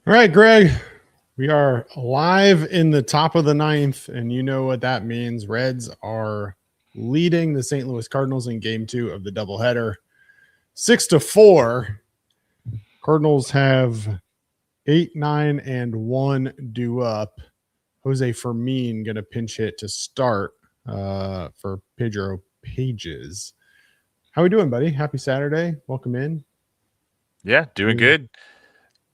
All right, Greg, we are live in the top of the ninth, and you know what that means. Reds are leading the St. Louis Cardinals in game 2 of the doubleheader, 6-4. Cardinals have 8, 9, and 1 due up. Jose Fermin going to pinch hit to start for Pedro Pages. How we doing, buddy? Happy Saturday. Welcome in. Yeah, doing good.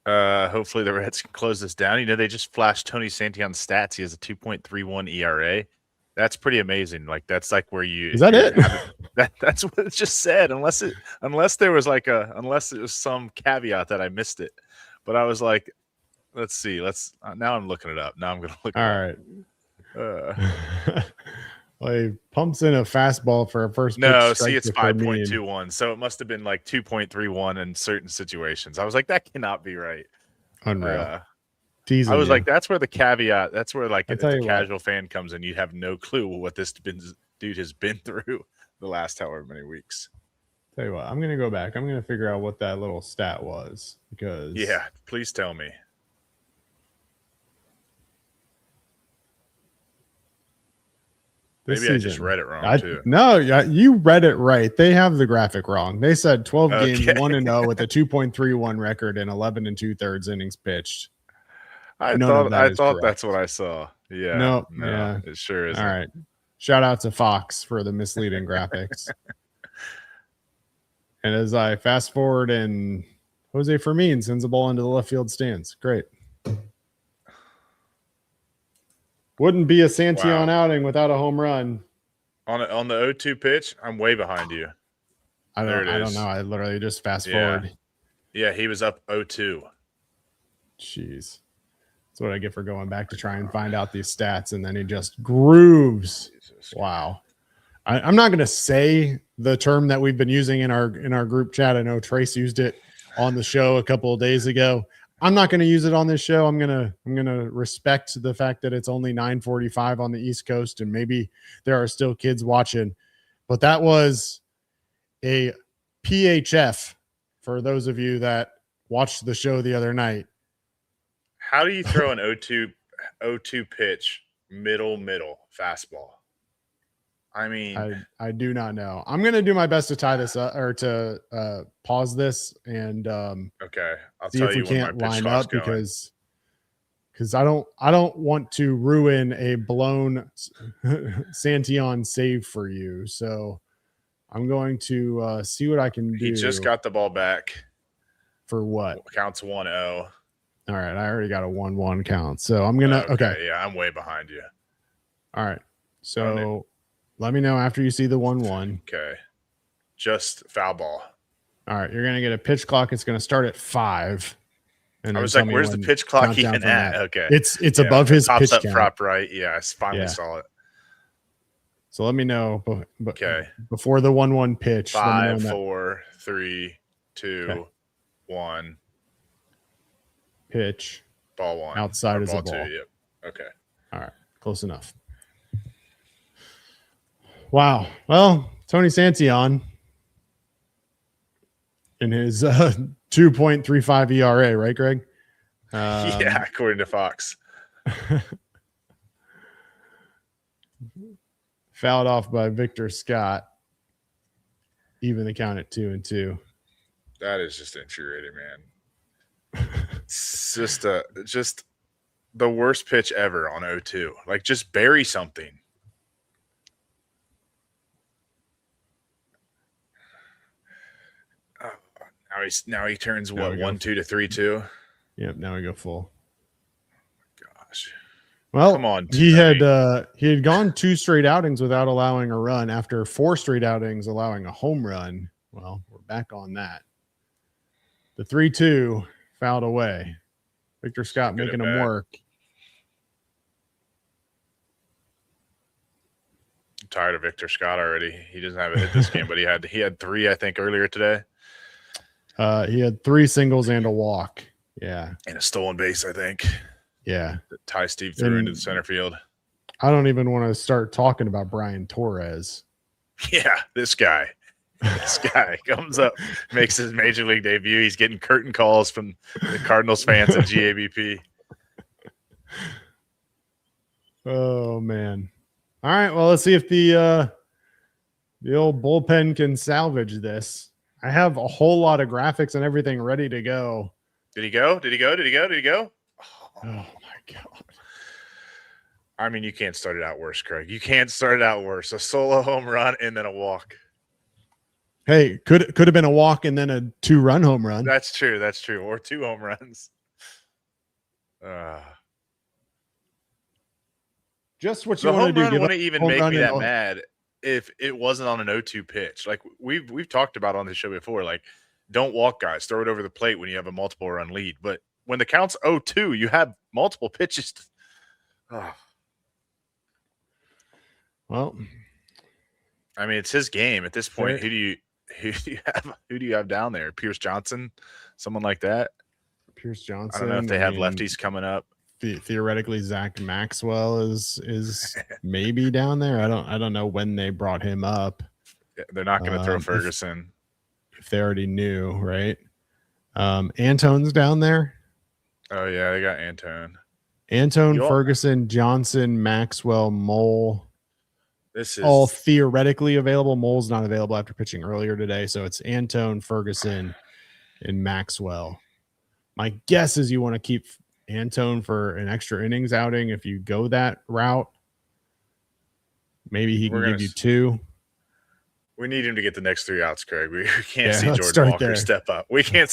Hopefully the Reds can close this down. You know, they just flashed Tony Santillan's stats. He has a 2.31 ERA. That's pretty amazing. Like that's like where you Is that it? That's what it just said. Unless there was unless it was some caveat that I missed it. But I was like, let's see. Now I'm looking it up. Now I'm gonna look it up. All right. Well, he pumps in a fastball for a first pitch. No, see, it's 5.21. So it must have been like 2.31 in certain situations. I was like, that cannot be right. Unreal. I was like, that's where the caveat, that's where like if the casual fan comes in, you have no clue what this dude has been through the last however many weeks. Tell you what, I'm going to go back. I'm going to figure out what that little stat was because. Yeah, please tell me. Maybe I just read it wrong too. No, you read it right. They have the graphic wrong. They said 12 games, 1-0 with a 2.31 record and 11 2/3 innings pitched. I thought that's what I saw. Yeah. No, yeah. It sure is. All right. Shout out to Fox for the misleading graphics. And as I fast forward, and Jose Fermin sends the ball into the left field stands. Great. Wouldn't be a Santillan outing without a home run. On the 0-2 pitch, I'm way behind you. I don't know. I literally just fast forward. Yeah, he was up 0-2. Jeez. That's what I get for going back to try and find out these stats, and then he just grooves. Jesus. Wow. I'm not going to say the term that we've been using in our group chat. I know Trace used it on the show a couple of days ago. I'm not going to use it on this show. I'm gonna respect the fact that it's only 9:45 on the East Coast, and maybe there are still kids watching. But that was a PHF for those of you that watched the show the other night. How do you throw an 0-2 pitch middle fastball? I mean, I do not know. I'm going to do my best to tie this up or to pause this and okay. I'll see tell if you we can't line up going. because I don't want to ruin a blown Santillan save for you. So I'm going to see what I can do. He just got the ball back. For what? Counts 1-0. All right, I already got a 1-1 count. So I'm going to okay. Yeah, I'm way behind you. All right. So let me know after you see the 1-1. Okay. Just foul ball. All right. You're going to get a pitch clock. It's going to start at 5. And I was like, where's the pitch clock even at? Okay. It's above his pitch up count. Prop right. Yeah, I finally saw it. So let me know. Okay. Before the 1-1 pitch. 5, 4, 3, 2, 1. Pitch. Ball 1. Outside is a ball. 2. Yep. Okay. All right. Close enough. Wow. Well, Tony Santillan in his 2.35 ERA, right, Greg? Yeah, according to Fox. Fouled off by Victor Scott. Even the count at 2-2. That is just infuriating, man. It's just the worst pitch ever on 0-2. Like, just bury something. Now he turns 1-2 to 3-2. Yep, now we go full. Gosh. Well, come on. He had gone 2 straight outings without allowing a run after 4 straight outings allowing a home run. Well, we're back on that. The 3-2 fouled away. Victor Scott making him work. I'm tired of Victor Scott already. He doesn't have a hit this game, but he had 3, I think, earlier today. He had 3 singles and a walk. Yeah. And a stolen base, I think. Yeah. That Ty Steve threw into the center field. I don't even want to start talking about Brian Torres. Yeah, this guy. This guy comes up, makes his major league debut. He's getting curtain calls from the Cardinals fans at GABP. Oh man! All right, well, let's see if the old bullpen can salvage this. I have a whole lot of graphics and everything ready to go. Did he go? Did he go? Did he go? Did he go? Oh my God! I mean, you can't start it out worse, Craig. You can't start it out worse. A solo home run and then a walk. Hey, could have been a walk and then a 2-run home run. That's true. That's true. Or 2 home runs. Just what you want to do. The home run wouldn't even make me that mad if it wasn't on an 0-2 pitch. Like we've talked about on this show before. Like, don't walk guys. Throw it over the plate when you have a multiple run lead. But when the count's 0-2, you have multiple pitches. Well, I mean, it's his game at this point. Who do you have down there? Pierce Johnson, someone like that. Pierce Johnson. I don't know if they have lefties coming up. Theoretically, Zach Maxwell is maybe down there. I don't know when they brought him up. They're not going to throw Ferguson if they already knew, right? Antone's down there. Oh yeah, they got Antone, Ferguson, Johnson, Maxwell, Mole. This is all theoretically available. Mole's not available after pitching earlier today, so it's Antone, Ferguson, and Maxwell. My guess is you want to keep Antone for an extra innings outing if you go that route. Maybe he can give you 2. We need him to get the next 3 outs, Craig. We can't see Jordan Walker step up. We can't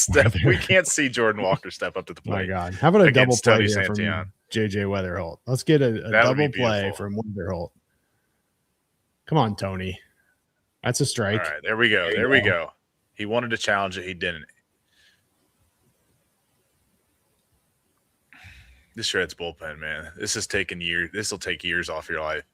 see Jordan Walker step up to the plate. My God. How about a double play here from JJ Weatherholt? Let's get a double play from Weatherholt. Come on, Tony. That's a strike. All right, there we go. There we go. He wanted to challenge it. He didn't. This Reds bullpen, man. This has taken years. This will take years off your life.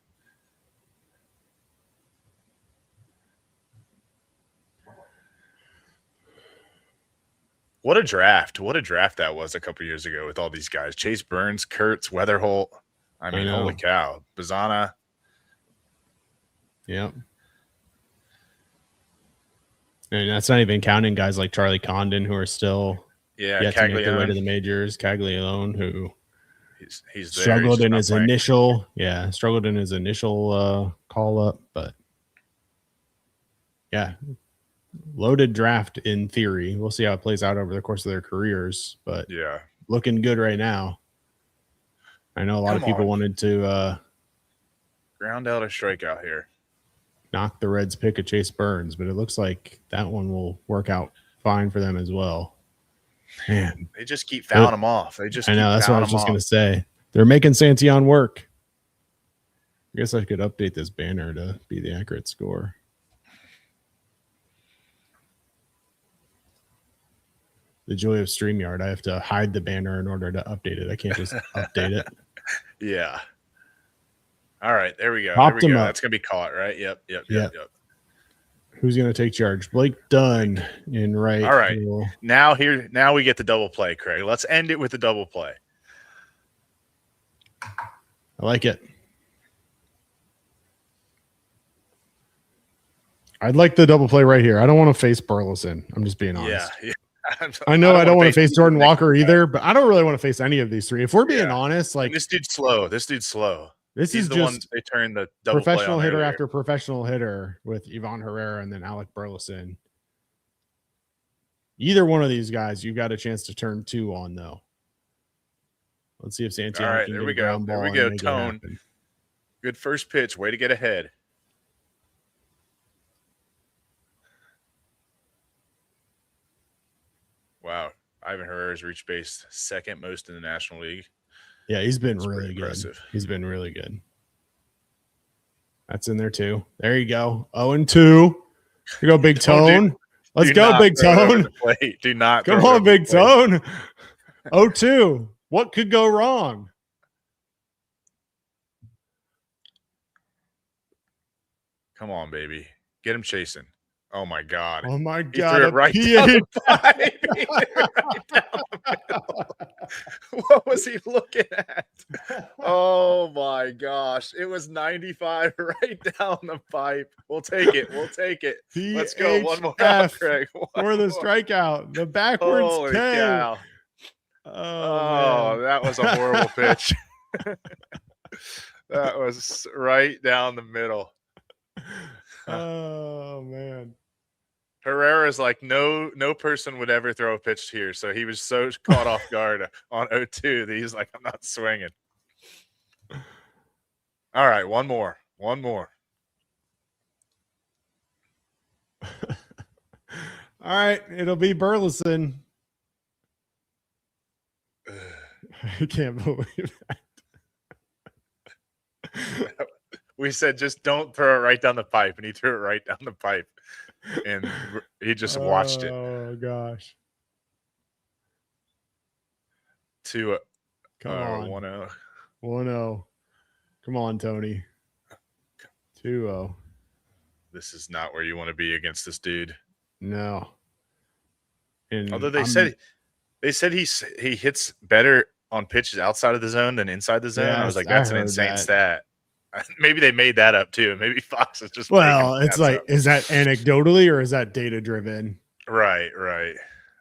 What a draft. What a draft that was a couple years ago with all these guys. Chase Burns, Kurtz, Weatherholt. I mean, holy cow. Bazana. Yep. And that's not even counting guys like Charlie Condon who are still yet to make their way to the majors. Caglione, who he's struggled in his initial call up, but yeah, loaded draft in theory. We'll see how it plays out over the course of their careers, but yeah, looking good right now. I know a lot of people wanted to ground out a strikeout here. Knock the Reds pick of Chase Burns, but it looks like that one will work out fine for them as well. Man, they just keep fouling them off. I know that's what I was just going to say. They're making Santillan work. I guess I could update this banner to be the accurate score. The joy of StreamYard. I have to hide the banner in order to update it. I can't just update it. Yeah. All right, there we go. Popped him up. That's gonna be caught, right? Yep. Who's gonna take charge? Blake Dunn in right. All right. Now we get the double play, Craig. Let's end it with the double play. I like it. I'd like the double play right here. I don't want to face Burleson. I'm just being honest. Yeah. I know I don't want to face Jordan Walker either, but I don't really want to face any of these 3. If we're being honest, like this dude's slow. This He's is the just one they turned the double professional play on hitter earlier. after professional hitter with Ivan Herrera and then Alec Burleson. Either one of these guys, you got a chance to turn 2 on, though. Let's see if Santillan All right, can there get we a go. ground ball. There we go, Tone. Good first pitch. Way to get ahead. Wow. Ivan Herrera's reached base second most in the National League. Yeah, he's been That's really good. impressive. He's been really good. That's in there too. There you go. 0-2. You go, Big Tone. Let's go, Big Tone. Do not. Come on, Big Tone. 0-2. What could go wrong? Come on, baby. Get him chasing. Oh my God. Oh my He God. threw it right down the pipe. He threw it right down the middle. What was he looking at? Oh my gosh. It was 95 right down the pipe. We'll take it. We'll take it. Let's go. One more out, Craig. For the strikeout. The backwards Holy K. cow. Oh, man. That was a horrible pitch. That was right down the middle. Oh, man. Herrera's like, no person would ever throw a pitch here. So he was so caught off guard on 0-2 that he's like, I'm not swinging. All right, one more. All right, it'll be Burleson. I can't believe that. We said just don't throw it right down the pipe, and he threw it right down the pipe, and he just watched it. Oh gosh. 2-0. Come on. 1-0. 1-0. Come on, Tony. 2-0. This is not where you want to be against this dude. No. And although they said he hits better on pitches outside of the zone than inside the zone. Yes, I was like, that's an insane stat. Maybe they made that up too. Maybe Fox is just it's like up. Is that anecdotally or is that data driven? Right.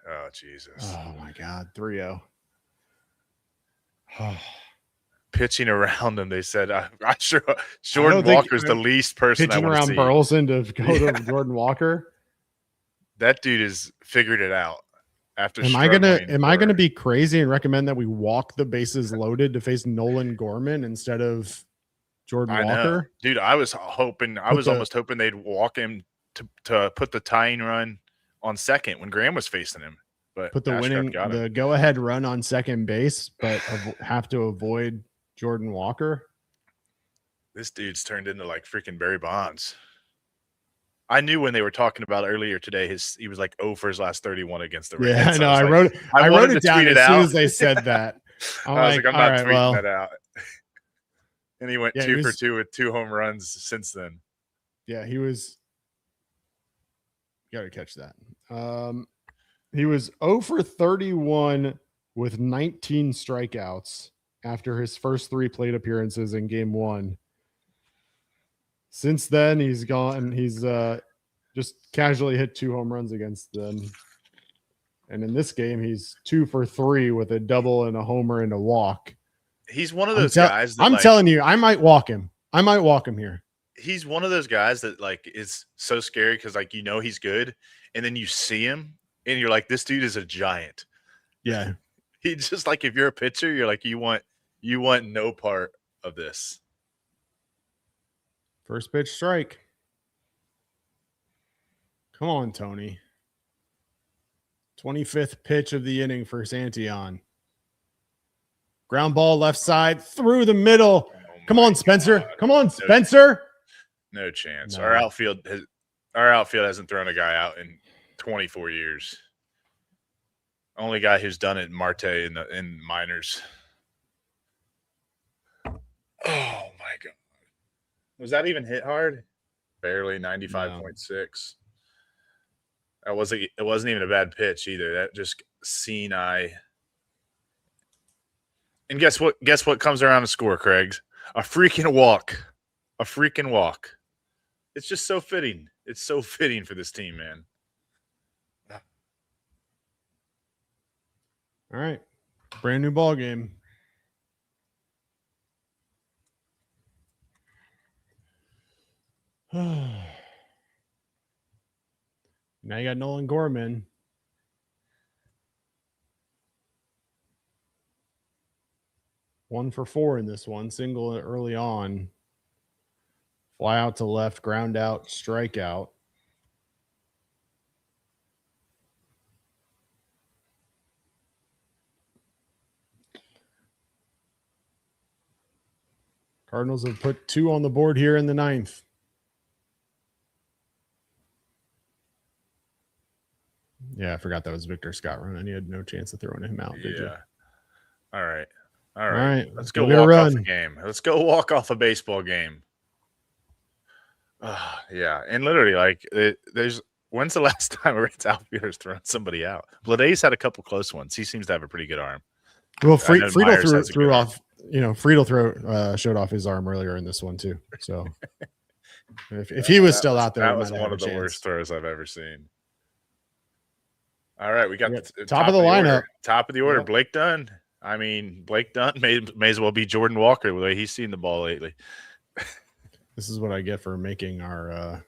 Oh Jesus. Oh my God. 3-0. Pitching around him, they said. I'm sure Jordan Walker's the least person pitching around Burleson to go to Jordan Walker. That dude has figured it out. After am I gonna be crazy and recommend that we walk the bases loaded to face Nolan Gorman instead of Jordan Walker? Dude, I was almost hoping they'd walk him to put the tying run on second when Graham was facing him. But put the go ahead run on second base, but have to avoid Jordan Walker. This dude's turned into like freaking Barry Bonds. I knew when they were talking about earlier today, he was like 0 for his last 31 against the Reds. Yeah, I know. I wrote it down as soon as they said that. I was like, I'm not tweeting that out. And he went 2 for 2 with 2 home runs since then. Yeah, he was. You got to catch that. He was 0 for 31 with 19 strikeouts after his first 3 plate appearances in game 1. Since then, he's gone. He's just casually hit 2 home runs against them. And in this game, he's 2 for 3 with a double and a homer and a walk. He's one of those guys that I'm telling you, I might walk him. here. He's one of those guys that like is so scary because like he's good, and then you see him and you're like, this dude is a giant. Yeah. He just like, if you're a pitcher, you're like, you want no part of this. First pitch strike. Come on, Tony. 25th pitch of the inning for Santillan. Ground ball left side through the middle. Come on, Spencer. God. Come on, Spencer. No chance. No. Our outfield hasn't thrown a guy out in 24 years. Only guy who's done it, Marte in minors. Oh my God. Was that even hit hard? Barely 95.6. It wasn't even a bad pitch either. That just seeing eye. And guess what comes around the score, Craig? A freaking walk. It's just so fitting. It's so fitting for this team, man. All right. Brand new ball game. Now you got Nolan Gorman. One for 4 in this one. Single early on. Fly out to left, ground out, strikeout. Cardinals have put 2 on the board here in the 9th. Yeah, I forgot that was Victor Scott running. You had no chance of throwing him out, did you? All right. Let's go walk off a game. Let's go walk off a baseball game. Yeah, and literally, like, when's the last time a Reds outfielder's thrown somebody out? Blade's had a couple close ones. He seems to have a pretty good arm. Well, Friedel threw off Friedel showed off his arm earlier in this one too. So if he was still out there, that was one of the worst throws I've ever seen. All right, we got the top of the lineup. Top of the order, yep. Blake Dunn. I mean, Blake Dunn may as well be Jordan Walker the way he's seen the ball lately. This is what I get for making our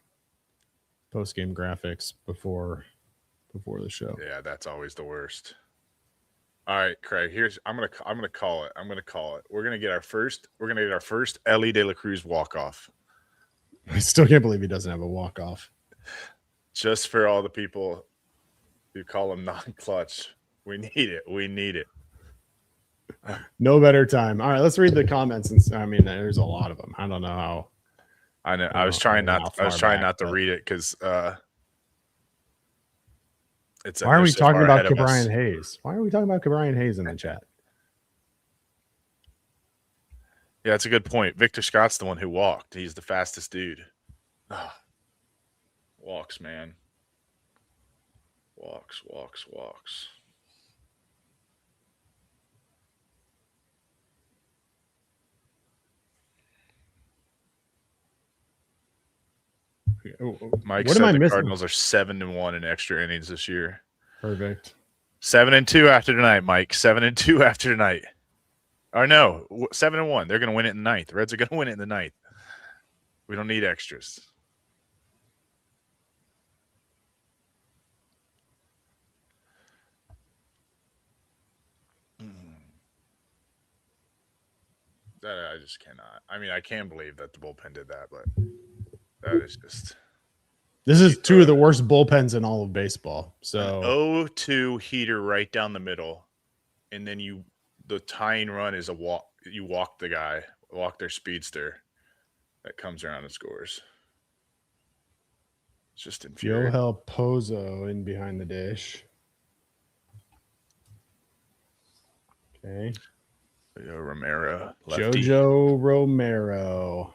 post-game graphics before the show. Yeah, that's always the worst. All right, Craig. I'm gonna call it. We're gonna get our first Ellie De La Cruz walk-off. I still can't believe he doesn't have a walk-off. Just for all the people who call him non-clutch. We need it. No better time. All right, let's read the comments. There's a lot of them. I don't know how. I know. I was trying not to read it because why are we talking about Ke'Bryan Hayes? Why are we talking about Ke'Bryan Hayes in the chat? Yeah, that's a good point. Victor Scott's the one who walked. He's the fastest dude. Walks, man. Walks. Mike said the Cardinals are 7-1 in extra innings this year. Perfect. 7-2 after tonight, Mike. 7-2 after tonight. Or no, 7-1. They're going to win it in the ninth. The Reds are going to win it in the ninth. We don't need extras. That I just cannot. I mean, I can believe that the bullpen did that, but that is just. This is two of the worst bullpens in all of baseball. So 0-2 heater right down the middle, and then the tying run is a walk. You walk the guy, walk their speedster that comes around and scores. It's just infuriating. Yoel Pozo in behind the dish. Okay. Romero. Lefty. Jojo Romero.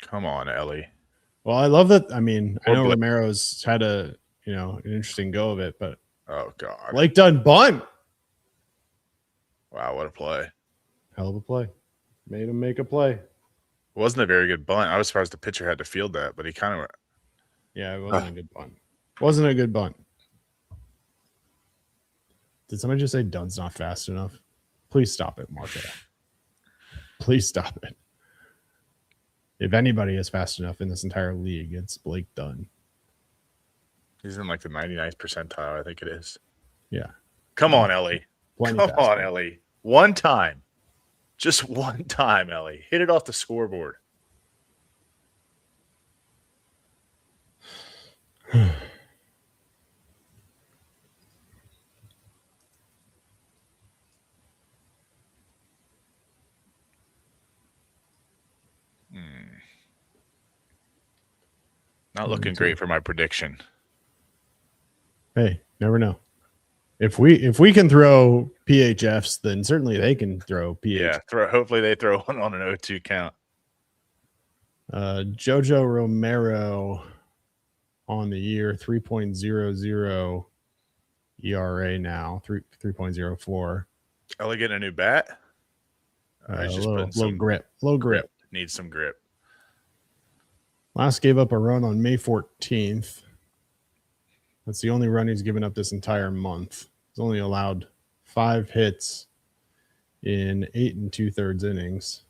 Come on, Ellie. Well, I love that. I mean, I know Romero's had an interesting go of it, but oh god, Blake Dunn bunt. Wow, what a play! Hell of a play. Made him make a play. It wasn't a very good bunt. I was surprised the pitcher had to field that, but he kind of. Yeah, it wasn't a good bunt. Wasn't a good bunt. Did somebody just say Dunn's not fast enough? Please stop it, Marco. Please stop it. If anybody is fast enough in this entire league, it's Blake Dunn. He's in like the 99th percentile, I think it is. Yeah. Come on, Ellie. Come on, Ellie. One time. Just one time, Ellie. Hit it off the scoreboard. Not looking great for my prediction. Hey, never know. If we can throw PHFs, then certainly they can throw PH. Yeah, hopefully they throw one on an 0-2 count. Jojo Romero on the year 3.00 ERA now, 3.04. Ellie getting a new bat? Low grip. Needs some grip. Last gave up a run on May 14th. That's the only run he's given up this entire month. He's only allowed 5 hits in 8 2/3 innings.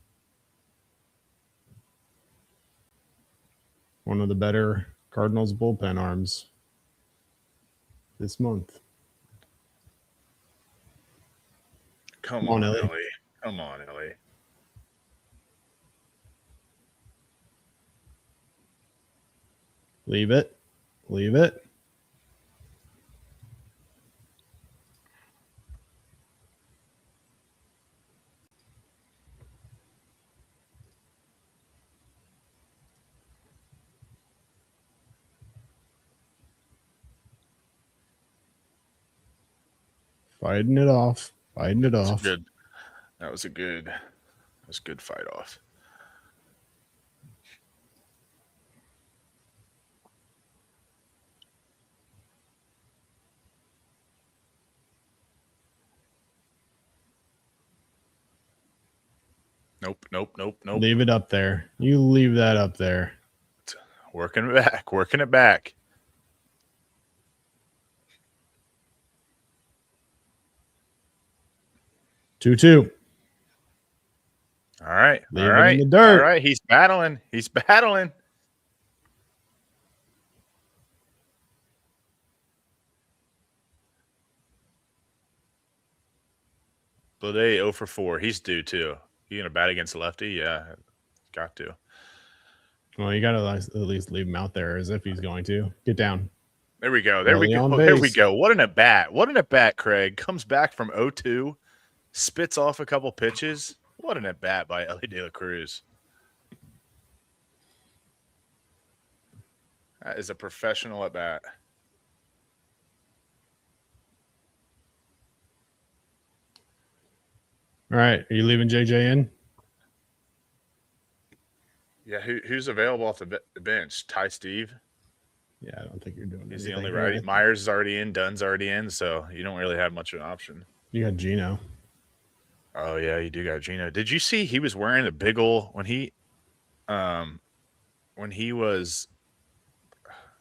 One of the better Cardinals bullpen arms this month. Come on, Ellie. Come on, Ellie. Leave it. Leave it. Fighting it off. Fighting it off. That was a good fight off. Nope. Leave it up there. You leave that up there. Working it back. Two. All right. Leave it in the dirt. All right. He's battling. Blade 0 for 4. He's due too. You gonna bat against lefty? Yeah, got to. Well, you gotta at least leave him out there as if he's going to. Get down. There we go. What an at bat, Craig. Comes back from 0-2, spits off a couple pitches. What an at bat by Elly De La Cruz. That is a professional at bat. All right. Are you leaving JJ in? Yeah, who's available off the bench? Ty Steve? Yeah, I don't think you're doing it. He's the only righty. Myers is already in. Dunn's already in, so you don't really have much of an option. You got Gino. Oh, yeah, you do got Gino. Did you see he was wearing a big ol' when he was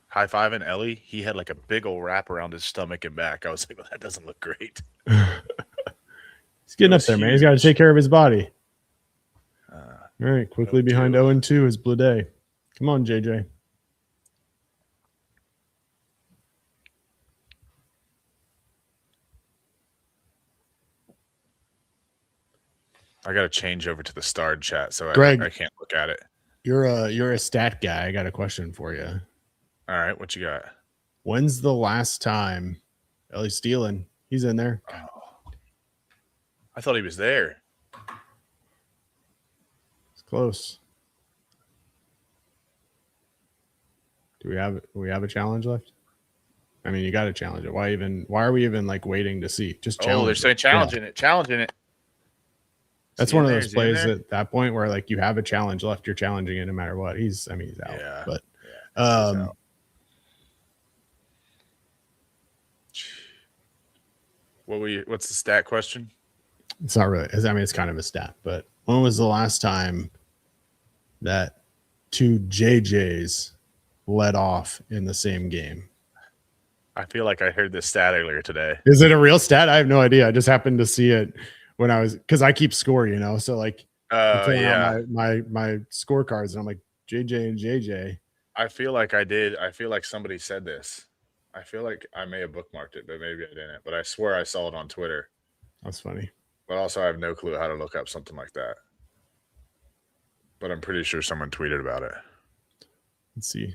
high-fiving Elly, he had like a big old wrap around his stomach and back. I was like, well, that doesn't look great. He's getting up there, huge. Man. He's got to take care of his body. All right, quickly behind 0-2 is Blade. Come on, JJ. I got to change over to the starred chat, so Greg, I can't look at it. You're a stat guy. I got a question for you. All right, what you got? When's the last time Elly Stealing? He's in there. Oh, I thought he was there. It's close. Do we have a challenge left? I mean, you got to challenge it. Why are we even like waiting to see? Just challenge. Oh, they're saying challenging it. That's one of those plays at that point where like you have a challenge left. You're challenging it no matter what. He's out. Yeah. But what's the stat question? It's not really. I mean, it's kind of a stat. But when was the last time that two JJs led off in the same game? I feel like I heard this stat earlier today. Is it a real stat? I have no idea. I just happened to see it when I was, because I keep score, so like yeah, my scorecards, and I'm like JJ and JJ. I feel like I did. I feel like somebody said this. I feel like I may have bookmarked it, but maybe I didn't. But I swear I saw it on Twitter. That's funny. But also I have no clue how to look up something like that. But I'm pretty sure someone tweeted about it. Let's see.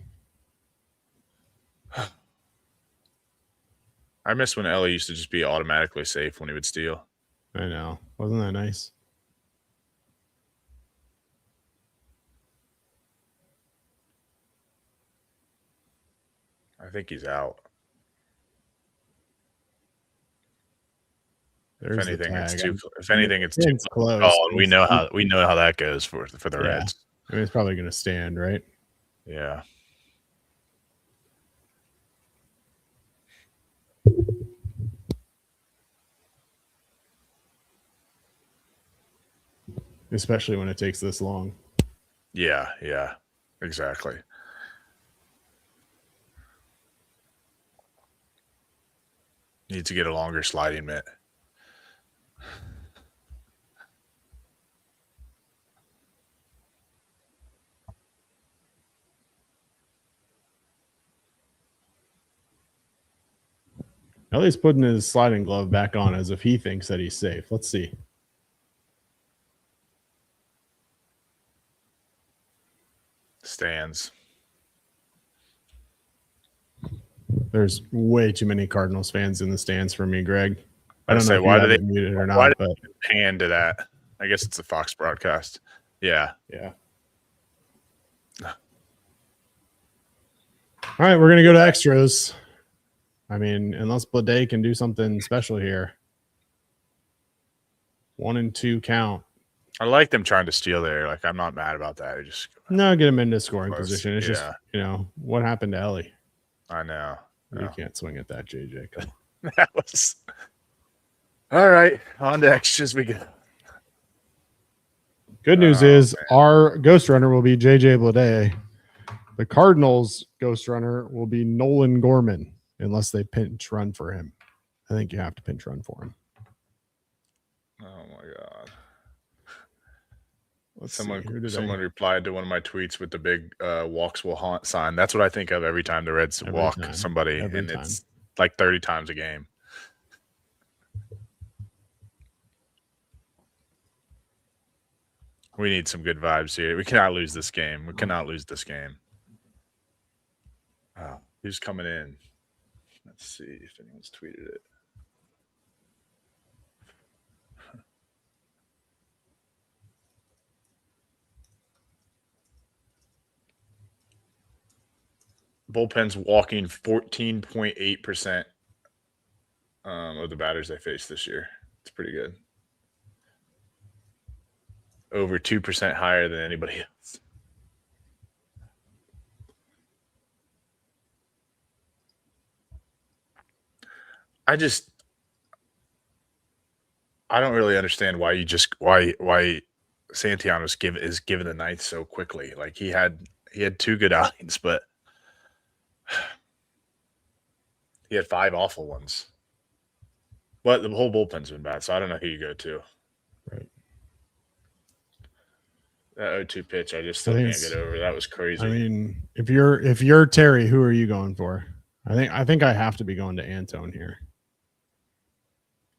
I miss when Elly used to just be automatically safe when he would steal. I know. Wasn't that nice? I think he's out. There's if anything, it's too close. Oh, and we know how that goes for the Reds. I mean, it's probably going to stand, right? Yeah. Especially when it takes this long. Yeah, exactly. Need to get a longer sliding mitt. Elly's putting his sliding glove back on as if he thinks that he's safe. Let's see. Stands. There's way too many Cardinals fans in the stands for me, Greg. I don't know why do they muted or not, but pan to that. I guess it's a Fox broadcast. Yeah. All right, we're gonna go to extras. I mean, unless Blade can do something special here. 1-2 count. I like them trying to steal there. Like, I'm not mad about that. Get him into scoring position. It's just, what happened to Elly? I know. You can't swing at that, JJ. That was all right. On to extras we go. Good news is our ghost runner will be JJ Bleday. The Cardinals ghost runner will be Nolan Gorman, unless they pinch run for him. I think you have to pinch run for him. Oh my God. Someone replied to one of my tweets with the big walks will haunt sign. That's what I think of every time the Reds walk somebody, and it's like 30 times a game. We need some good vibes here. We cannot lose this game. We cannot lose this game. Who's coming in? Let's see if anyone's tweeted it. Bullpen's walking 14.8% of the batters they face this year. It's pretty good. Over 2% higher than anybody else. I don't really understand why Santiano's is given the ninth so quickly. Like he had 2 good outings, but he had 5 awful ones. But the whole bullpen's been bad, so I don't know who you go to. Right. That 0-2 pitch, I just still can't get over. That was crazy. I mean, if you're Terry, who are you going for? I think I have to be going to Antone here.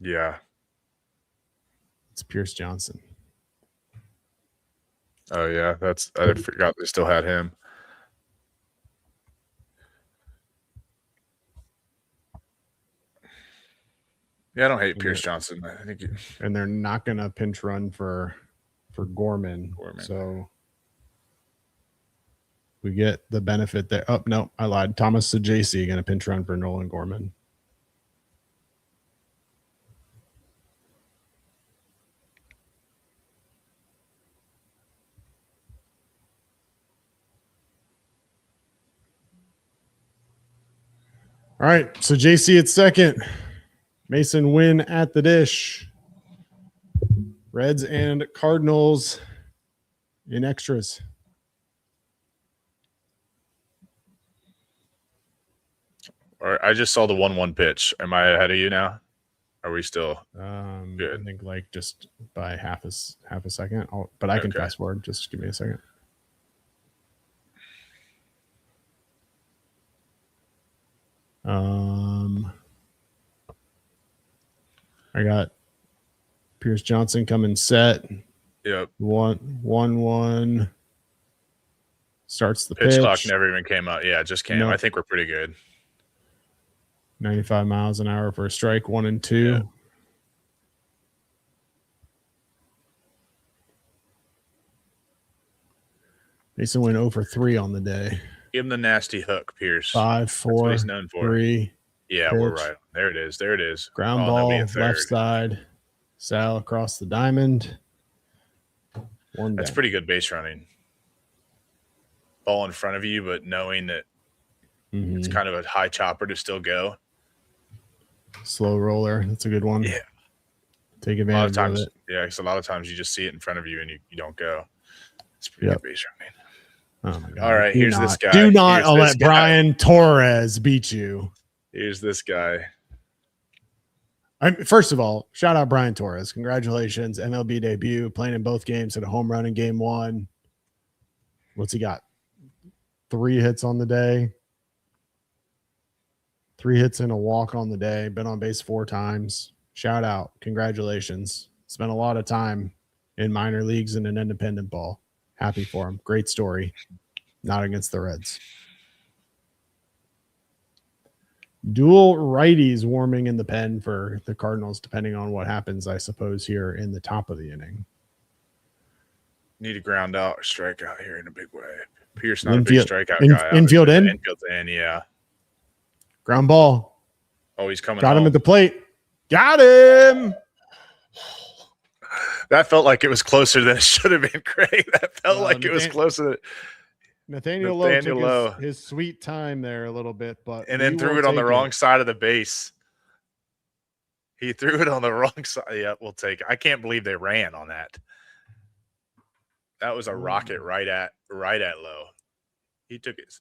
Yeah. It's Pierce Johnson. Oh yeah, I forgot they still had him. Yeah, I don't hate Pierce Johnson. I think and they're not going to pinch run for Gorman. So we get the benefit there. Oh, no, I lied. Thomas Sajasi going to pinch run for Nolan Gorman. All right, so JC at second. Mason Wynn at the dish. Reds and Cardinals in extras. All right, I just saw the 1-1 pitch. Am I ahead of you now? Are we still good? I think like just by half a second. But I can fast forward. Just give me a second. I got Pierce Johnson coming set. Yep. 1-1. Starts the pitch. Clock never even came out. Yeah, it just came. Nope. I think we're pretty good. 95 miles an hour for a strike, 1-2. Yeah. Mason went 0 for 3 on the day. Give him the nasty hook, Pierce. 5, 4, that's what he's known for. 3. Yeah, pitch. We're right. There it is. There it is. Ground ball, left side. Sal across the diamond. That's pretty good base running. Ball in front of you, but knowing that it's kind of a high chopper to still go. Slow roller. That's a good one. Yeah. Take advantage of it. Yeah, because a lot of times you just see it in front of you and you don't go. It's pretty good base running. Oh my God. All right, here's this guy. Do not let Brian Torres beat you. Here's this guy. First of all, shout out Brian Torres. Congratulations. MLB debut, playing in both games, at a home run in game 1. What's he got? 3 hits on the day. 3 hits and a walk on the day. Been on base 4 times. Shout out. Congratulations. Spent a lot of time in minor leagues and in independent ball. Happy for him. Great story. Not against the Reds. Dual righties warming in the pen for the Cardinals, depending on what happens, I suppose, here in the top of the inning. Need a ground out or strikeout here in a big way. Pierce not a big strikeout guy. Infield in? Infield in, yeah. Ground ball. Oh, he's coming. Got him at the plate. Got him. That felt like it was closer than it should have been, Craig. That felt like it was closer. Nathaniel Lowe took his sweet time there a little bit, but then threw it on the wrong side of the base. He threw it on the wrong side. Yeah, we'll take it. I can't believe they ran on that. That was a rocket right at low. He took it.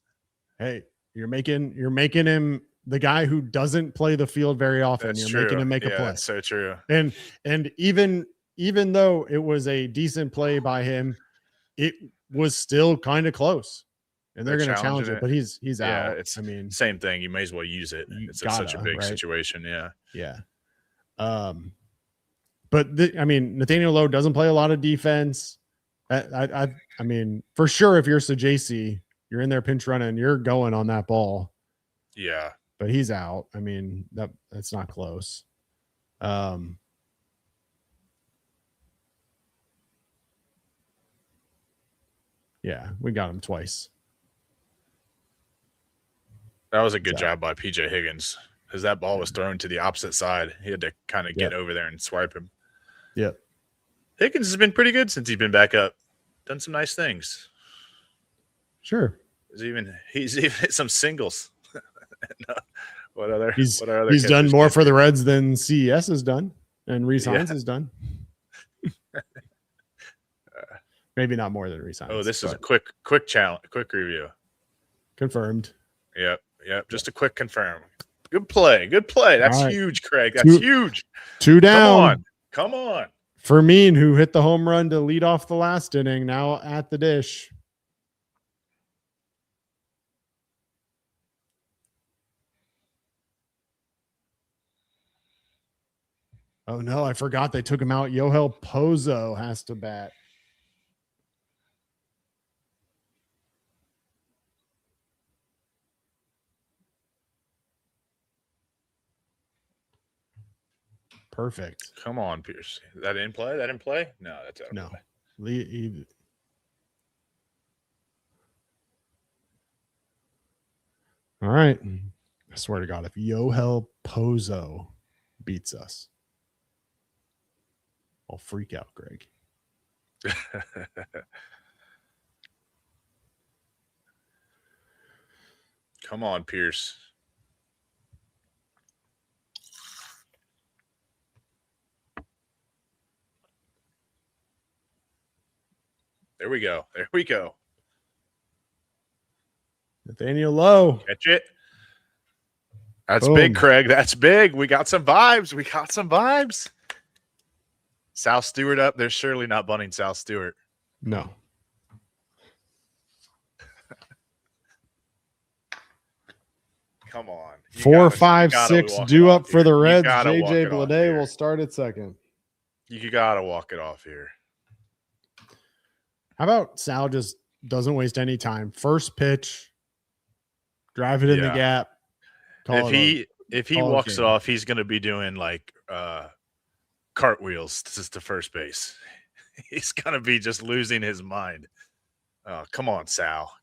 Hey, you're making him the guy who doesn't play the field very often. That's You're true. making him make a play. That's so true. And even though it was a decent play by him, it was still kind of close. And they're going to challenge it, but he's out. It's, I mean, same thing. You may as well use it. It's such a big situation. Yeah. Yeah. But I mean, Nathaniel Lowe doesn't play a lot of defense. I mean, for sure, if you're JC, you're in there pinch running, you're going on that ball. Yeah. But he's out. I mean, that's not close. Yeah, we got him twice. That was a good job by PJ Higgins, because that ball was thrown to the opposite side. He had to kind of get over there and swipe him. Yep. Higgins has been pretty good since he's been back up. Done some nice things. Sure. He's even hit some singles. He's done more for the Reds than CES has done, and Reese Hines has done. Maybe not more than Reese Hines. Oh, this is a quick challenge, quick review. Confirmed. Yep. Just a quick confirm. Good play. That's huge, Craig. That's huge. 2 down. Come on. Fermin, who hit the home run to lead off the last inning, now at the dish. Oh, no, I forgot they took him out. Yohel Pozo has to bat. Perfect. Come on, Pierce. Is that in play? No, that's out of play. All right. I swear to God, if Yohel Pozo beats us, I'll freak out, Greg. Come on, Pierce. There we go. Nathaniel Lowe. Catch it. That's big, Craig. That's big. We got some vibes. Sal Stewart up. They're surely not bunting Sal Stewart. No. Come on. 4, 5, 6 due up for the Reds. JJ Bleday will start at second. You got to walk it off here. How about Sal just doesn't waste any time? First pitch, drive it in the gap. If he walks it off, he's going to be doing like cartwheels to first base. He's going to be just losing his mind. Oh, come on, Sal.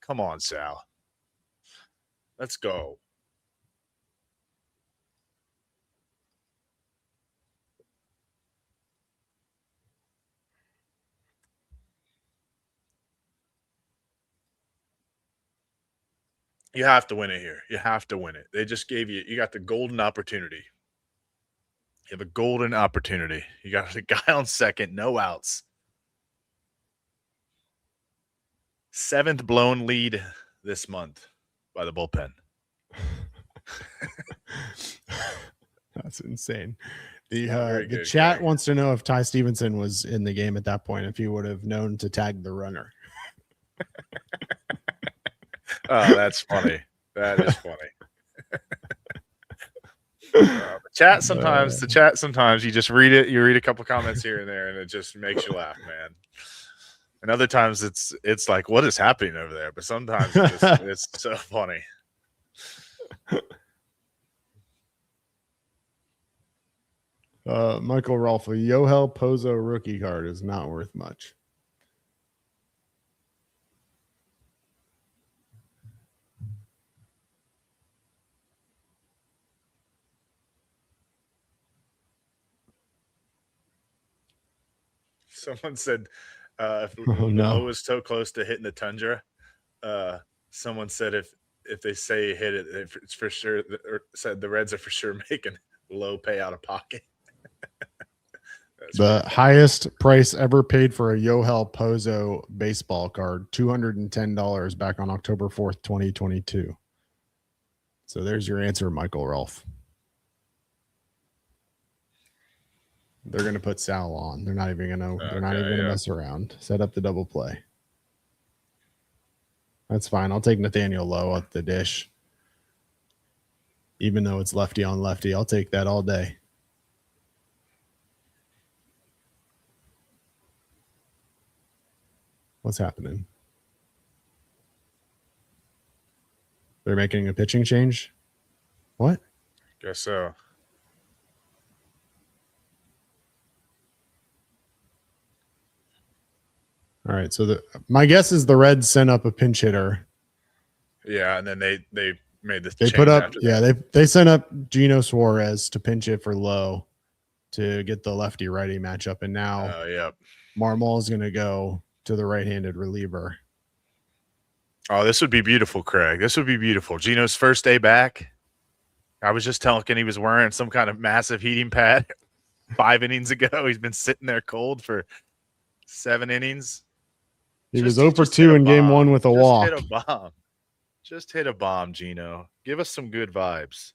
Let's go. You have to win it here. They just gave you got the golden opportunity. You have a golden opportunity. You got a guy on second, no outs. 7th blown lead this month by the bullpen. That's insane. The chat wants to know if Ty Stevenson was in the game at that point, if he would have known to tag the runner. Oh, that's funny. That is funny. The chat sometimes you just read it. You read a couple comments here and there, and it just makes you laugh, man. And other times it's like, what is happening over there? But sometimes it's so funny. Michael Rolfo, Yohel Pozo rookie card is not worth much. Someone said if Lowe was so close to hitting the tundra, someone said if they say hit it, it's for sure, or said the Reds are for sure making Lowe pay out of pocket. The highest price ever paid for a Yohel Pozo baseball card, $210 back on October 4th, 2022. So there's your answer, Michael Rolfe. They're going to put Sal on. They're not even going to. They're not even going to mess around. Set up the double play. That's fine. I'll take Nathaniel Lowe at the dish. Even though it's lefty on lefty, I'll take that all day. What's happening? They're making a pitching change? What? Guess so. All right. So my guess is the Reds sent up a pinch hitter. Yeah, and then they made the they put up they sent up Gino Suarez to pinch it for Lowe to get the lefty righty matchup, and now Marmol is going to go to the right-handed reliever. Oh, this would be beautiful, Craig. This would be beautiful. Gino's first day back. I was just telling he was wearing some kind of massive heating pad 5 innings ago. He's been sitting there cold for 7 innings. He was 0 for 2 in game 1 with a walk. Hit a bomb. Just hit a bomb, Gino. Give us some good vibes.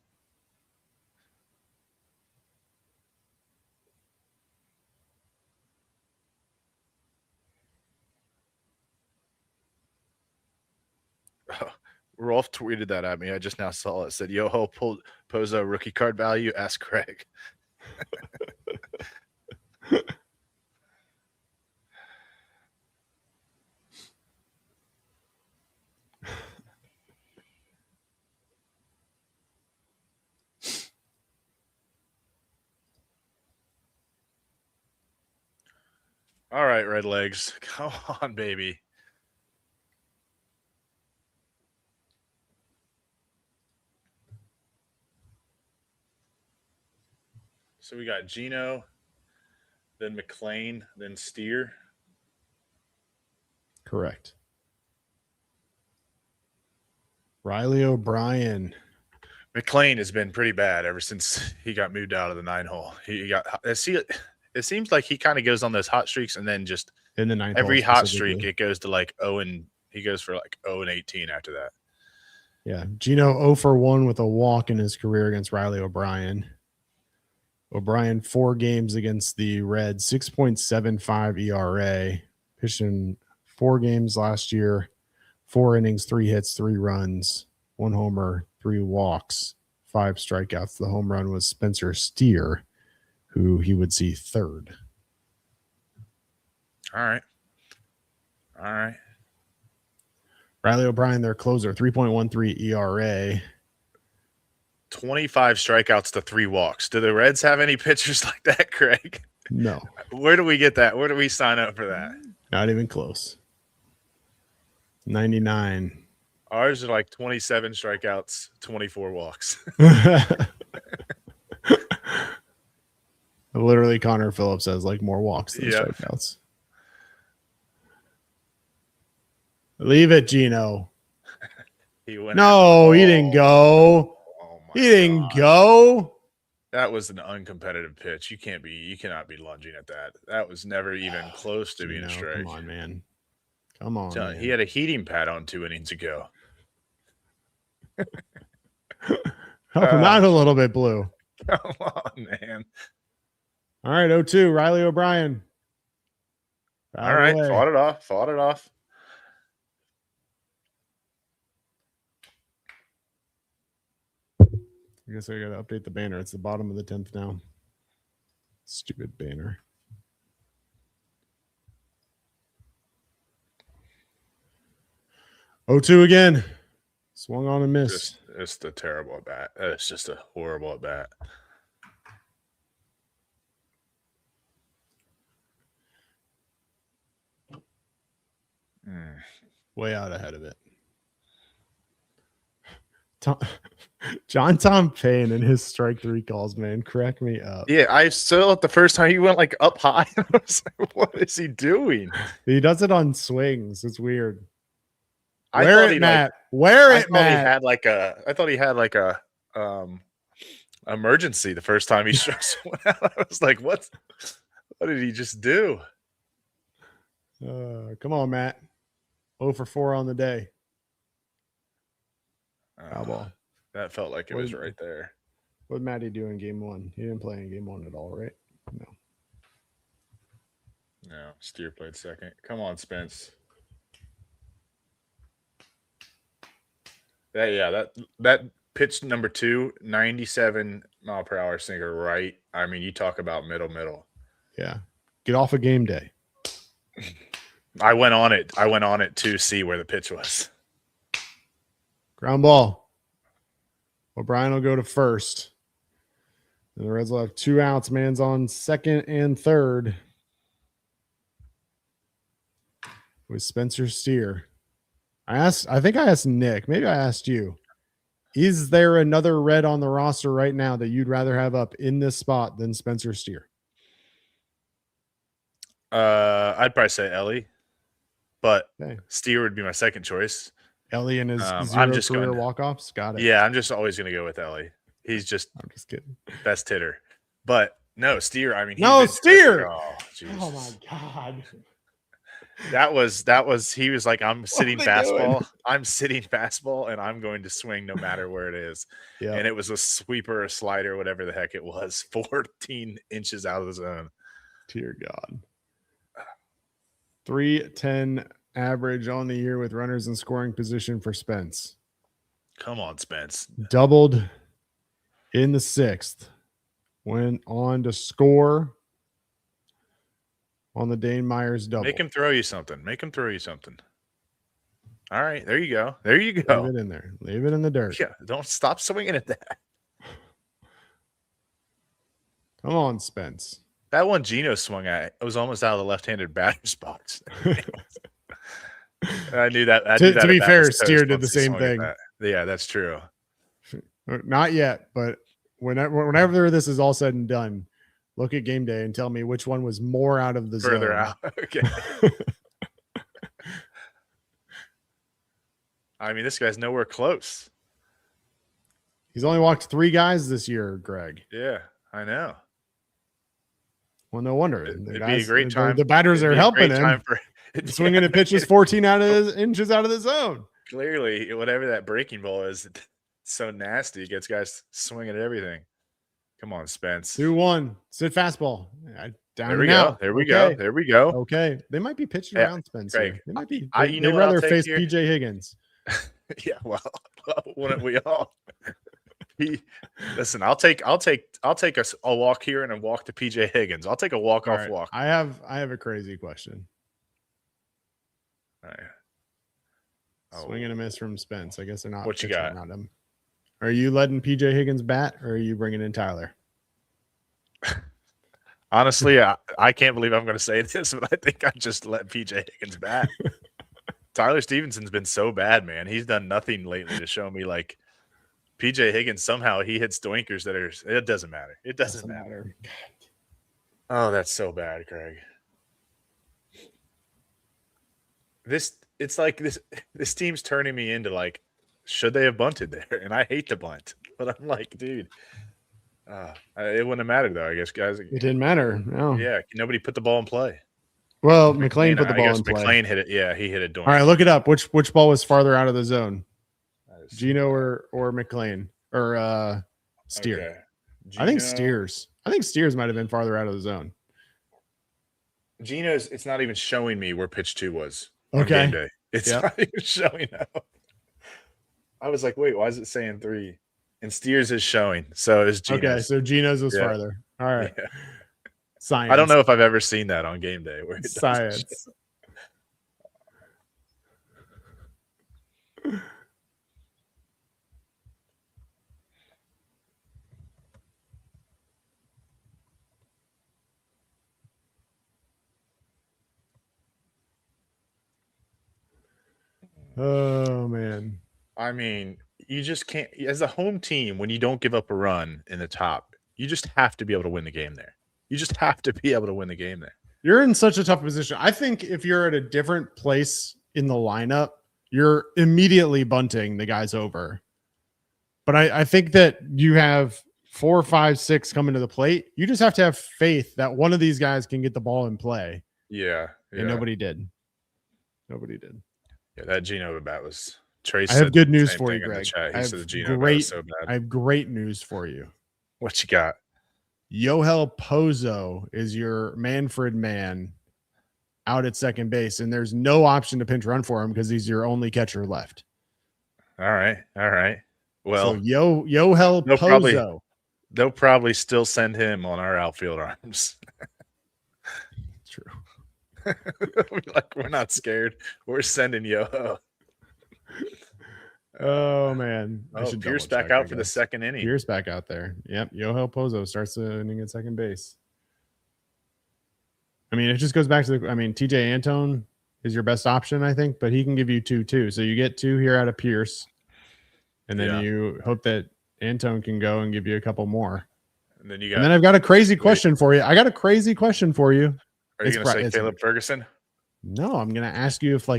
Rolf tweeted that at me. I just now saw it. Said, "Yo, Pozo rookie card value? Ask Craig." All right, Red Legs. Come on, baby. So we got Gino, then McLean, then Steer. Correct. Riley O'Brien. McLean has been pretty bad ever since he got moved out of the 9-hole. It seems like he kind of goes on those hot streaks, and then just in the 9th every hot streak it goes to like 0 and he goes for like 0 and 18 after that. Yeah, Gino 0 for 1 with a walk in his career against Riley O'Brien. O'Brien 4 games against the Reds, 6.75 ERA, pitching 4 games last year, 4 innings, 3 hits, 3 runs, 1 homer, 3 walks, 5 strikeouts. The home run was Spencer Steer, who he would see third. All right. Riley O'Brien, their closer, 3.13 ERA. 25 strikeouts to 3 walks. Do the Reds have any pitchers like that, Craig? No. Where do we get that? Where do we sign up for that? Not even close. 99. Ours are like 27 strikeouts, 24 walks. Literally, Connor Phillips has like more walks than strikeouts. Leave it, Gino. He didn't go. He didn't go. That was an uncompetitive pitch. You cannot be lunging at that. That was never even close to being a strike. Come on, man. Come on. Man. He had a heating pad on 2 innings ago. Not a little bit blue. Come on, man. All right, 0-2, Riley O'Brien. All right, fought it off. I guess I got to update the banner. It's the bottom of the 10th now. Stupid banner. Oh, 2 again. Swung on and missed. It's a terrible at bat. It's just a horrible at bat. Way out ahead of it. Tom Payne and his strike 3 calls, man, crack me up. Yeah, I saw it the first time he went like up high. I was like, what is he doing? He does it on swings. It's weird. Wear it, Matt. I thought he had like a emergency the first time he struck someone out. I was like, what What did he just do? Come on, Matt. 0 for 4 on the day. Foul ball. That felt like it was right there. What did Matty do in game 1? He didn't play in game 1 at all, right? No. No, Steer played second. Come on, Spence. That pitch number 2, 97-mile-per-hour sinker right. I mean, you talk about middle. Yeah. Get off a game day. I went on it to see where the pitch was. Ground ball. O'Brien will go to first. And the Reds will have 2 outs. Man's on second and third with Spencer Steer. I think I asked Nick. Maybe I asked you. Is there another Red on the roster right now that you'd rather have up in this spot than Spencer Steer? I'd probably say Ellie, but Okay. Steer would be my second choice. Ellie and his I'm just career going walk-offs? Got it. Yeah, I'm just always going to go with Ellie. I'm just kidding. Best hitter. But no, Steer, I mean. No, Steer! Oh, Jesus. Oh, my God. That was he was like, I'm sitting fastball. I'm sitting fastball, and I'm going to swing no matter where it is. Yeah. And it was a sweeper, a slider, whatever the heck it was, 14 inches out of the zone. Dear God. 310 average on the year with runners in scoring position for Spence. Come on, Spence. Doubled in the 6th. Went on to score on the Dane Myers double. Make him throw you something. All right, there you go. Leave it in there. Leave it in the dirt. Yeah, don't stop swinging at that. Come on, Spence. That one Gino swung at, it was almost out of the left-handed batter's box. I knew that. To be fair, Steer did the same thing. Yeah, that's true. Not yet, but whenever this is all said and done, look at game day and tell me which one was more out of the zone. Further out. Okay. I mean, this guy's nowhere close. He's only walked 3 guys this year, Greg. Yeah, I know. Well, no wonder. It'd be a great time. The batters are helping him. Swinging at pitches 14 inches out of the zone. Clearly, whatever that breaking ball is, it's so nasty. It gets guys swinging at everything. Come on, Spence. 2-1. Sit fastball. There we go. There we go. Okay. They might be pitching around Spence. They might be. They'd rather face PJ Higgins. Yeah, well, wouldn't we all? Listen, I'll take a walk here and a walk to PJ Higgins. I'll take a walk-off walk. I have a crazy question. All right. Swing and a miss from Spence. I guess they're not. What you got? Around him. Are you letting PJ Higgins bat, or are you bringing in Tyler? Honestly, I can't believe I'm going to say this, but I think I just let PJ Higgins bat. Tyler Stevenson's been so bad, man. He's done nothing lately to show me like PJ Higgins. Somehow he hits doinkers that are. It doesn't matter. It doesn't matter. Oh, that's so bad, Craig. It's like this team's turning me into like, should they have bunted there? And I hate to bunt, but I'm like, dude, it wouldn't have mattered though. I guess guys, it didn't matter. No. Yeah, nobody put the ball in play. Well, McLean put the ball in play. McLean hit it. Yeah, he hit it. All right, look it up. Which ball was farther out of the zone? Gino or McLean or Steer? Okay. I think Steers. Might have been farther out of the zone. Gino's. It's not even showing me where pitch 2 was. Okay. Game day. It's not even showing up. I was like, wait, why is it saying 3? And Steers is showing. So is Gino's. Okay, so Gino's was farther. All right. Yeah. Science. I don't know if I've ever seen that on game day. Where it Science. Oh, man. I mean, you just can't – as a home team, when you don't give up a run in the top, you just have to be able to win the game there. You're in such a tough position. I think if you're at a different place in the lineup, you're immediately bunting the guys over. But I think that you have 4, 5, 6 coming to the plate. You just have to have faith that one of these guys can get the ball in play. Yeah. And nobody did. Nobody did. Yeah, that Geno bat was Trace. I have good news for you, in Greg. the chat. He said the Geno bat great, was so bad. I have great news for you. What you got? Yoel Pozo is your Manfred man out at second base, and there's no option to pinch run for him because he's your only catcher left. All right. Well, so Yoel Pozo. They'll probably still send him on our outfield arms. True. We're not scared. We're sending Yoho. Oh man! Pierce back out for the second inning. Pierce back out there. Yep. Yoel Pozo starts the inning at second base. I mean, it just goes back to TJ Antone is your best option, I think, but he can give you 2 too. So you get 2 here out of Pierce, and then you hope that Antone can go and give you a couple more. And then I've got a crazy question for you. Are you going to say Caleb Ferguson? No, I'm going to ask you if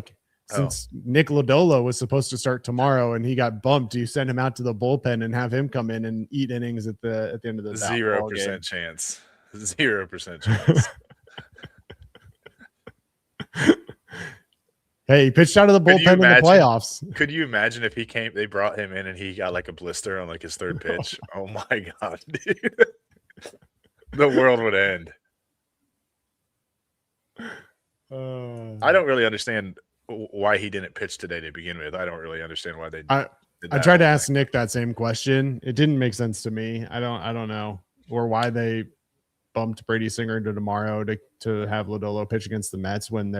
since Nick Lodolo was supposed to start tomorrow and he got bumped, do you send him out to the bullpen and have him come in and eat innings at the end of the 0% chance. 0% chance. Hey, he pitched out of the bullpen in the playoffs. Could you imagine if they brought him in and he got like a blister on like his third pitch? Oh my God, dude. The world would end. I don't really understand why he didn't pitch today to begin with. I don't really understand why they did that. I tried to ask Nick that same question. It didn't make sense to me. I don't know. Or why they bumped Brady Singer to tomorrow to have Lodolo pitch against the Mets when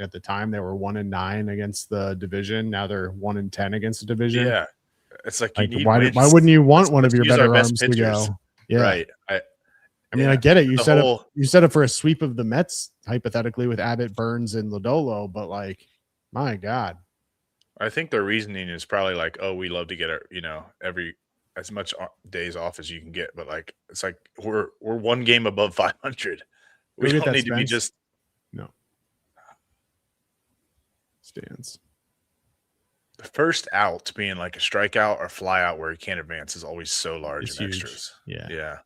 at the time they were 1-9 against the division. Now they're 1-10 against the division. Yeah. It's like why wouldn't you want one of your better arms to go? Yeah. Right. I mean, I get it. You set up for a sweep of the Mets hypothetically with Abbott, Burns, and Lodolo, but my God. I think their reasoning is probably like, oh, we love to get as much days off as you can get, but it's like we're 1 game above 500. We don't need to be just no. Stands. The first out being like a strikeout or fly out where he can't advance is always so large in extras. Yeah.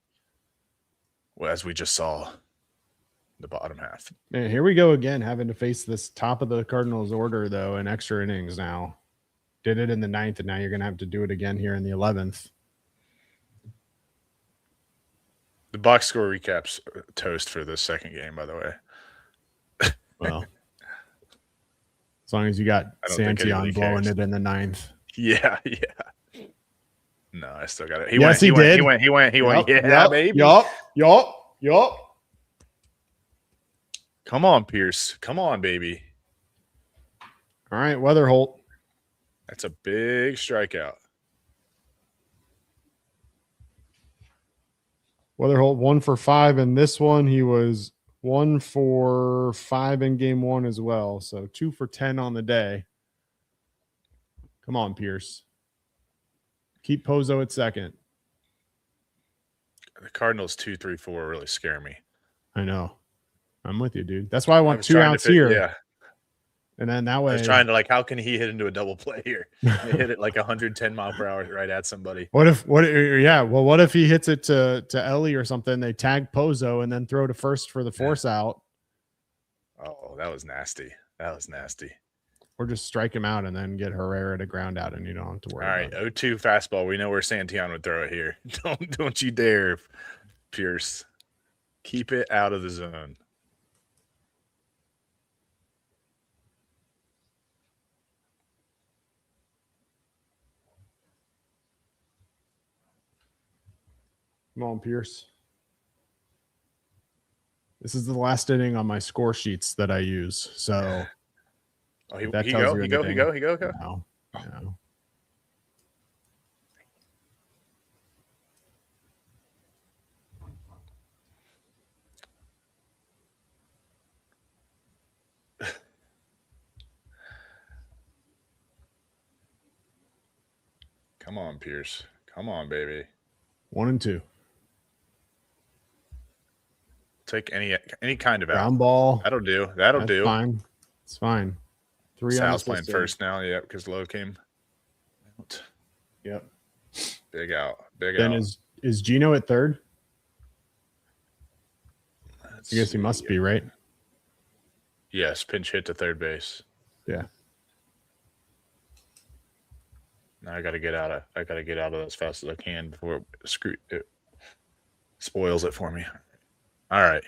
Well, as we just saw the bottom half. Man, here we go again, having to face this top of the Cardinals order, though, in extra innings now. Did it in the 9th, and now you're going to have to do it again here in the 11th. The box score recaps toast for this second game, by the way. Well, as long as you got Santion blowing it in the 9th. Yeah. No, I still got it. He went. He went. Yeah, baby. Yup. Come on, Pierce. Come on, baby. All right, Weatherholt. That's a big strikeout. Weatherholt 1 for 5 in this one. He was 1 for 5 in game 1 as well. So 2 for 10 on the day. Come on, Pierce. Keep Pozo at second. The Cardinals 2, 3, 4 really scare me. I know. I'm with you, dude. That's why I want 2 outs here. Yeah. And then that way. I was trying to how can he hit into a double play here? He hit it 110 mile per hour right at somebody. What if he hits it to Ellie or something? They tag Pozo and then throw to first for the force out. Oh, that was nasty. Or just strike him out and then get Herrera to ground out, and you don't have to worry. All right, 0-2 fastball. We know where Santion would throw it here. Don't you dare, Pierce. Keep it out of the zone. Come on, Pierce. This is the last inning on my score sheets that I use. So. Oh, he go. No. Come on, Pierce. Come on, baby. 1 and 2. Take any kind of ground ball. That'll do. That's do. Fine. It's fine. 3 Sal's playing first now. Yep, because Lowe came. Yep. Big out. Is Gino at third? I guess he see. must be, right? Yes, pinch hit to third base. Yeah. Now I gotta get out of as fast as I can before it spoils it for me. All right.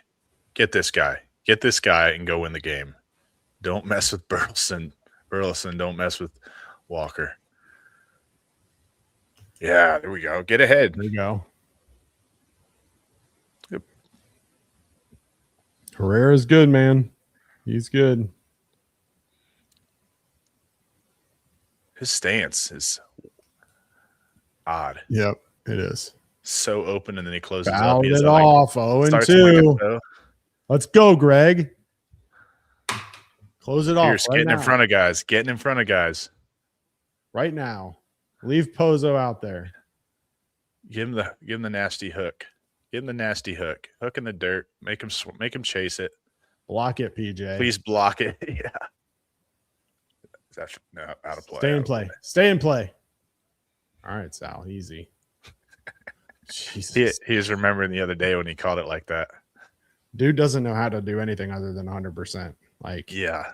Get this guy, and go win the game. Don't mess with Burleson. Don't mess with Walker. Yeah, there we go. Get ahead. There we go. Yep. Herrera's good, man. He's good. His stance is odd. Yep, it is. So open, and then he closes Fouled up. it off. 0-2. Let's go, Greg. Close it Pierce off. Right getting now. in front of guys. Getting in front of guys. Right now. Leave Pozo out there. Give him the nasty hook. Give him the nasty hook. Hook in the dirt. Make him chase it. Block it, PJ. Please block it. Yeah. No, out of play. Stay in play. Stay in play. All right, Sal. Easy. Jesus. He is remembering the other day when he called it like that. Dude doesn't know how to do anything other than 100%. Like, yeah.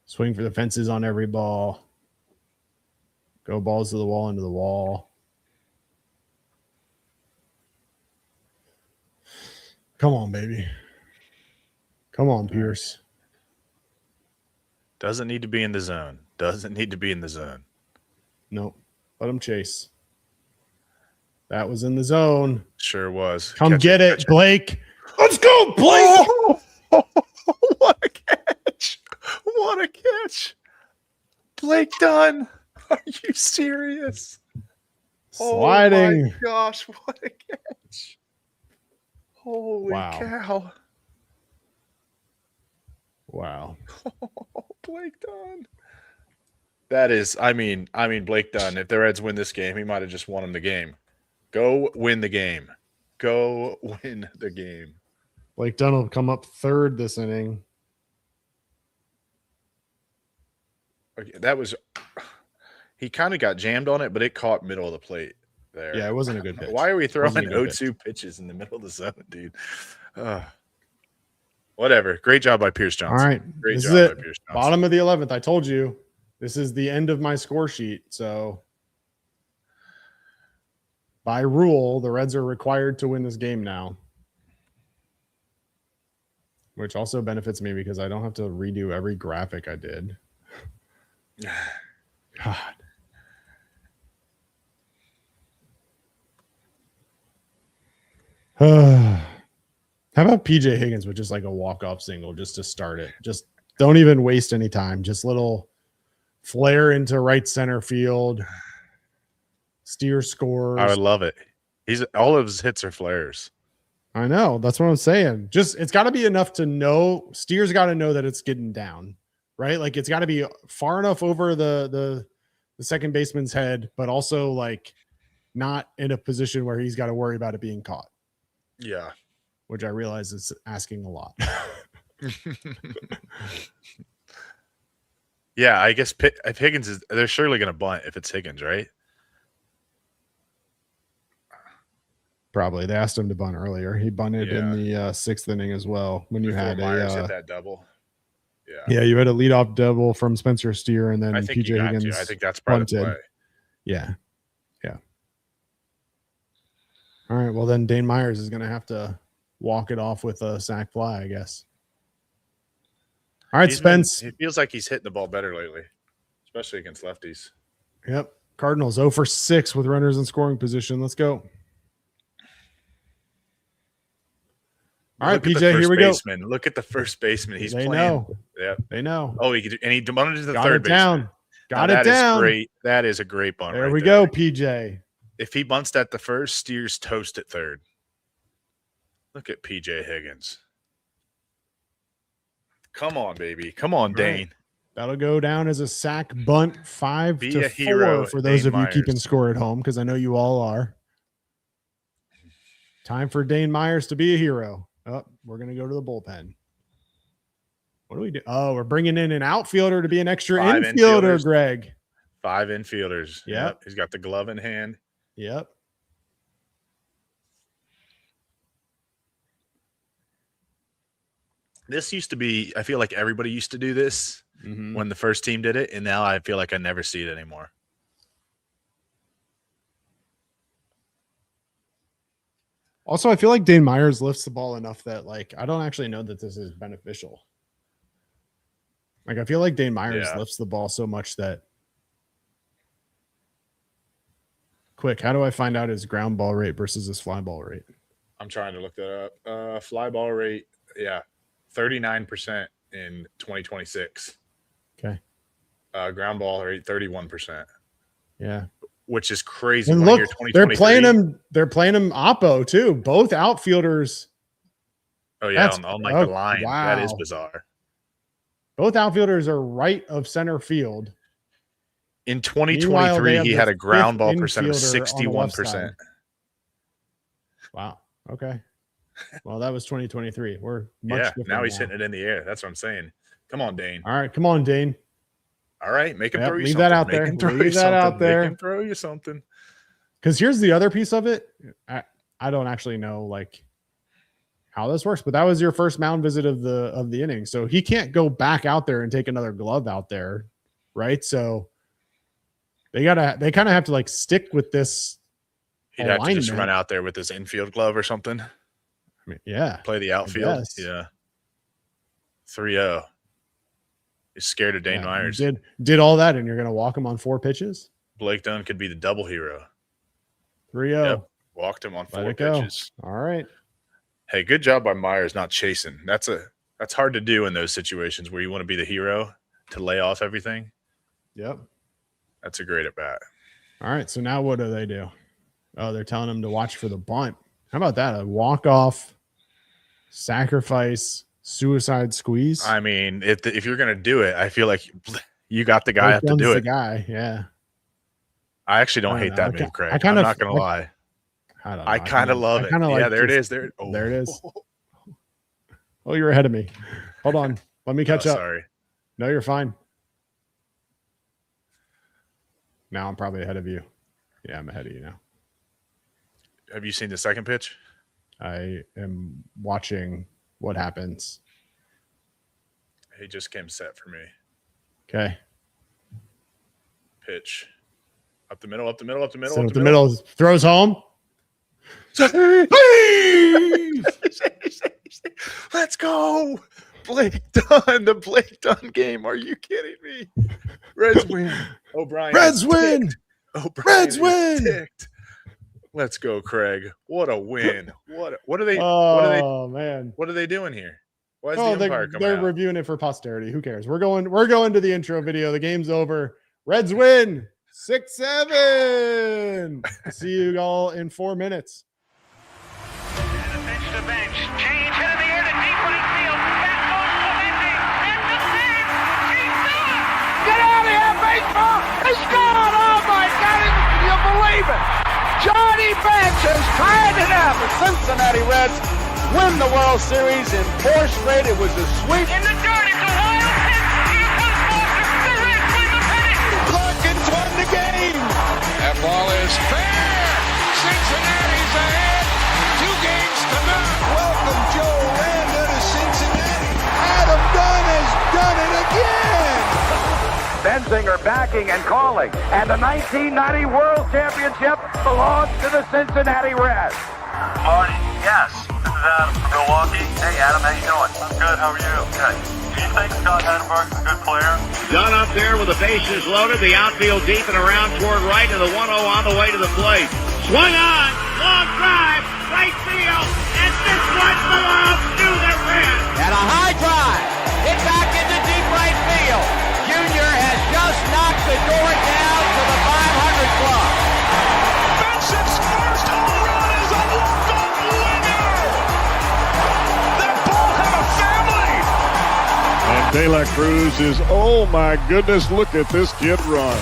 Swing for the fences on every ball. Go balls to the wall, into the wall. Come on, baby. Come on, Pierce. Doesn't need to be in the zone. Nope. Let him chase. That was in the zone. Sure was. Come get it, Blake. Let's go, Blake. Oh, what a catch. What a catch. Blake Dunn. Are you serious? Sliding. Oh my gosh, what a catch. Holy cow. Wow. Oh, Blake Dunn. That is, I mean, Blake Dunn, if the Reds win this game, he might have just won him the game. Go win the game. Go win the game. Blake Dunn will come up third this inning. Okay, that was – he kind of got jammed on it, but it caught middle of the plate there. Yeah, it wasn't a good pitch. Why are we throwing 0-2 pitches in the middle of the zone, dude? Whatever. Great job by Pierce Johnson. All right. Great job by Pierce Johnson. Bottom of the 11th. I told you. This is the end of my score sheet. So by rule, the Reds are required to win this game now. Which also benefits me because I don't have to redo every graphic I did. God. How about PJ Higgins with just like a walk-off single just to start it? Just don't even waste any time. Just little flare into right center field. Steer scores. I would love it. All of his hits are flares. I know. That's what I'm saying. Just it's got to be enough to know. Steer's got to know that it's getting down, right? Like it's got to be far enough over the second baseman's head, but also like not in a position where he's got to worry about it being caught. Yeah. Which I realize is asking a lot. Yeah, I guess if Higgins they're surely going to bunt if it's Higgins, right? Probably. They asked him to bunt earlier. He bunted in the sixth inning as well. When you had Myers hit that double. Yeah, you had a leadoff double from Spencer Steer, and then PJ Higgins. I think that's part of the play. Yeah. All right. Well, then Dane Myers is going to have to walk it off with a sac fly, I guess. All right, Spence. It feels like he's hitting the ball better lately, especially against lefties. Yep. Cardinals 0 for 6 with runners in scoring position. Let's go. All right, PJ, here we go. Look at the first baseman. He's playing. Know. Yeah, they know. Oh, he bunted to the Got third it down. baseman. Got it down. Great. That is a great bunt. There we go, PJ. If he bunts at the first, Steers toast at third. Look at PJ Higgins. Come on, baby. Come on, Dane. Right. That'll go down as a sack bunt 5-4 for those of you keeping score at home, because I know you all are. Time for Dane Myers to be a hero. Oh, we're going to go to the bullpen. What do we do? Oh, we're bringing in an outfielder to be an extra infielder, Greg. 5 infielders. Yep. He's got the glove in hand. Yep. This used to be, I feel like everybody used to do this when the first team did it, and now I feel like I never see it anymore. Also, I feel like Dane Myers lifts the ball enough that, like, I don't actually know that this is beneficial. Like, I feel like Dane Myers lifts the ball so much that. Quick, how do I find out his ground ball rate versus his fly ball rate? I'm trying to look that up. Fly ball rate, 39% in 2026. Okay. Ground ball rate, 31%. Yeah. Which is crazy. And look, they're playing him oppo too. Both outfielders. Oh yeah, on like the line. Wow. That is bizarre. Both outfielders are right of center field. In 2023, he had a ground ball percent of 61%. Wow. Okay. Well, that was 2023. We're much different now he's hitting it in the air. That's what I'm saying. Come on, Dane. All right, come on, Dane. All right, make him throw you leave something. That out there. Leave that out there. Make him throw you something. Because here's the other piece of it. I don't actually know like how this works, but that was your first mound visit of the inning, so he can't go back out there and take another glove out there, right? So they kind of have to like stick with this. He'd have to just run out there with his infield glove or something. I mean, yeah, play the outfield. Yeah, 3-0. He's scared of Dane Myers. Did all that, and you're going to walk him on 4 pitches? Blake Dunn could be the double hero. 3-0. Yep. Walked him on 4 pitches. All right. Hey, good job by Myers not chasing. That's hard to do in those situations where you want to be the hero to lay off everything. Yep. That's a great at bat. All right. So now what do they do? Oh, they're telling him to watch for the bunt. How about that? A walk-off, sacrifice, suicide squeeze. I mean, if you're going to do it, I feel like you got the guy to do it. The guy, yeah. I actually don't hate that move, Craig. I'm not going to lie. I kind of love it. Yeah, there it is. There it is. Oh, you're ahead of me. Hold on. Let me catch up. Sorry. No, you're fine. Now I'm probably ahead of you. Yeah, I'm ahead of you now. Have you seen the second pitch? I am watching what happens. He just came set for me. Okay. Pitch. Up the middle, up the middle, up the middle. Up the middle. Throws home. Let's go. Blake Dunn. The Blake Dunn game. Are you kidding me? Reds win. O'Brien. Reds win. Reds win. Let's go, Craig. What a win. What are they? Oh, man. What are they doing here? Why is the umpire coming they're out? reviewing it for posterity. Who cares? We're going to the intro video. The game's over. Reds win 6-7. See you all in 4 minutes. And a bench to bench. Change hit in the air to deep right field. Back goes Pallante. And the save. He's done. Get out of here, baseball. It's gone. Oh, my God. Can you believe it? Johnny Bench has tied it up. The Cincinnati Reds win the World Series in 4 straight. It was a sweep. In the dirt, it's a wild pitch. Here comes Foster. The Reds win the pennant. Larkins won the game. That ball is fair. Cincinnati's ahead. 2 games to none. Welcome, Joe Landa to Cincinnati. Adam Dunn has done it again. Benzinger backing and calling. And the 1990 World Championship belongs to the Cincinnati Reds. Marty, yes. This is Adam from Milwaukee. Hey, Adam, how you doing? I'm good. How are you? Good. Do you think Scott Hatteberg's a good player? Dunn up there with the bases loaded, the outfield deep and around toward right, and the 1-0 on the way to the plate. Swung on, long drive, right field, and this one belongs to the Reds. And a high drive. Hit back into deep right field. Junior has just knocked the door down to the 500 club. Benson's first home run is a walk-off winner. That ball had a family. And De La Cruz is, oh my goodness, look at this kid run.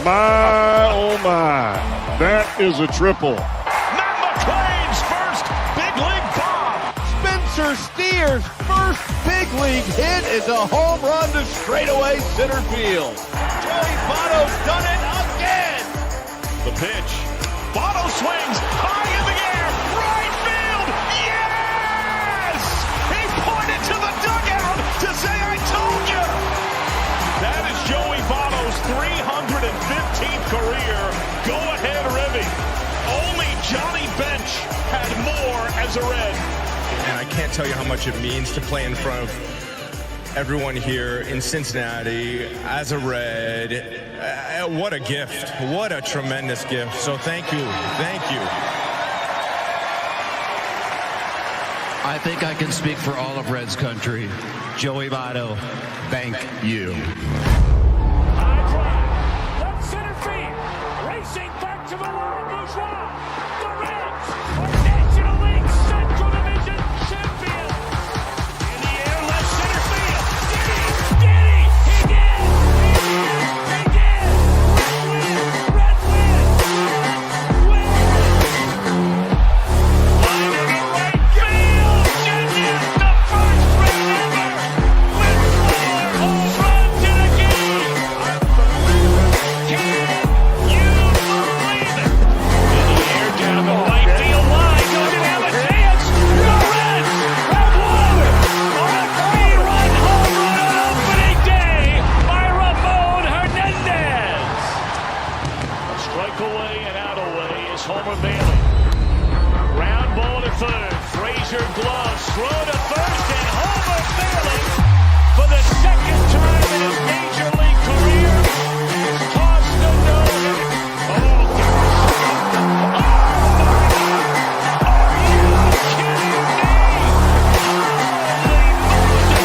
My, oh my, that is a triple. Matt McClain's first big league bomb. Spencer Steer's first big league hit is a home run to straightaway center field. Joey Votto's done it again. The pitch. Votto swings high in the air. Right field. Yes! He pointed to the as a Red. And I can't tell you how much it means to play in front of everyone here in Cincinnati as a Red. What a gift. What a tremendous gift. So thank you. Thank you. I think I can speak for all of Reds country. Joey Votto, thank you. High drive, left center field, racing back to the line, Bourgeois. The Reds are National League Central Division champions. In the air, left center field. Did he? He did! He did! Red win! Win! Line to the right field. Genius, the first Red ever. With 4 home runs in a game. Can you believe it? In the air, down the right field line. Doesn't have a chance. The Reds have won on a 3-run home run on opening day by Ramon Hernandez. A strike away and out away is Homer Bailey. Ground ball to third. Frazier gloves. Throw to first, and Homer Bailey, for the second time in his major league career, has tossed the no-hitter. Oh, gosh. Oh, my God. Are you kidding me? Holy Moses,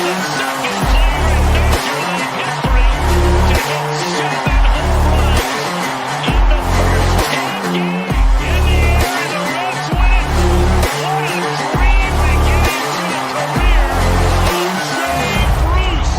the second player in major league history to hit 7 home runs in the first 10 games. In the air, and the Reds win it. What a dream beginning to the career of Jay Bruce.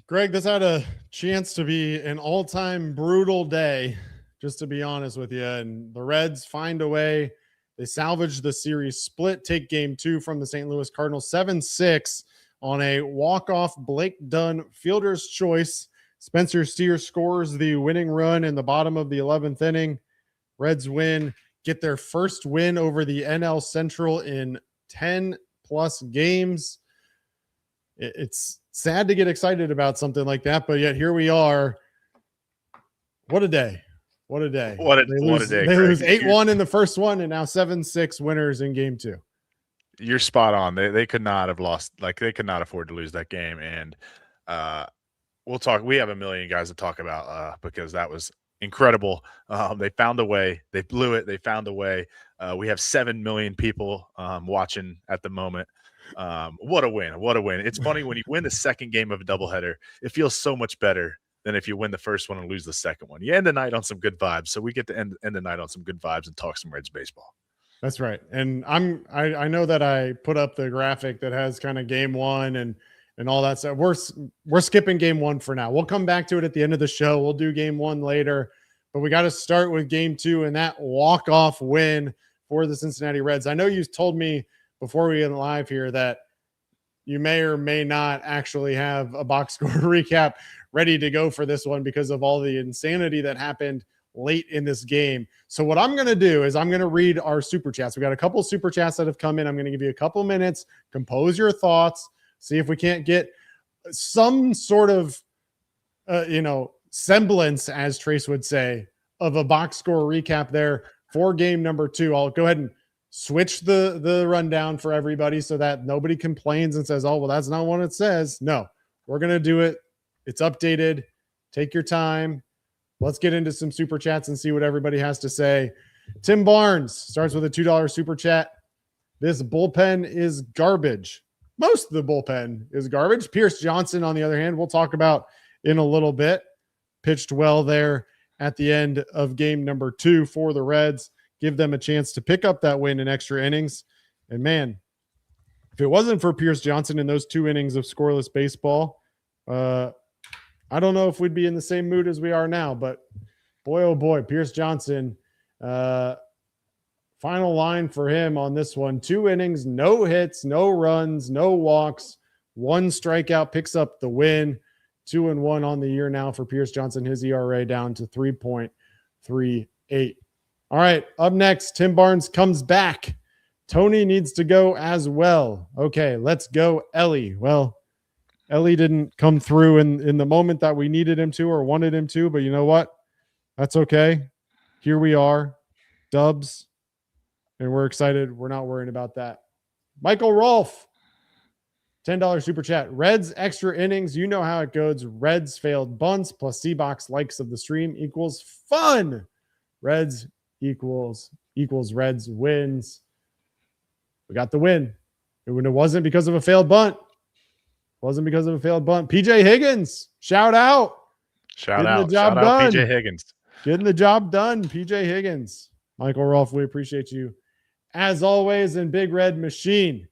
Greg, this had a chance to be an all-time brutal day, just to be honest with you. And the Reds find a way. They salvage the series split, take game 2 from the St. Louis Cardinals 7-6 on a walk-off Blake Dunn fielder's choice. Spencer Steer scores the winning run in the bottom of the 11th inning. Reds win, get their first win over the NL Central in 10-plus games. It's sad to get excited about something like that, but yet here we are. What a day. What a day. What a They day, Greg. lose 8-1 in the first one and now 7-6 winners in game 2. You're spot on. They could not have lost. Like, they could not afford to lose that game. And we'll talk. We have a million guys to talk about because that was incredible. They found a way. They blew it. They found a way. We have 7 million people watching at the moment. What a win. What a win. It's funny when you win the second game of a doubleheader, it feels so much better than if you win the first one and lose the second one. You end the night on some good vibes. So we get to end the night on some good vibes and talk some Reds baseball. That's right. And I know that I put up the graphic that has kind of game 1 and all that stuff. We're skipping game 1 for now. We'll come back to it at the end of the show. We'll do game 1 later, but we got to start with game 2 and that walk-off win for the Cincinnati Reds. I know you told me before we went live here that you may or may not actually have a box score recap ready to go for this one because of all the insanity that happened late in this game. So what I'm going to do is I'm going to read our super chats. We got a couple of super chats that have come in. I'm going to give you a couple of minutes, compose your thoughts, see if we can't get some sort of, semblance, as Trace would say, of a box score recap there for game number 2. I'll go ahead and switch the rundown for everybody so that nobody complains and says, oh, well, that's not what it says. No, we're going to do it. It's updated. Take your time. Let's get into some super chats and see what everybody has to say. Tim Barnes starts with a $2 super chat. This bullpen is garbage. Most of the bullpen is garbage. Pierce Johnson, on the other hand, we'll talk about in a little bit. Pitched well there at the end of game number 2 for the Reds. Give them a chance to pick up that win in extra innings. And man, if it wasn't for Pierce Johnson in those 2 innings of scoreless baseball, I don't know if we'd be in the same mood as we are now, but boy, oh boy, Pierce Johnson, final line for him on this one: 2 innings, no hits, no runs, no walks, 1 strikeout, picks up the win. 2-1 on the year now for Pierce Johnson. His ERA down to 3.38. All right, up next, Tim Barnes comes back. Tony needs to go as well. Okay, let's go, Ellie. Well, Ellie didn't come through in the moment that we needed him to or wanted him to, but you know what? That's okay. Here we are. Dubs. And we're excited. We're not worrying about that. Michael Rolfe, $10 super chat. Reds extra innings. You know how it goes. Reds failed bunts plus C-box likes of the stream equals fun. Reds equals Reds wins. We got the win. It wasn't because of a failed bunt. PJ Higgins, shout out. Shout out PJ Higgins. Getting the job done, PJ Higgins. Michael Rolfe, we appreciate you. As always, in Big Red Machine,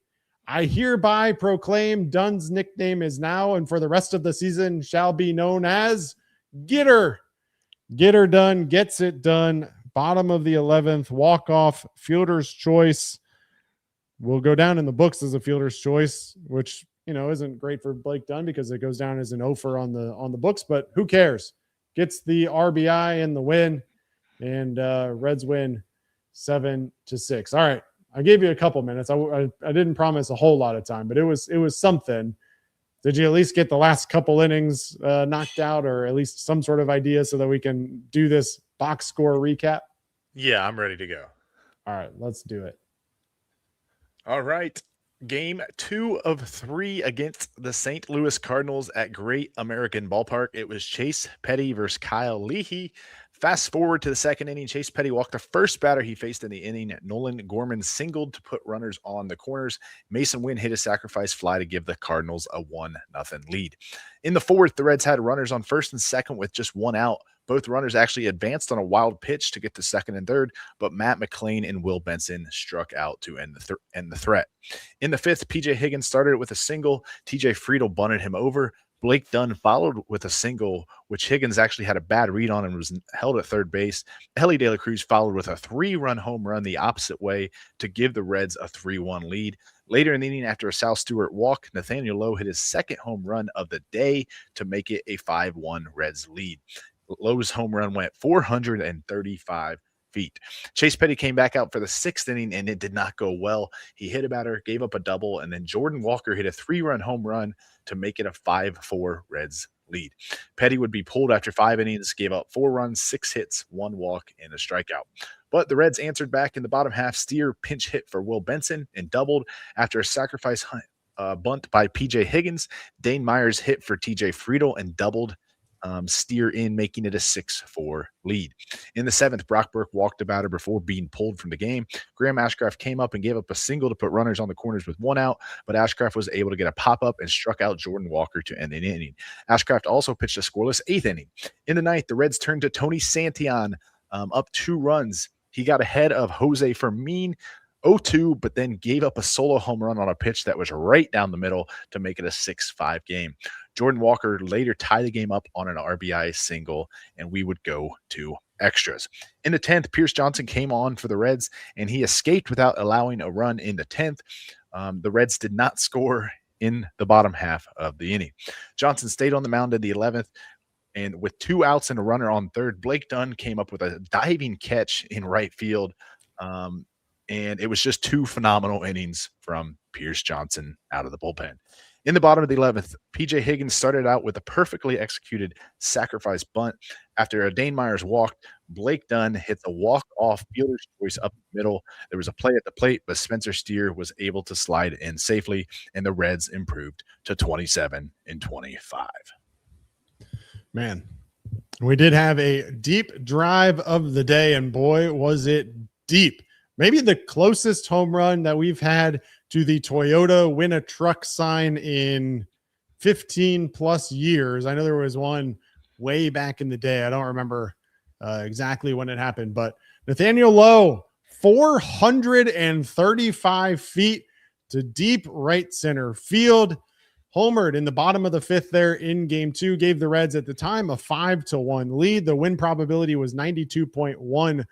I hereby proclaim Dunn's nickname is now and for the rest of the season shall be known as Getter. Getter Dunn gets it done. Bottom of the 11th, walk-off, fielder's choice. Will go down in the books as a fielder's choice, which, isn't great for Blake Dunn because it goes down as an offer on the books, but who cares? Gets the RBI and the win, and Reds win 7-6. All right. I gave you a couple minutes. I didn't promise a whole lot of time, but it was something. Did you at least get the last couple innings knocked out, or at least some sort of idea so that we can do this box score recap? Yeah, I'm ready to go. All right, let's do it. All right. Game 2 of 3 against the St. Louis Cardinals at Great American Ballpark. It was Chase Petty versus Kyle Leahy. Fast forward to the second inning, Chase Petty walked the first batter he faced in the inning. Nolan Gorman singled to put runners on the corners. Mason Wynn hit a sacrifice fly to give the Cardinals a 1-0 lead. In the fourth, the Reds had runners on first and second with just one out. Both runners actually advanced on a wild pitch to get to second and third, but Matt McLean and Will Benson struck out to end the threat. In the fifth, PJ Higgins started with a single. TJ Friedel bunted him over. Blake Dunn followed with a single, which Higgins actually had a bad read on and was held at third base. Elly De La Cruz followed with a 3-run home run the opposite way to give the Reds a 3-1 lead. Later in the inning, after a Sal Stewart walk, Nathaniel Lowe hit his second home run of the day to make it a 5-1 Reds lead. Lowe's home run went 435 feet. Chase Petty came back out for the sixth inning, and it did not go well. He hit a batter, gave up a double, and then Jordan Walker hit a 3-run home run to make it a 5-4 Reds lead. Petty would be pulled after 5 innings, gave up 4 runs, 6 hits, 1 walk, and a strikeout. But the Reds answered back in the bottom half. Steer pinch hit for Will Benson and doubled after a sacrifice bunt by P.J. Higgins. Dane Myers hit for T.J. Friedel and doubled. Steer in, making it a 6-4 lead. In the seventh, Brock Burke walked a batter before being pulled from the game. Graham Ashcraft came up and gave up a single to put runners on the corners with 1 out, but Ashcraft was able to get a pop-up and struck out Jordan Walker to end the inning. Ashcraft also pitched a scoreless 8th inning. In the ninth, the Reds turned to Tony Santillan, up 2 runs. He got ahead of Jose Fermin 0-2, but then gave up a solo home run on a pitch that was right down the middle to make it a 6-5 game. Jordan Walker later tied the game up on an RBI single, and we would go to extras. In the 10th, Pierce Johnson came on for the Reds, and he escaped without allowing a run in the 10th. The Reds did not score in the bottom half of the inning. Johnson stayed on the mound in the 11th, and with 2 outs and a runner on third, Blake Dunn came up with a diving catch in right field. And it was just 2 phenomenal innings from Pierce Johnson out of the bullpen. In the bottom of the 11th, P.J. Higgins started out with a perfectly executed sacrifice bunt. After a Dane Myers walked, Blake Dunn hit the walk-off fielder's choice up the middle. There was a play at the plate, but Spencer Steer was able to slide in safely, and the Reds improved to 27-25. Man, we did have a deep drive of the day, and boy, was it deep. Maybe the closest home run that we've had to the Toyota win a truck sign in 15 plus years. I know there was one way back in the day. I don't remember exactly when it happened, but Nathaniel Lowe, 435 feet to deep right center field. Homered in the bottom of the 5th there in game 2, gave the Reds at the time a 5-1 lead. The win probability was 92.1%.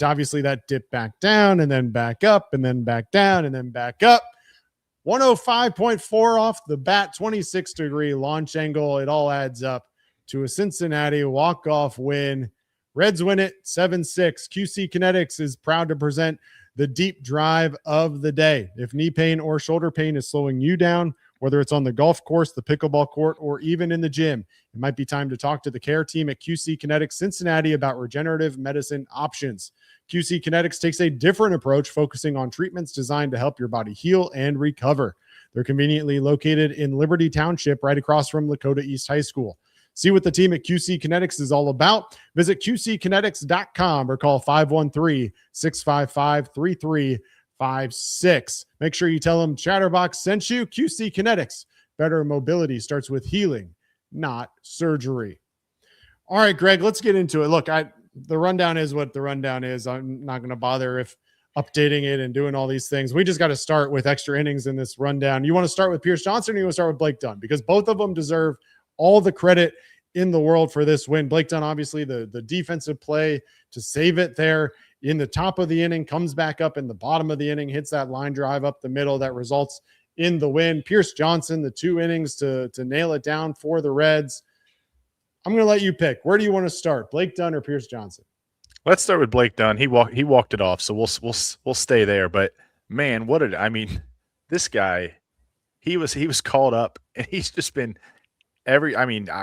Obviously that dipped back down and then back up and then back down and then back up. 105.4 off the bat, 26-degree launch angle. It all adds up to a Cincinnati walk-off win. Reds win it 7-6. QC Kinetix is proud to present the deep drive of the day. If knee pain or shoulder pain is slowing you down Whether it's on the golf course, the pickleball court, or even in the gym, it might be time to talk to the care team at QC Kinetix Cincinnati about regenerative medicine options. QC Kinetix takes a different approach, focusing on treatments designed to help your body heal and recover. They're conveniently located in Liberty Township, right across from Lakota East High School. See what the team at QC Kinetix is all about. Visit QCKinetix.com or call 513-655-3356. Make sure you tell them Chatterbox sent you. QC Kinetix. Better mobility starts with healing, not surgery. All right, Greg, let's get into it. Look, the rundown is what the rundown is. I'm not going to bother if updating it and doing all these things. We just got to start with extra innings in this rundown. You want to start with Pierce Johnson, or you want to start with Blake Dunn? Because both of them deserve all the credit in the world for this win. Blake Dunn, obviously the defensive play to save it there in the top of the inning, comes back up in the bottom of the inning, hits that line drive up the middle that results in the win. Pierce Johnson, the 2 innings to nail it down for the Reds. I'm going to let you pick. Where do you want to start, Blake Dunn or Pierce Johnson? Let's start with Blake Dunn. He walked it off, so we'll stay there. But man, this guy, he was called up, and he's just been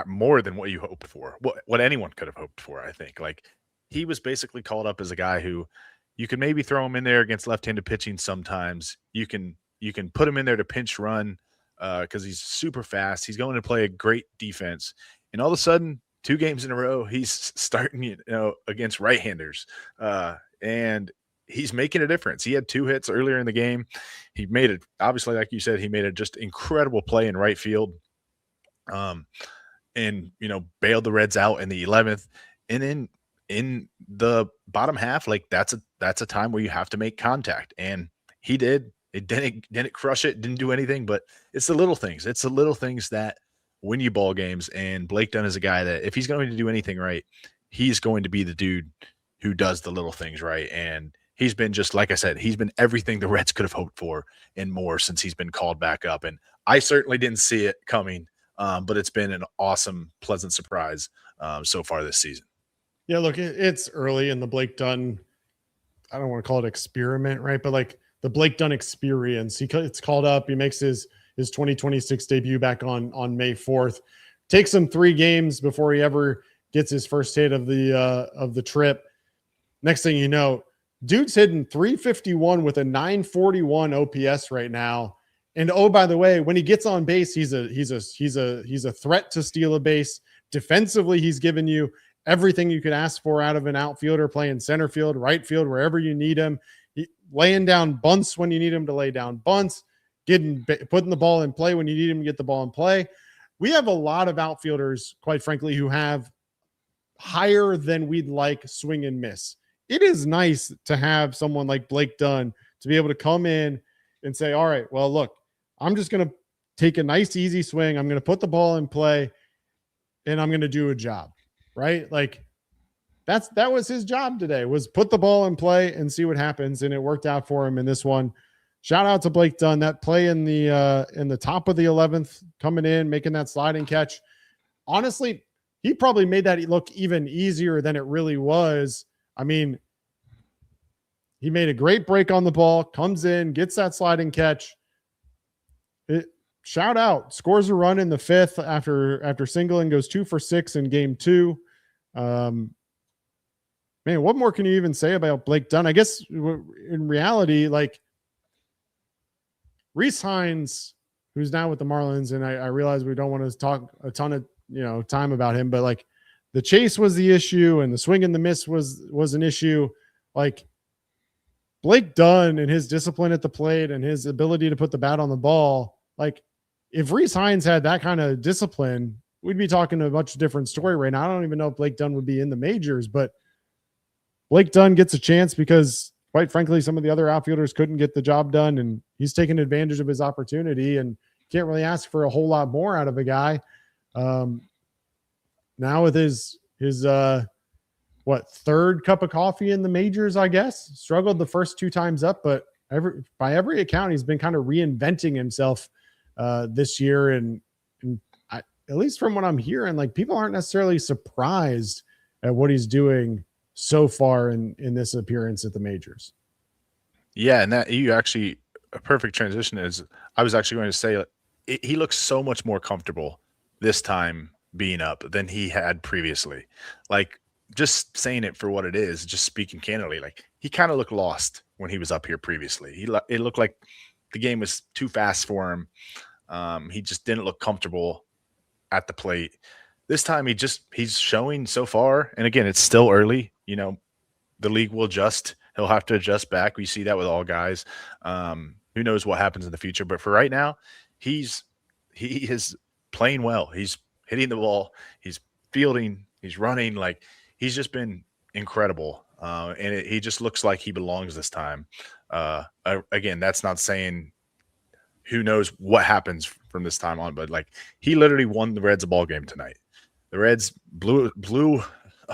more than what you hoped for, what anyone could have hoped for. I think, like, he was basically called up as a guy who you can maybe throw him in there against left-handed pitching. Sometimes you can put him in there to pinch run because he's super fast. He's going to play a great defense, and all of a sudden, 2 games in a row, he's starting against right-handers, and he's making a difference. He had 2 hits earlier in the game. He made it, obviously, like you said, he made a just incredible play in right field. And bailed the Reds out in the 11th, and then in the bottom half, like that's a time where you have to make contact, and he did. It didn't crush it, didn't do anything, but it's the little things. It's the little things that win you ball games. And Blake Dunn is a guy that if he's going to do anything right, he's going to be the dude who does the little things right. And he's been, just like I said, he's been everything the Reds could have hoped for and more since he's been called back up. And I certainly didn't see it coming. But it's been an awesome, pleasant surprise so far this season. Yeah, look, it's early in the Blake Dunn, I don't want to call it experiment, right? But like the Blake Dunn experience. It's called up. He makes his 2026 debut back on May 4th. Takes him 3 games before he ever gets his first hit of the trip. Next thing you know, dude's hitting .351 with a .941 OPS right now. And oh, by the way, when he gets on base, he's a threat to steal a base. Defensively, he's given you everything you could ask for out of an outfielder, playing center field, right field, wherever you need him. Laying down bunts when you need him to lay down bunts, putting the ball in play when you need him to get the ball in play. We have a lot of outfielders, quite frankly, who have higher than we'd like swing and miss. It is nice to have someone like Blake Dunn to be able to come in and say, all right, well, look, I'm just going to take a nice, easy swing. I'm going to put the ball in play, and I'm going to do a job, right? Like that was his job today, was put the ball in play and see what happens. And it worked out for him in this one. Shout out to Blake Dunn. That play in the top of the 11th, coming in, making that sliding catch. Honestly, he probably made that look even easier than it really was. I mean, he made a great break on the ball, comes in, gets that sliding catch. Shout out, scores a run in the 5th after singling, goes 2 for 6 in game 2. Man, what more can you even say about Blake Dunn? I guess in reality, like Rhys Hines, who's now with the Marlins, and I realize we don't want to talk a ton of time about him, but like the chase was the issue and the swing and the miss was an issue. Like Blake Dunn and his discipline at the plate and his ability to put the bat on the ball, like if Rhys Hines had that kind of discipline, we'd be talking a much different story right now. I don't even know if Blake Dunn would be in the majors, but Blake Dunn gets a chance because, quite frankly, some of the other outfielders couldn't get the job done, and he's taking advantage of his opportunity, and can't really ask for a whole lot more out of a guy. Now with his 3rd cup of coffee in the majors, I guess. Struggled the first 2 times up, but by every account, he's been kind of reinventing himself this year. And at least from what I'm hearing, like people aren't necessarily surprised at what he's doing so far in this appearance at the majors. Yeah, and that a perfect transition is I was actually going to say he looks so much more comfortable this time being up than he had previously. Like, just saying it for what it is, just speaking candidly, like he kind of looked lost when he was up here previously. It looked like the game was too fast for him. He just didn't look comfortable at the plate. This time he's showing so far. And again, it's still early. You know, the league will adjust. He'll have to adjust back. We see that with all guys. Who knows what happens in the future? But for right now, he is playing well. He's hitting the ball. He's fielding. He's running. Like, he's just been incredible. And he just looks like he belongs this time. Again, that's not saying who knows what happens from this time on, but like, he literally won the Reds a ball game tonight. The Reds blew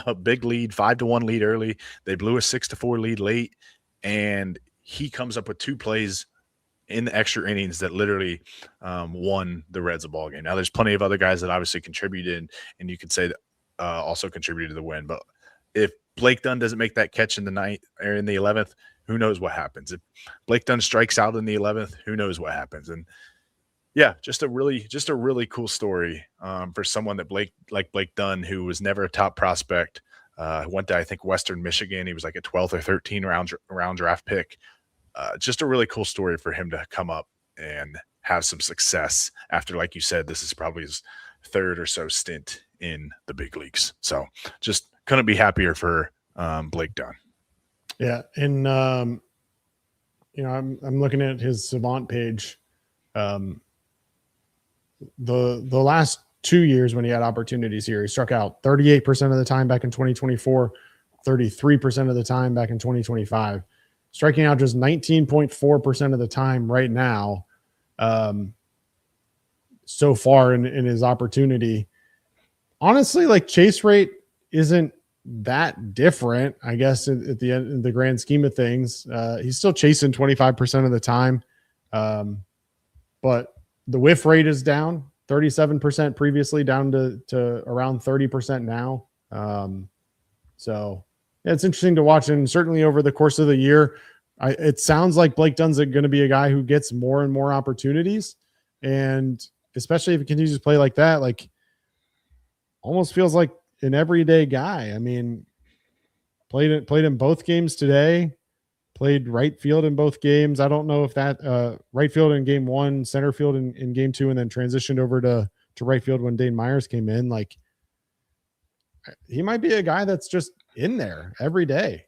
a big lead, 5-1 lead early. They blew a 6-4 lead late, and he comes up with 2 plays in the extra innings that literally won the Reds a ball game. Now, there's plenty of other guys that obviously contributed, and you could say that also contributed to the win. But if Blake Dunn doesn't make that catch in the ninth or in the 11th, who knows what happens? If Blake Dunn strikes out in the 11th, who knows what happens? And yeah, just a really cool story for someone that Blake Dunn, who was never a top prospect, went to, I think, Western Michigan. He was like a 12th or 13th round draft pick. Just a really cool story for him to come up and have some success after, like you said, this is probably his 3rd or so stint in the big leagues. So just couldn't be happier for Blake Dunn. Yeah, and you know, I'm looking at his Savant page. The last 2 years when he had opportunities here, he struck out 38% of the time back in 2024, 33% of the time back in 2025, striking out just 19.4% of the time right now. So far in his opportunity, honestly, like, chase rate isn't that different, I guess, at the end, in the grand scheme of things. He's still chasing 25% of the time. But the whiff rate is down 37% previously, down to around 30% now. So yeah, it's interesting to watch. And certainly over the course of the year, it sounds like Blake Dunn's going to be a guy who gets more and more opportunities. And especially if he continues to play like that, like, almost feels like an everyday guy. I mean, played in both games today, played right field in both games. I don't know if that right field in game 1, center field in game 2, and then transitioned over to right field when Dane Myers came in. Like, he might be a guy that's just in there every day.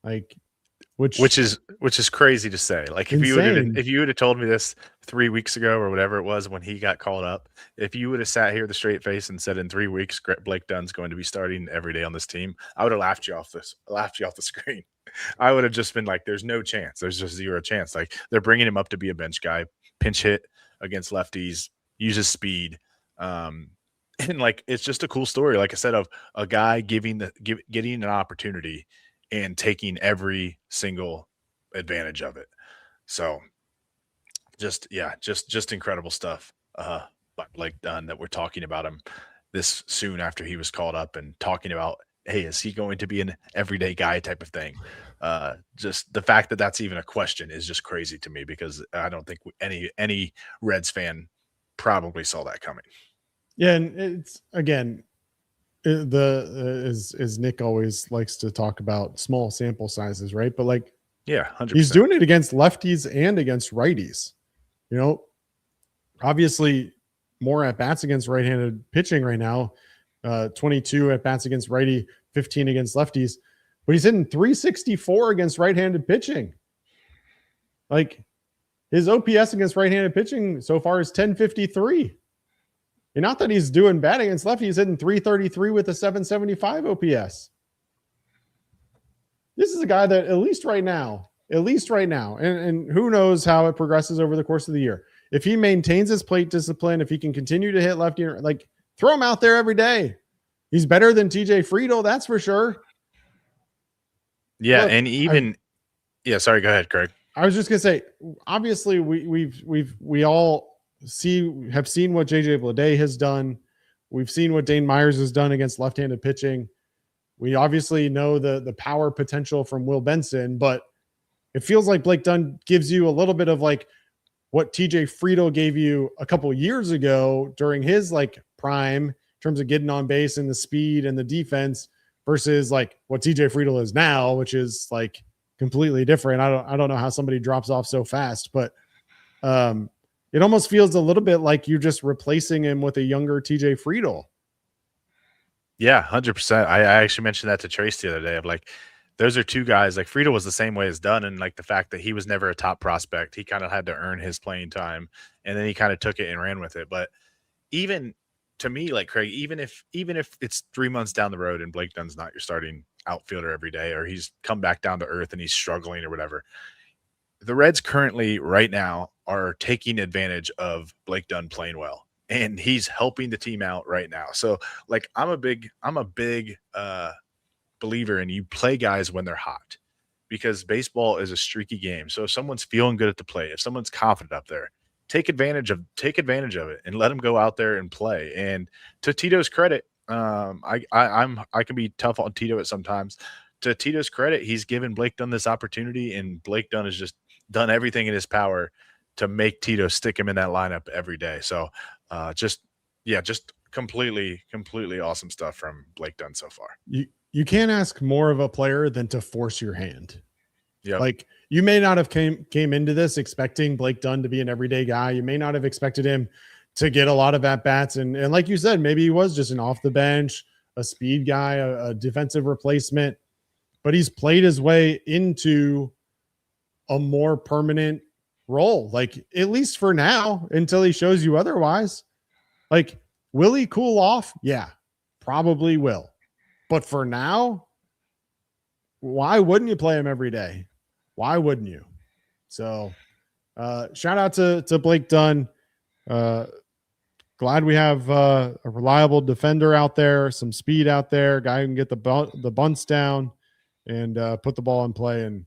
Like, which is crazy to say. Like, if you would have told me this 3 weeks ago or whatever it was when he got called up, if you would have sat here with a straight face and said in 3 weeks Blake Dunn's going to be starting every day on this team, I would have laughed you off the screen. I would have just been like, there's no chance. There's just zero chance. Like, they're bringing him up to be a bench guy, pinch hit against lefties, uses speed. And like, it's just a cool story, like I said, of a guy getting an opportunity and taking every single advantage of it. So just incredible stuff by Blake Dunn, that we're talking about him this soon after he was called up, and talking about, hey, is he going to be an everyday guy type of thing? Just the fact that that's even a question is just crazy to me, because I don't think any Reds fan probably saw that coming. Yeah, and it's, again, as Nick always likes to talk about, small sample sizes, right? But like, yeah, 100%. He's doing it against lefties and against righties. You know, obviously more at bats against right-handed pitching right now. 22 at bats against righty, 15 against lefties, but he's hitting 364 against right-handed pitching. Like, his OPS against right-handed pitching so far is 1053. And not that he's doing bad against lefty, he's hitting 333 with a 775 OPS. This is a guy that at least right now, and who knows how it progresses over the course of the year. If he maintains his plate discipline, if he can continue to hit lefty, like, throw him out there every day. He's better than TJ Friedel, that's for sure. Yeah, look, and even sorry, go ahead, Craig. I was just gonna say, obviously we all have seen what JJ Bleday has done. We've seen what Dane Myers has done against left-handed pitching. We obviously know the power potential from Will Benson, but it feels like Blake Dunn gives you a little bit of like, what TJ Friedel gave you a couple years ago during his like prime in terms of getting on base and the speed and the defense versus like what TJ Friedel is now, which is like completely different. I don't know how somebody drops off so fast, but it almost feels a little bit like you're just replacing him with a younger TJ Friedel. Yeah, 100%. I actually mentioned that to Trace the other day. I'm like, those are two guys. Like Friedel was the same way as Dunn, and like the fact that he was never a top prospect, he kind of had to earn his playing time, and then he kind of took it and ran with it. But even to me, like Craig, even if it's 3 months down the road and Blake Dunn's not your starting outfielder every day, or he's come back down to earth and he's struggling or whatever, the Reds currently right now are taking advantage of Blake Dunn playing well, and he's helping the team out right now. So like I'm a big believer in you play guys when they're hot, because baseball is a streaky game. So if someone's feeling good at the plate, if someone's confident up there, take advantage of it and let them go out there and play. And to Tito's credit, I can be tough on Tito at sometimes. To Tito's credit, he's given Blake Dunn this opportunity, and Blake Dunn has just done everything in his power to make Tito stick him in that lineup every day. So just completely awesome stuff from Blake Dunn so far. You can't ask more of a player than to force your hand. Yeah. Like you may not have came into this expecting Blake Dunn to be an everyday guy. You may not have expected him to get a lot of at-bats. And like you said, maybe he was just an off the bench, a speed guy, a defensive replacement, but he's played his way into a more permanent role, like at least for now, until he shows you otherwise. Like, will he cool off? Yeah, probably will. But for now, why wouldn't you play him every day? Why wouldn't you? So shout out to Blake Dunn. Glad we have a reliable defender out there, some speed out there, guy who can get the bunts down and put the ball in play. And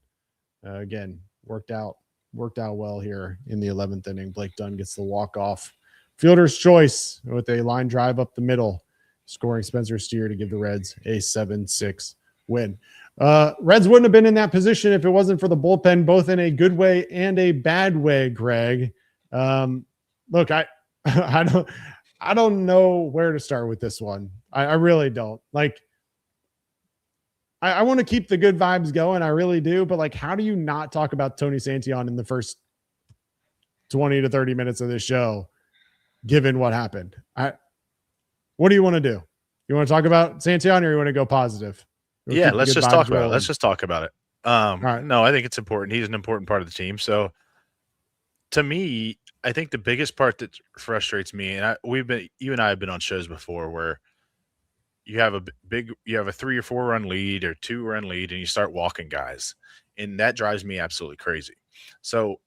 again, worked out well here in the 11th inning. Blake Dunn gets the walk-off fielder's choice with a line drive up the middle, scoring Spencer Steer to give the Reds a 7-6 win. Reds wouldn't have been in that position if it wasn't for the bullpen, both in a good way and a bad way, Greg. Look, I don't know where to start with this one. I really don't. Like, I want to keep the good vibes going. I really do. But like, how do you not talk about Tony Santillan in the first 20 to 30 minutes of this show, given what happened? What do you want to do? You want to talk about Santillan, or you want to go positive? Yeah, let's just talk about it. Let's just talk about it. All right. No, I think it's important. He's an important part of the team. So to me, I think the biggest part that frustrates me, and you and I have been on shows before where you have a 3 or 4 run lead or 2 run lead, and you start walking guys, and that drives me absolutely crazy. So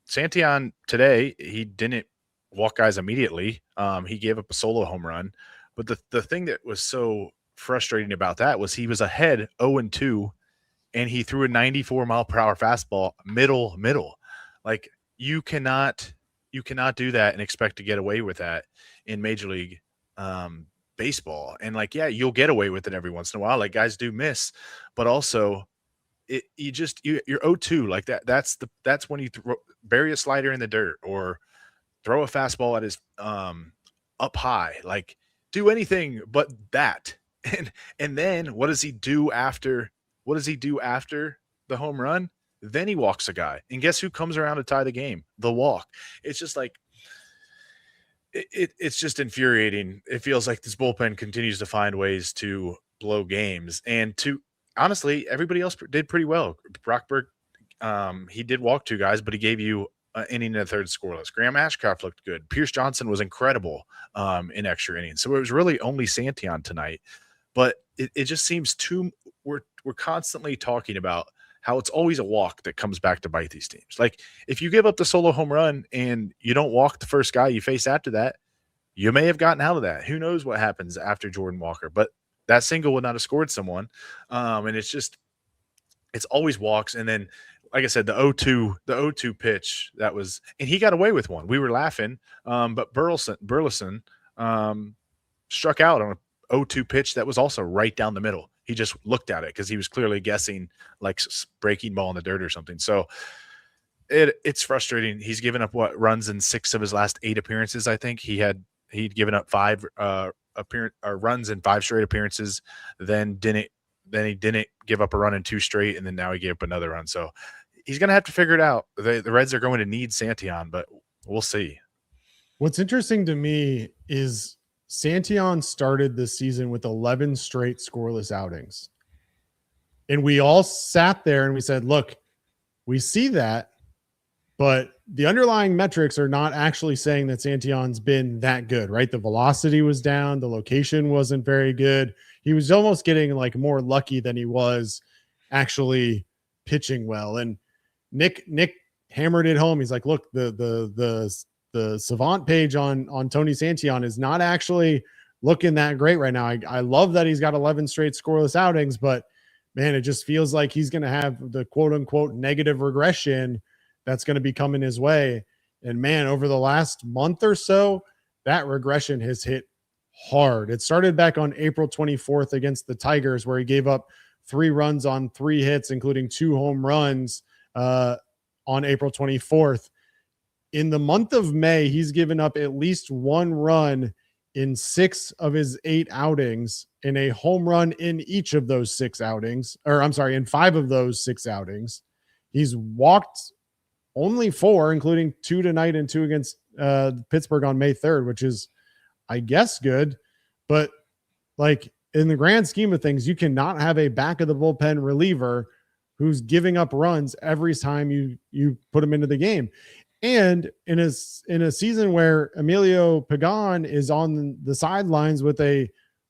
Santillan today, he didn't walk guys immediately. He gave up a solo home run, but the thing that was so frustrating about that was he was ahead 0-2, and he threw a 94-mile-per-hour fastball middle. Like you cannot do that and expect to get away with that in Major League baseball. And like, yeah, you'll get away with it every once in a while. Like guys do miss, but also you're 0-2 like that. That's when you bury a slider in the dirt or throw a fastball at his up high. Like do anything but that. And then what does he do after? What does he do after the home run? Then he walks a guy, and guess who comes around to tie the game? The walk. It's just like it's just infuriating. It feels like this bullpen continues to find ways to blow games, and to honestly, everybody else did pretty well. Brockberg, he did walk 2 guys, but he gave you an inning and a third scoreless. Graham Ashcraft looked good. Pierce Johnson was incredible in extra innings. So it was really only Santillan tonight, but it just seems we're constantly talking about how it's always a walk that comes back to bite these teams. Like if you give up the solo home run and you don't walk the first guy you face after that, you may have gotten out of that. Who knows what happens after Jordan Walker, but that single would not have scored someone. And it's always walks. And then, like I said, the 0-2 pitch that was, and he got away with one. We were laughing. But Burleson struck out on a 0-2 pitch that was also right down the middle. He just looked at it because he was clearly guessing like breaking ball in the dirt or something. So It's frustrating. He's given up runs in 6 of his last 8 appearances. I think he'd given up 5 runs in 5 straight appearances. Then he didn't give up a run in 2 straight, and then now he gave up another run. So he's gonna have to figure it out. The Reds are going to need Santillan, but we'll see. What's interesting to me is Santillan started this season with 11 straight scoreless outings. And we all sat there and we said, look, we see that, but the underlying metrics are not actually saying that Santillan's been that good, right? The velocity was down. The location wasn't very good. He was almost getting like more lucky than he was actually pitching well. And Nick hammered it home. He's like, look, the Savant page on Tony Santillan is not actually looking that great right now. I love that he's got 11 straight scoreless outings, but man, it just feels like he's going to have the quote unquote negative regression that's going to be coming his way. And man, over the last month or so, that regression has hit hard. It started back on April 24th against the Tigers, where he gave up 3 runs on 3 hits, including 2 home runs on April 24th. In the month of May, he's given up at least 1 run in 6 of his 8 outings, and a home run in each of those 6 outings, or I'm sorry, in 5 of those 6 outings. He's walked only 4, including 2 tonight and 2 against Pittsburgh on May 3rd, which is, I guess, good. But like in the grand scheme of things, you cannot have a back of the bullpen reliever who's giving up runs every time you put him into the game. And in a season where Emilio Pagan is on the sidelines with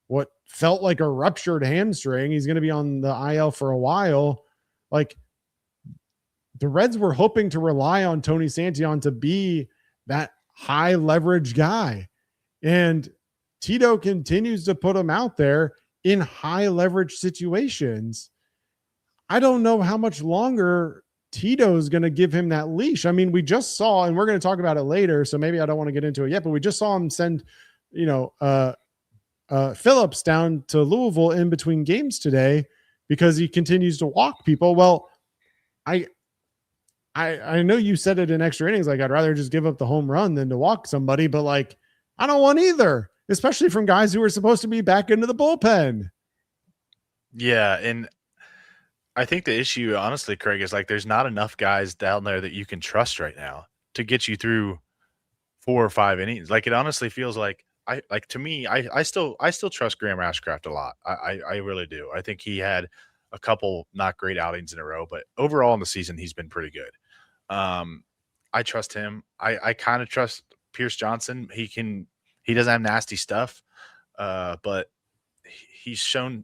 what felt like a ruptured hamstring, he's going to be on the IL for a while. Like, the Reds were hoping to rely on Tony Santillan to be that high leverage guy. And Tito continues to put him out there in high leverage situations. I don't know how much longer Tito's going to give him that leash. I mean, we just saw, and we're going to talk about it later, so maybe I don't want to get into it yet, but we just saw him send, Phillips down to Louisville in between games today because he continues to walk people. Well, I know you said it in extra innings, like I'd rather just give up the home run than to walk somebody, but like, I don't want either, especially from guys who are supposed to be back into the bullpen. Yeah. And I think the issue, honestly, Craig, is like there's not enough guys down there that you can trust right now to get you through 4 or 5 innings. Like, it honestly feels like I still trust Graham Ashcraft a lot. I really do. I think he had a couple not great outings in a row, but overall in the season he's been pretty good. I trust him. I kind of trust Pierce Johnson. He doesn't have nasty stuff, but he's shown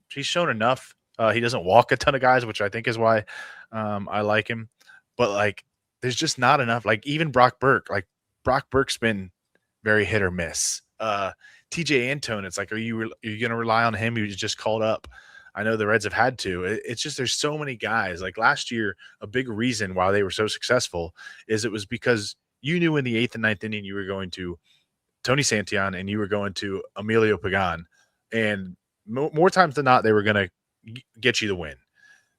enough. He doesn't walk a ton of guys, which I think is why I like him. But like, there's just not enough. Like, even Brock Burke's been very hit or miss. TJ Antone, it's like, are you going to rely on him? He was just called up. I know the Reds have had to. It's just there's so many guys. Like last year, a big reason why they were so successful is it was because you knew in the 8th and 9th inning you were going to Tony Santillan and you were going to Emilio Pagan, and more times than not they were going to get you the win.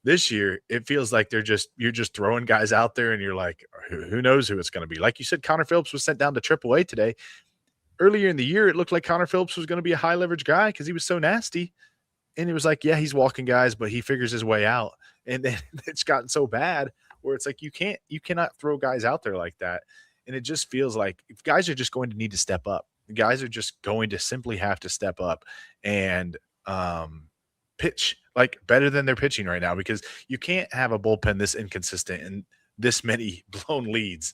This year, it feels like you're just throwing guys out there, and you're like, who knows who it's going to be. Like you said, Connor Phillips was sent down to AAA today. Earlier in the year, it looked like Connor Phillips was going to be a high leverage guy because he was so nasty. And it was like, yeah, he's walking guys, but he figures his way out. And then it's gotten so bad where it's like you cannot throw guys out there like that. And it just feels like if guys are just going to need to step up. Guys are just going to simply have to step up and pitch like better than they're pitching right now, because you can't have a bullpen this inconsistent and this many blown leads.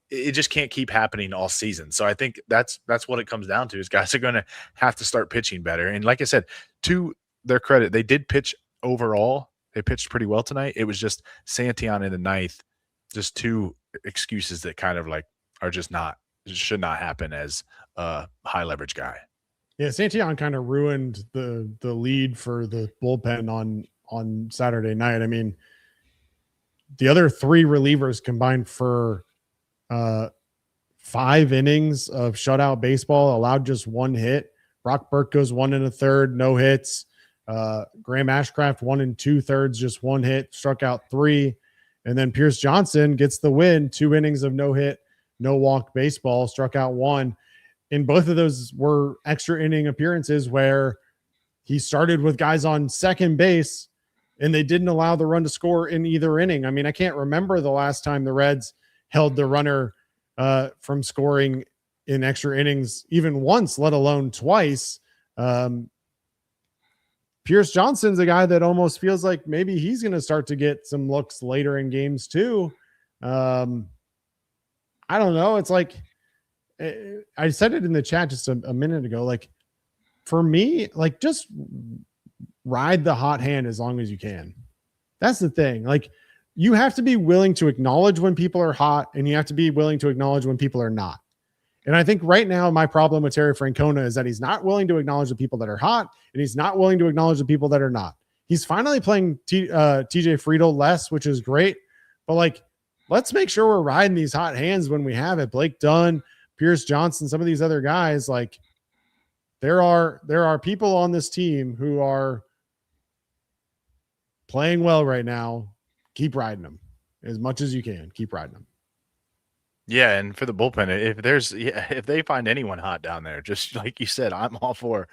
It just can't keep happening all season. So I think that's what it comes down to, is guys are going to have to start pitching better. And like I said, to their credit, they did pitch overall. They pitched pretty well tonight. It was just Santillan in the 9th, just 2 excuses that kind of like are just should not happen as a high leverage guy. Yeah, Santillan kind of ruined the lead for the bullpen on Saturday night. I mean, the other 3 relievers combined for 5 innings of shutout baseball, allowed just 1 hit. Brock Burke goes 1 1/3, no hits. Graham Ashcraft 1 2/3, just 1 hit, struck out 3. And then Pierce Johnson gets the win, 2 innings of no hit, no walk baseball, struck out 1. And both of those were extra inning appearances where he started with guys on second base and they didn't allow the run to score in either inning. I mean, I can't remember the last time the Reds held the runner from scoring in extra innings even once, let alone twice. Pierce Johnson's a guy that almost feels like maybe he's going to start to get some looks later in games too. I don't know. It's like, I said it in the chat just a minute ago. Like, for me, like, just ride the hot hand as long as you can. That's the thing. Like, you have to be willing to acknowledge when people are hot, and you have to be willing to acknowledge when people are not. And I think right now my problem with Terry Francona is that he's not willing to acknowledge the people that are hot, and he's not willing to acknowledge the people that are not. He's finally playing TJ Friedel less, which is great. But, like, let's make sure we're riding these hot hands when we have it. Blake Dunn, Pierce Johnson, some of these other guys, like, there are people on this team who are playing well right now. Keep riding them as much as you can. Keep riding them. Yeah, and for the bullpen, if they find anyone hot down there, just like you said, I'm all for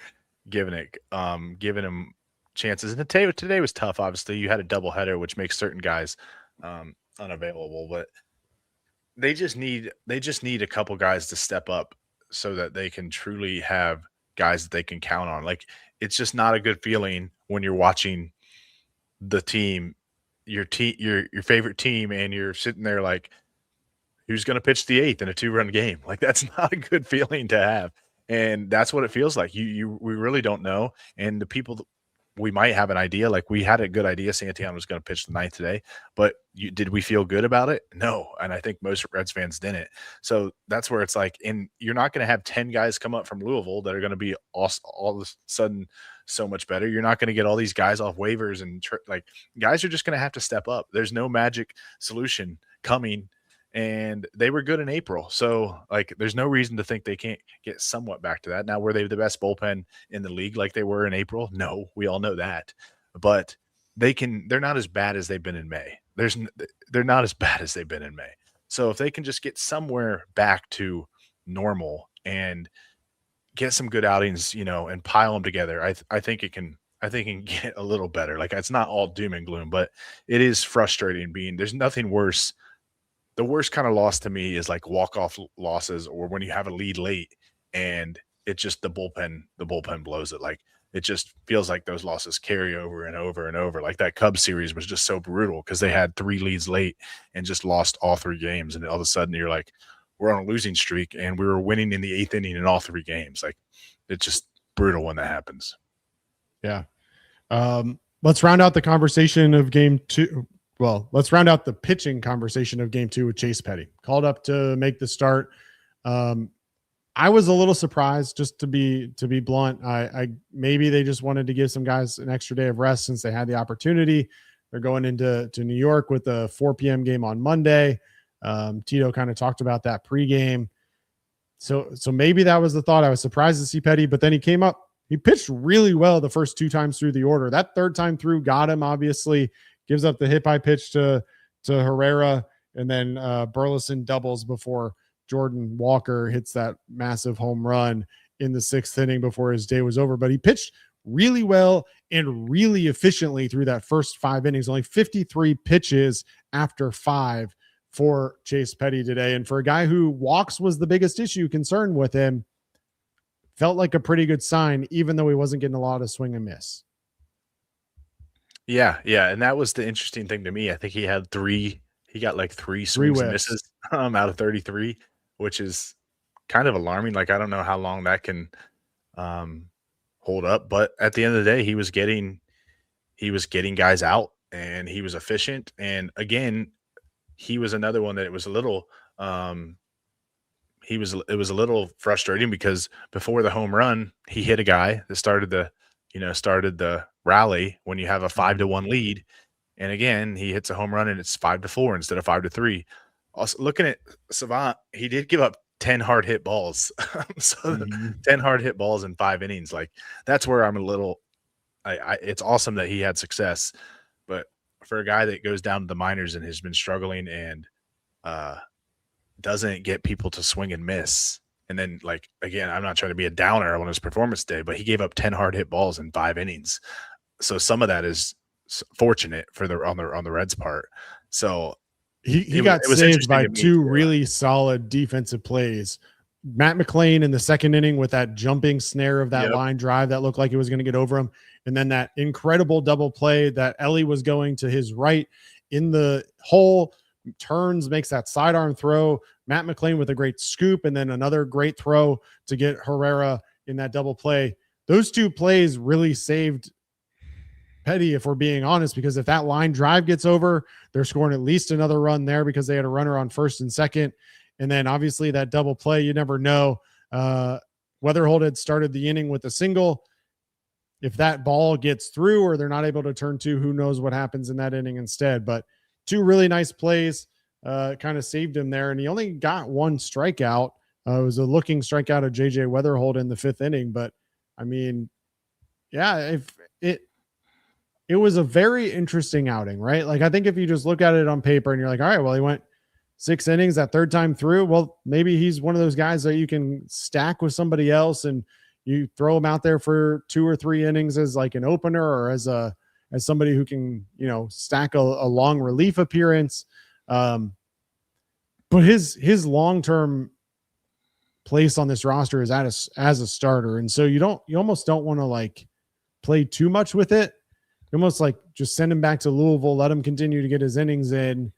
giving them chances. And today was tough. Obviously, you had a doubleheader, which makes certain guys unavailable, but they just need a couple guys to step up so that they can truly have guys that they can count on. Like, it's just not a good feeling when you're watching the team, your favorite team, and you're sitting there like, who's going to pitch the 8th in a 2-run game? Like, that's not a good feeling to have. And that's what it feels like. We really don't know. And the people, we might have an idea. Like, we had a good idea Santiago was going to pitch the 9th today, but did we feel good about it? No. And I think most Reds fans didn't. So that's where it's like, and you're not going to have 10 guys come up from Louisville that are going to be all of a sudden so much better. You're not going to get all these guys off waivers, and like, guys are just going to have to step up. There's no magic solution coming. And they were good in April. So, like, there's no reason to think they can't get somewhat back to that. Now, were they the best bullpen in the league like they were in April? No, we all know that. But they're not as bad as they've been in May. They're not as bad as they've been in May. So if they can just get somewhere back to normal and get some good outings, and pile them together, I think it can get a little better. Like, it's not all doom and gloom, but it is frustrating there's nothing worse. The worst kind of loss to me is like walk-off losses, or when you have a lead late and it just the bullpen blows it. Like, it just feels like those losses carry over and over and over. Like, that Cubs series was just so brutal because they had 3 leads late and just lost all 3 games. And all of a sudden you're like, we're on a losing streak and we were winning in the 8th inning in all 3 games. Like, it's just brutal when that happens. Yeah. Let's round out the conversation of game 2. Well, let's round out the pitching conversation of game 2 with Chase Petty. Called up to make the start. I was a little surprised, just to be blunt. I maybe they just wanted to give some guys an extra day of rest since they had the opportunity. They're going into New York with a 4 p.m. game on Monday. Tito kind of talked about that pregame. So maybe that was the thought. I was surprised to see Petty, but then he came up. He pitched really well the first 2 times through the order. That 3rd time through got him, obviously. Gives up the hit by pitch to Herrera, and then Burleson doubles before Jordan Walker hits that massive home run in the 6th inning before his day was over. But he pitched really well and really efficiently through that first 5 innings. Only 53 pitches after 5 for Chase Petty today. And for a guy who walks was the biggest concern with him, felt like a pretty good sign, even though he wasn't getting a lot of swing and miss. Yeah, and that was the interesting thing to me. I think he got like 3 swings and misses out of 33, which is kind of alarming. Like, I don't know how long that can hold up, but at the end of the day, he was getting guys out and he was efficient. And again, he was another one that it was a little a little frustrating because before the home run, he hit a guy that started the rally when you have a 5-1 lead. And again, he hits a home run and it's 5-4 instead of 5-3. Also, looking at Savant, he did give up 10 hard hit balls. 10 hard hit balls in 5 innings. Like, that's where I'm a little, it's awesome that he had success, but for a guy that goes down to the minors and has been struggling and doesn't get people to swing and miss. And then, like, again, I'm not trying to be a downer on his performance day, but he gave up 10 hard hit balls in 5 innings. So some of that is fortunate for on the Reds' part. So he got saved by 2 really solid defensive plays. Matt McLean in the 2nd inning with that jumping snare of that line drive that looked like it was going to get over him. And then that incredible double play that Ellie was going to his right in the hole, turns, makes that sidearm throw. Matt McLean with a great scoop, and then another great throw to get Herrera in that double play. Those 2 plays really saved Petty, if we're being honest, because if that line drive gets over, they're scoring at least another run there because they had a runner on 1st and 2nd. And then obviously that double play, you never know. Weatherholt had started the inning with a single. If that ball gets through or they're not able to turn 2, who knows what happens in that inning instead. But 2 really nice plays kind of saved him there. And he only got 1 strikeout. It was a looking strikeout of JJ Weatherholt in the 5th inning. But I mean, yeah, it was a very interesting outing, right? Like, I think if you just look at it on paper and you're like, all right, well, he went 6 innings that 3rd time through. Well, maybe he's one of those guys that you can stack with somebody else and you throw him out there for 2 or 3 innings as like an opener or as somebody who can, stack a long relief appearance. But his long-term place on this roster is as a starter. And so you almost don't want to like play too much with it. You almost like just send him back to Louisville, let him continue to get his innings in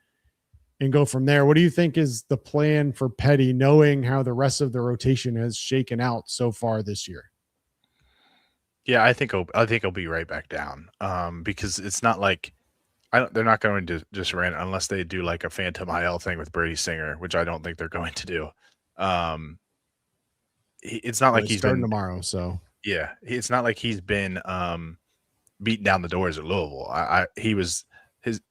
and go from there. What do you think is the plan for Petty, knowing how the rest of the rotation has shaken out so far this year? Yeah, I think he'll be right back down. Because it's not like they're not going to just run unless they do like a phantom IL thing with Brady Singer, which I don't think they're going to do. It's not like he's starting tomorrow. So yeah, it's not like he's been beating down the doors at Louisville. He was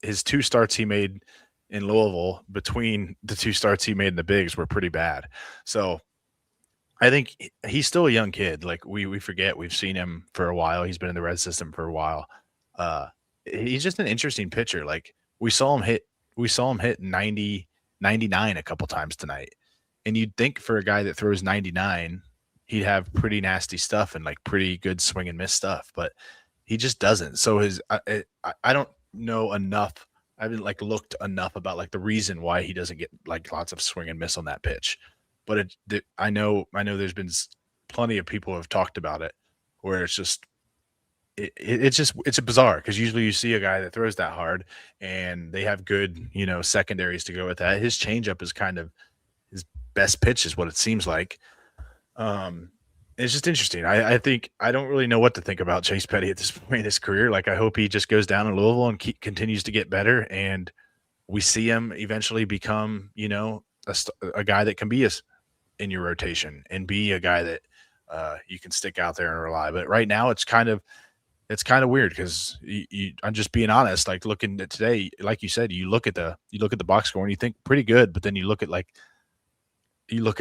his 2 starts he made in Louisville between the 2 starts he made in the bigs were pretty bad. So I think he's still a young kid. Like we forget we've seen him for a while. He's been in the Red system for a while. He's just an interesting pitcher. Like we saw him hit 90, 99 a couple times tonight. And you'd think for a guy that throws 99, he'd have pretty nasty stuff and like pretty good swing and miss stuff, but he just doesn't. So I don't know enough. I haven't like looked enough about like the reason why he doesn't get like lots of swing and miss on that pitch. But I know there's been plenty of people who have talked about it where it's just it's bizarre because usually you see a guy that throws that hard and they have good secondaries to go with that. His changeup is kind of his best pitch is what it seems like. It's just interesting. I think I don't really know what to think about Chase Petty at this point in his career. Like I hope he just goes down in Louisville and continues to get better, and we see him eventually become a guy that can be in your rotation and be a guy that you can stick out there and rely. But right now it's kind of weird because I'm just being honest. Like looking at today, like you said, you look at the box score and you think pretty good, but then you look at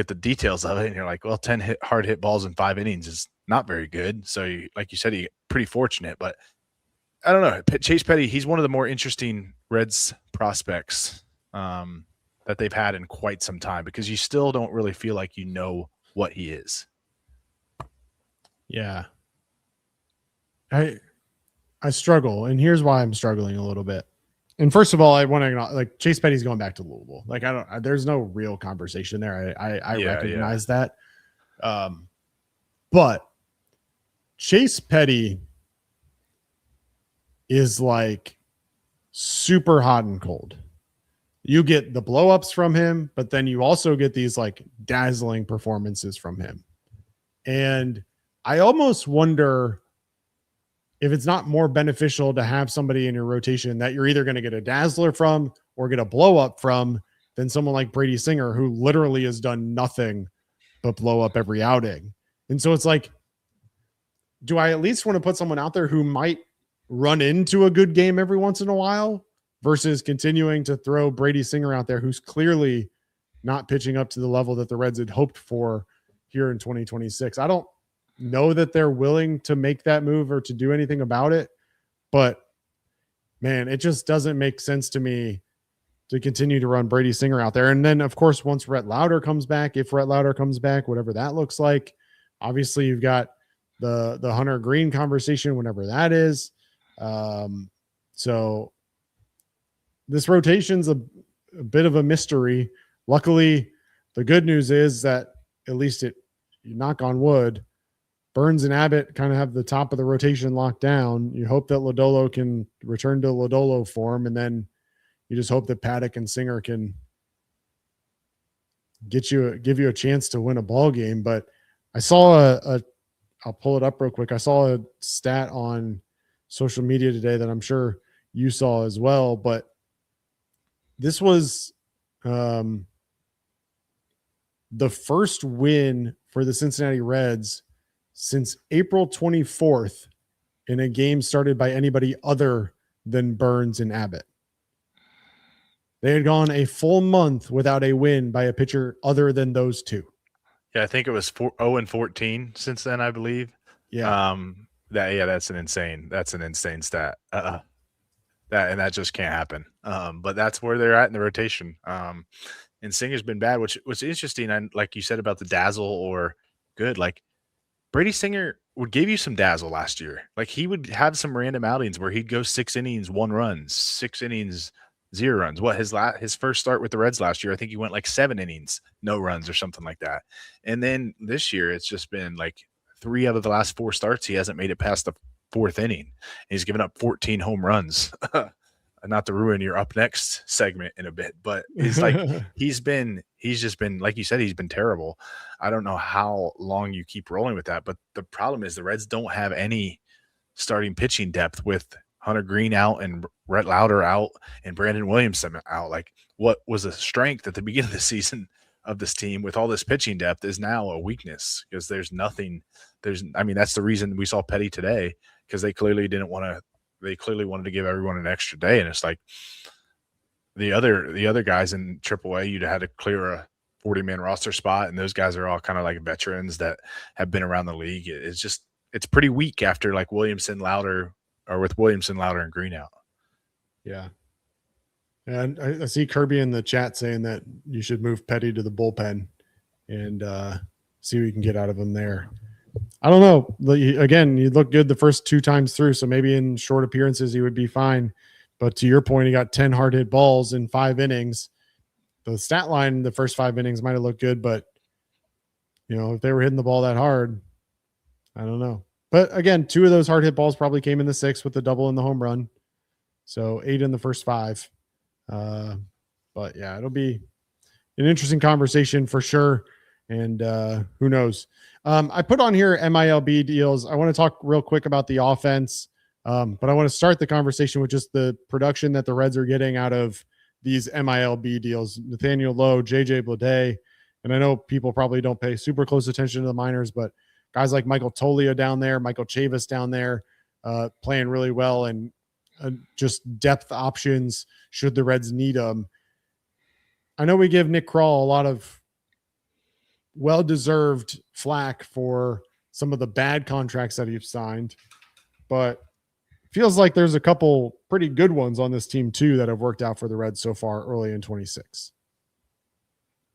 the details of it and you're like, well, 10 hard hit balls in 5 innings is not very good. So like you said, you get pretty fortunate, but I don't know. Chase Petty, he's one of the more interesting Reds prospects that they've had in quite some time because you still don't really feel like you know what he is. Yeah. I struggle, and here's why I'm struggling a little bit. And first of all, I want to like Chase Petty's going back to Louisville. Like there's no real conversation there. I recognize that. But Chase Petty is like super hot and cold. You get the blow-ups from him, but then you also get these like dazzling performances from him. And I almost wonder if it's not more beneficial to have somebody in your rotation that you're either going to get a dazzler from or get a blow up from than someone like Brady Singer, who literally has done nothing but blow up every outing. And so it's like, do I at least want to put someone out there who might run into a good game every once in a while versus continuing to throw Brady Singer out there, who's clearly not pitching up to the level that the Reds had hoped for here in 2026. I don't know that they're willing to make that move or to do anything about it, but man, it just doesn't make sense to me to continue to run Brady Singer out there. And then, of course, once Rhett Lauder comes back, if Rhett Lauder comes back, whatever that looks like, obviously you've got the Hunter Green conversation, whenever that is. So this rotation's a bit of a mystery. Luckily, the good news is that at least you knock on wood, Burns and Abbott kind of have the top of the rotation locked down. You hope that Lodolo can return to Lodolo form, and then you just hope that Paddack and Singer can give you a chance to win a ball game. But I saw I'll pull it up real quick. I saw a stat on social media today that I'm sure you saw as well, but this was the first win for the Cincinnati Reds since April 24th in a game started by anybody other than Burns and Abbott. They had gone a full month without a win by a pitcher other than those two. Yeah, I think it was 0-14 since then, I believe. Yeah. That's an insane stat. That just can't happen. But that's where they're at in the rotation. And Singer's been bad, which was interesting. And like you said about the dazzle or good, like Brady Singer would give you some dazzle last year. Like he would have some random outings where he'd go 6 innings, 1 run, 6 innings, 0 runs. What his first start with the Reds last year, I think he went like 7 innings, no runs or something like that. And then this year it's just been like 3 out of the last 4 starts he hasn't made it past the 4th inning. He's given up 14 home runs. Not to ruin your up next segment in a bit, but it's like he's just been, like you said, he's been terrible. I don't know how long you keep rolling with that, but the problem is the Reds don't have any starting pitching depth with Hunter Green out and Rhett Lauder out and Brandon Williamson out. Like what was a strength at the beginning of the season of this team with all this pitching depth is now a weakness because there's nothing. That's the reason we saw Petty today, because they clearly wanted to give everyone an extra day. And it's like the other guys in AAA, you'd had to clear a 40-man roster spot. And those guys are all kind of like veterans that have been around the league. It's pretty weak after like Williamson, Lauder, and Green out. Yeah. And I see Kirby in the chat saying that you should move Petty to the bullpen and see what you can get out of him there. I don't know. Again, you look good the first 2 times through, so maybe in short appearances he would be fine. But to your point, he got 10 hard hit balls in 5 innings. The stat line the first 5 innings might have looked good, but if they were hitting the ball that hard, I don't know. But again, 2 of those hard hit balls probably came in the 6th with the double and the home run. So 8 in the first 5. But yeah, it'll be an interesting conversation for sure. And who knows? I put on here MILB deals. I want to talk real quick about the offense, but I want to start the conversation with just the production that the Reds are getting out of these MILB deals. Nathaniel Lowe, JJ Bleday, and I know people probably don't pay super close attention to the minors, but guys like Michael Toglia down there, Michael Chavis down there, playing really well, and just depth options should the Reds need them. I know we give Nick Krall a lot of well-deserved flack for some of the bad contracts that he's signed, but feels like there's a couple pretty good ones on this team too that have worked out for the Reds so far early in 26.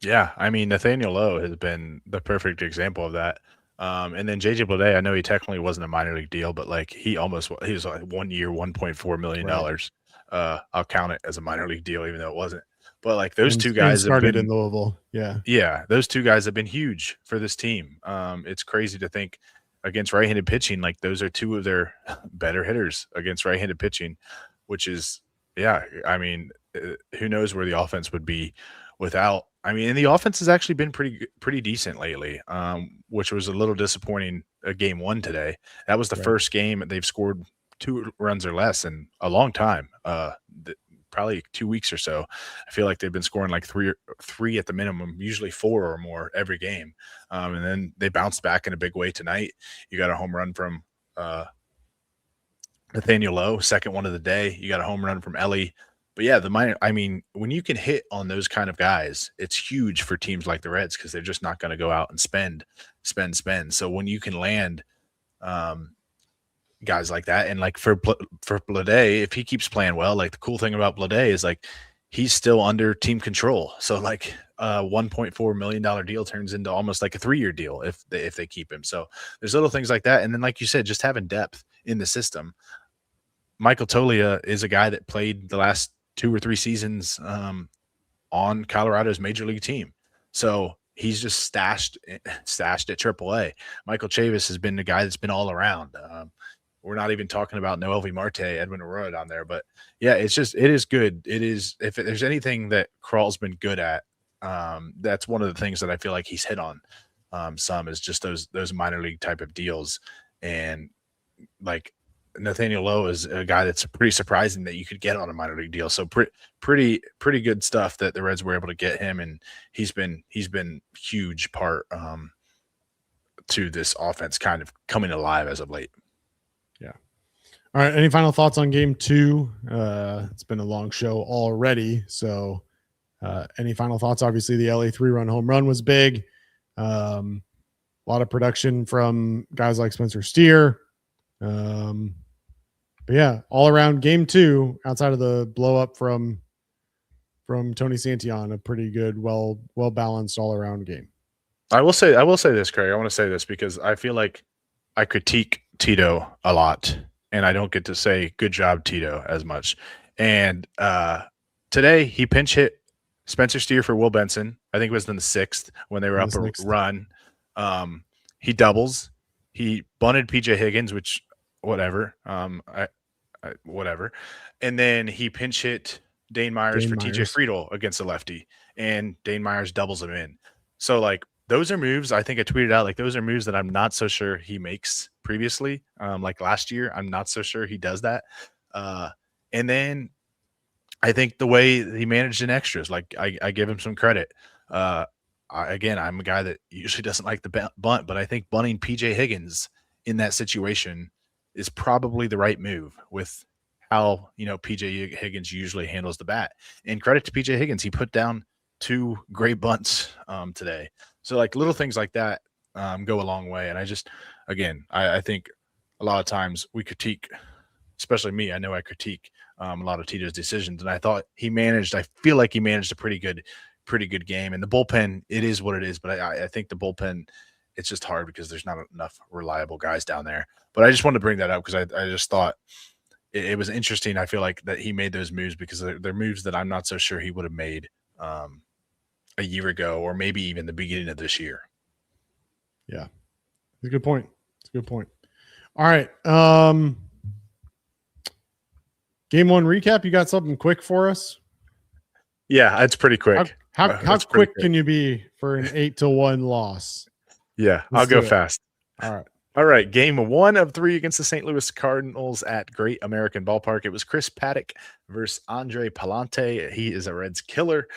Yeah, Nathaniel Lowe has been the perfect example of that. And then JJ Bleday, I know he technically wasn't a minor league deal, but like he was like 1 year, $1.4 million. Right. I'll count it as a minor league deal, even though it wasn't. But like those 2 guys started in Louisville. Yeah. Those 2 guys have been huge for this team. It's crazy to think against right-handed pitching, like those are 2 of their better hitters against right-handed pitching, which is, who knows where the offense would be without. And the offense has actually been pretty decent lately, which was a little disappointing. Game 1 today. That was the first game they've scored 2 runs or less in a long time. Probably 2 weeks or so. I feel like they've been scoring like three at the minimum, usually 4 or more every game. And then they bounced back in a big way tonight. You got a home run from Nathaniel Lowe, second one of the day. You got a home run from Ellie. But yeah, when you can hit on those kind of guys, it's huge for teams like the Reds because they're just not going to go out and spend. So when you can land guys like that. And like for Blade, if he keeps playing well, like the cool thing about Blade is like he's still under team control. So like a $1.4 million deal turns into almost like a 3-year deal if they keep him. So there's little things like that. And then like you said, just having depth in the system. Michael Toglia is a guy that played the last 2 or 3 seasons on Colorado's major league team. So he's just stashed at AAA. Michael Chavis has been the guy that's been all around. We're not even talking about Noelvi Marte, Edwin Aurora down there. But, yeah, it is good. It is – if there's anything that Kral's been good at, that's one of the things that I feel like he's hit on some is just those minor league type of deals. And, like, Nathaniel Lowe is a guy that's pretty surprising that you could get on a minor league deal. So pretty good stuff that the Reds were able to get him, and he's been huge part to this offense kind of coming alive as of late. Yeah. All right. Any final thoughts on game 2? It's been a long show already. So any final thoughts? Obviously the LA 3-run home run was big. A lot of production from guys like Spencer Steer. But yeah, all around game 2, outside of the blow up from Tony Santillan, a pretty good, well balanced all around game. I will say this, Craig. I want to say this because I feel like I critique Tito a lot, and I don't get to say good job, Tito, as much. And today he pinch hit Spencer Steer for Will Benson. I think it was in the 6th when they were up a run. He doubles. He bunted PJ Higgins, which whatever. Whatever. And then he pinch hit Dane Myers for TJ Friedel against the lefty, and Dane Myers doubles him in. So like those are moves. I think I tweeted out like those are moves that I'm not so sure he makes previously. Like last year, I'm not so sure he does that. And then I think the way he managed in extras, like I give him some credit. Again, I'm a guy that usually doesn't like the bunt, but I think bunting PJ Higgins in that situation is probably the right move with how, PJ Higgins usually handles the bat. And credit to PJ Higgins. He put down 2 great bunts today. So like little things like that go a long way. And I think a lot of times we critique, especially me, I know I critique a lot of Tito's decisions. And I feel like he managed a pretty good game. And the bullpen, it is what it is. But I think the bullpen, it's just hard because there's not enough reliable guys down there. But I just wanted to bring that up because I just thought it was interesting. I feel like that he made those moves because they're moves that I'm not so sure he would have made a year ago or maybe even the beginning of this year. Yeah. It's a good point. All right. Game 1 recap. You got something quick for us? Yeah, it's pretty quick. How quick can you be for an 8-1 loss? Yeah, I'll go fast. All right. Game 1 of 3 against the St. Louis Cardinals at Great American Ballpark. It was Chris Paddack versus Andre Pallante. He is a Reds killer.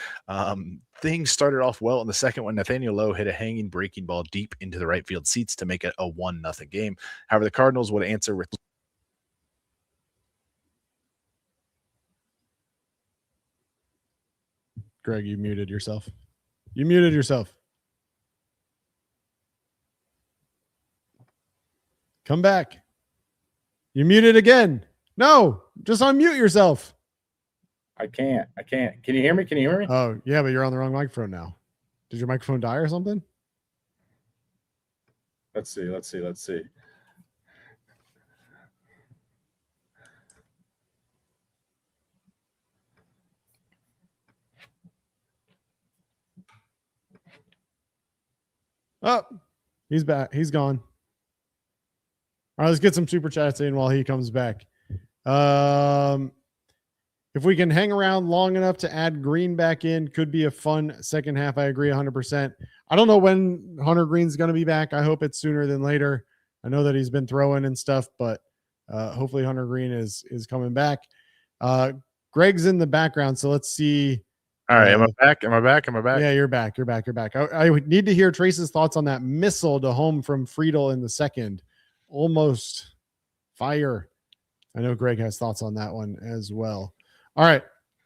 Things started off well in the second when Nathaniel Lowe hit a hanging breaking ball deep into the right field seats to make it a 1-0 game. However, the Cardinals would answer with Greg, you muted yourself. Come back. You muted again. No, just unmute yourself. I can't. Can you hear me? Oh, yeah, but you're on the wrong microphone now. Did your microphone die or something? Let's see. Oh, he's back. He's gone. All right, let's get some super chats in while he comes back. If we can hang around long enough to add Green back in, could be a fun second half. I agree 100%. I don't know when Hunter Green's going to be back. I hope it's sooner than later. I know that he's been throwing and stuff, but hopefully Hunter Green is coming back. Greg's in the background, so let's see. All right, am I back? Yeah, you're back. I would need to hear Trace's thoughts on that missile to home from Friedel in the second. Almost fire. I know Greg has thoughts on that one as well. All right,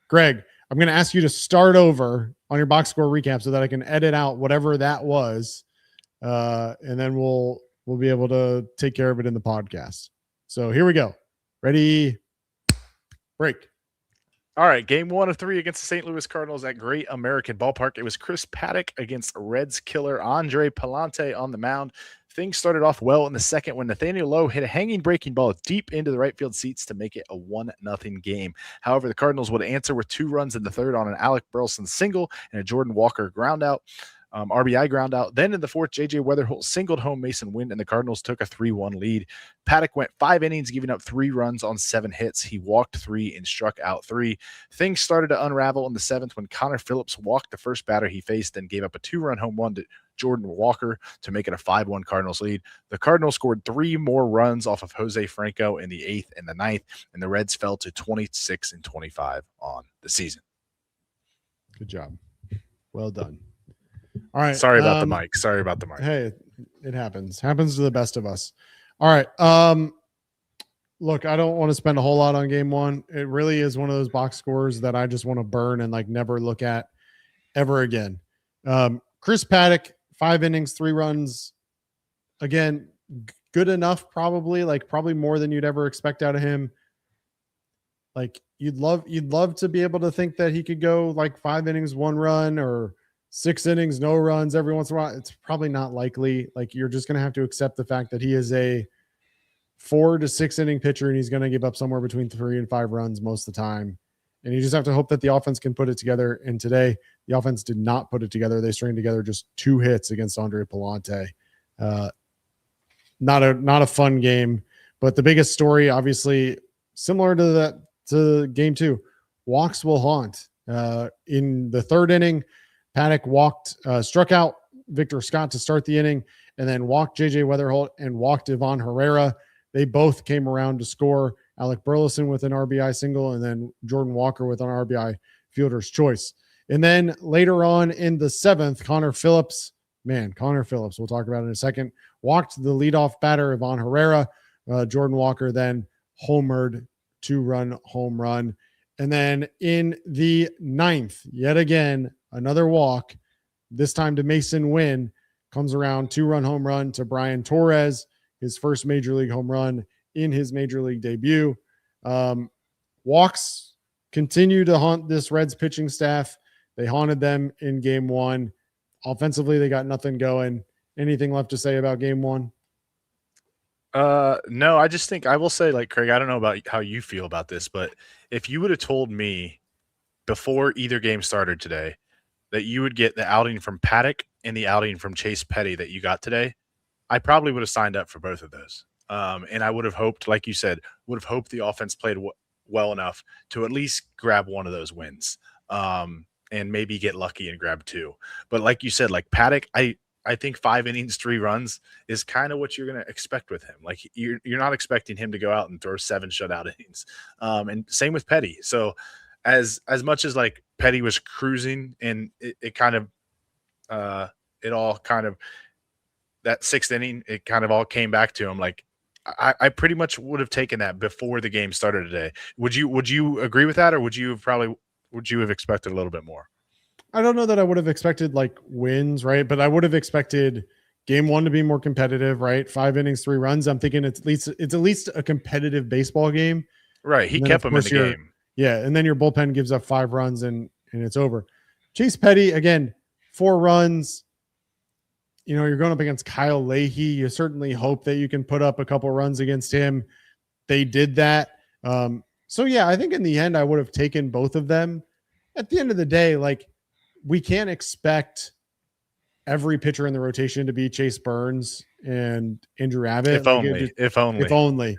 Greg, I'm going to ask you to start over on your box score recap so that I can edit out whatever that was, and then we'll be able to take care of it in the podcast. So here we go. Ready, break. All right, game 1 of 3 against the St. Louis Cardinals at Great American Ballpark. It was Chris Paddack against Reds killer Andre Pallante on the mound. Things started off well in the second when Nathaniel Lowe hit a hanging breaking ball deep into the right field seats to make it a 1-0 game. However, the Cardinals would answer with 2 runs in the third on an Alec Burleson single and a Jordan Walker groundout. RBI ground out. Then in the fourth, J.J. Weatherholt singled home Mason Wynn, and the Cardinals took a 3-1 lead. Paddack went 5 innings, giving up 3 runs on 7 hits. He walked 3 and struck out 3. Things started to unravel in the 7th when Connor Phillips walked the first batter he faced and gave up a 2-run home run to Jordan Walker to make it a 5-1 Cardinals lead. The Cardinals scored 3 more runs off of Jose Franco in the 8th and the 9th, and the Reds fell to 26-25 on the season. Good job. Well done. All right. Sorry about the mic. Sorry about the mic. Hey, it happens. Happens to the best of us. All right. Look, I don't want to spend a whole lot on game 1. It really is one of those box scores that I just want to burn and like never look at ever again. Chris Paddack, 5 innings, 3 runs. Again, good enough, probably more than you'd ever expect out of him. Like you'd love to be able to think that he could go like 5 innings, 1 run, or 6 innings, no runs every once in a while. It's probably not likely. Like you're just going to have to accept the fact that he is a 4 to 6 inning pitcher and he's going to give up somewhere between 3 and 5 runs most of the time. And you just have to hope that the offense can put it together. And today the offense did not put it together. They stringed together just 2 hits against Andre Pallante. Not a fun game, but the biggest story, obviously similar to game 2, walks will haunt. In the 3rd inning, Paddack struck out Victor Scott to start the inning, and then walked J.J. Weatherholt and walked Ivan Herrera. They both came around to score. Alec Burleson with an RBI single, and then Jordan Walker with an RBI fielder's choice. And then later on in the 7th, Connor Phillips, we'll talk about it in a second, walked the leadoff batter, Ivan Herrera. Jordan Walker then homered, 2-run home run. And then in the 9th, yet again, another walk, this time to Mason Wynn, comes around, 2-run home run to Brian Torres, his first major league home run in his major league debut. Walks continue to haunt this Reds pitching staff. They haunted them in game 1. Offensively, they got nothing going. Anything left to say about game 1? No, I just think I will say, like, Craig, I don't know about how you feel about this, but if you would have told me before either game started today that you would get the outing from Paddack and the outing from Chase Petty that you got today, I probably would have signed up for both of those. And I would have hoped, like you said, the offense played well enough to at least grab one of those wins, and maybe get lucky and grab 2. But like you said, like Paddack, I think 5 innings, 3 runs is kind of what you're going to expect with him. Like you're not expecting him to go out and throw 7 shutout innings. And same with Petty. So as much as like Petty was cruising and it kind of it all kind of that 6th inning, it kind of all came back to him. Like I pretty much would have taken that before the game started today. Would you agree with that, or would you have expected a little bit more? I don't know that I would have expected like wins, right? But I would have expected game 1 to be more competitive, right? 5 innings, 3 runs. I'm thinking it's at least a competitive baseball game. Right. He kept them in the game. Yeah. And then your bullpen gives up 5 runs and it's over. Chase Petty, again, 4 runs. You know, you're going up against Kyle Leahy. You certainly hope that you can put up a couple runs against him. They did that. So yeah, I think in the end, I would have taken both of them. At the end of the day, like, we can't expect every pitcher in the rotation to be Chase Burns and Andrew Abbott. If only.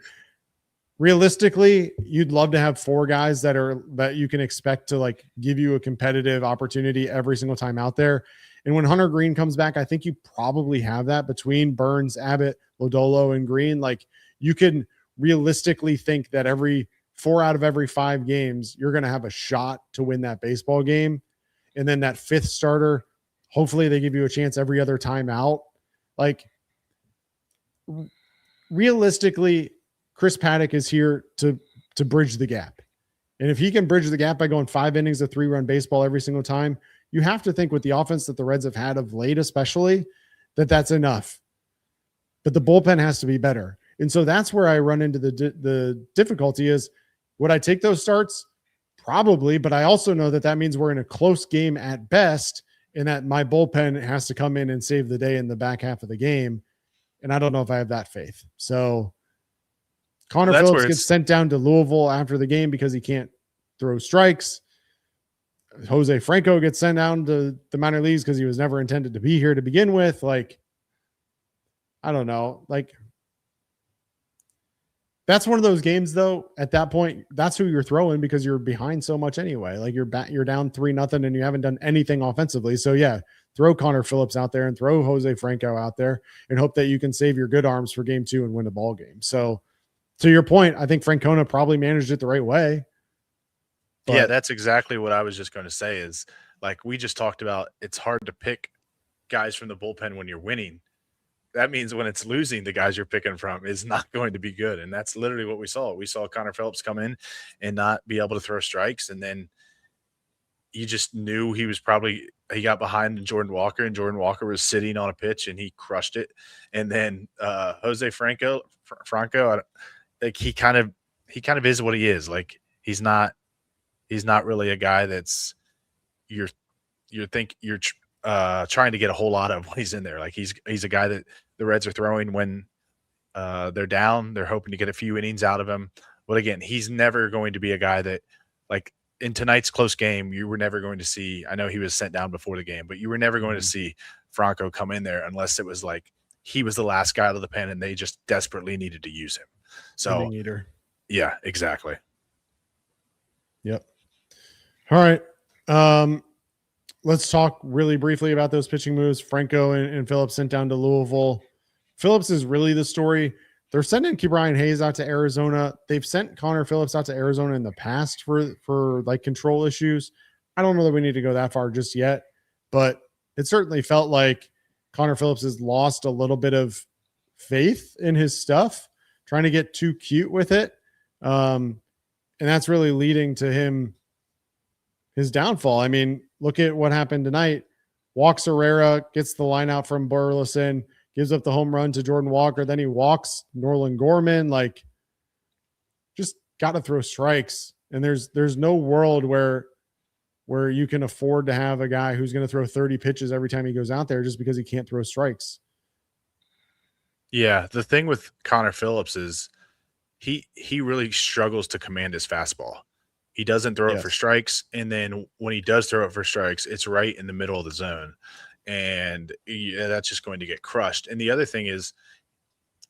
Realistically, you'd love to have 4 guys that you can expect to like give you a competitive opportunity every single time out there. And when Hunter Green comes back, I think you probably have that between Burns, Abbott, Lodolo, and Green. Like you can realistically think that 4 out of every 5 games, you're going to have a shot to win that baseball game. And then that 5th starter, hopefully they give you a chance every other time out. Like realistically, Chris Paddack is here to bridge the gap. And if he can bridge the gap by going 5 innings of 3-run baseball every single time, you have to think with the offense that the Reds have had of late, especially, that's enough. But the bullpen has to be better. And so that's where I run into the difficulty is, would I take those starts? Probably, but I also know that means we're in a close game at best, and that my bullpen has to come in and save the day in the back half of the game. And I don't know if I have that faith. So Connor Phillips gets sent down to Louisville after the game because he can't throw strikes. Jose Franco gets sent down to the minor leagues because he was never intended to be here to begin with. Like, I don't know. Like, that's one of those games, though. At that point, that's who you're throwing because you're behind so much anyway. Like, you're down 3-0 and you haven't done anything offensively. So yeah, throw Connor Phillips out there and throw Jose Franco out there and hope that you can save your good arms for game 2 and win a ball game. So to your point, I think Francona probably managed it the right way. Yeah, that's exactly what I was just going to say is, like we just talked about, it's hard to pick guys from the bullpen when you're winning. That means when it's losing, the guys you're picking from is not going to be good. And that's literally what we saw. We saw Connor Phillips come in and not be able to throw strikes. And then you just knew he got behind Jordan Walker, and Jordan Walker was sitting on a pitch and he crushed it. And then Jose Franco, like he kind of is what he is. Like he's not really a guy that's you're trying to get a whole lot of when he's in there. Like he's a guy that the Reds are throwing when they're down. They're hoping to get a few innings out of him. But again, he's never going to be a guy that, like in tonight's close game, you were never going to see. I know he was sent down before the game, but you were never going to see Franco come in there unless it was like he was the last guy out of the pen and they just desperately needed to use him. So yeah, exactly. Yep. All right. Let's talk really briefly about those pitching moves. Franco and Phillips sent down to Louisville. Phillips is really the story. They're sending Ke'Bryan Hayes out to Arizona. They've sent Connor Phillips out to Arizona in the past for like control issues. I don't know that we need to go that far just yet, but it certainly felt like Connor Phillips has lost a little bit of faith in his stuff, trying to get too cute with it. And that's really leading to his downfall. I mean, look at what happened tonight. Walks Herrera, gets the line out from Burleson, gives up the home run to Jordan Walker. Then he walks Norland Gorman. Like, just got to throw strikes. And there's no world where you can afford to have a guy who's going to throw 30 pitches every time he goes out there just because he can't throw strikes. Yeah, the thing with Connor Phillips is he really struggles to command his fastball. He doesn't throw it for strikes, and then when he does throw it for strikes, it's right in the middle of the zone, and that's just going to get crushed. And the other thing is,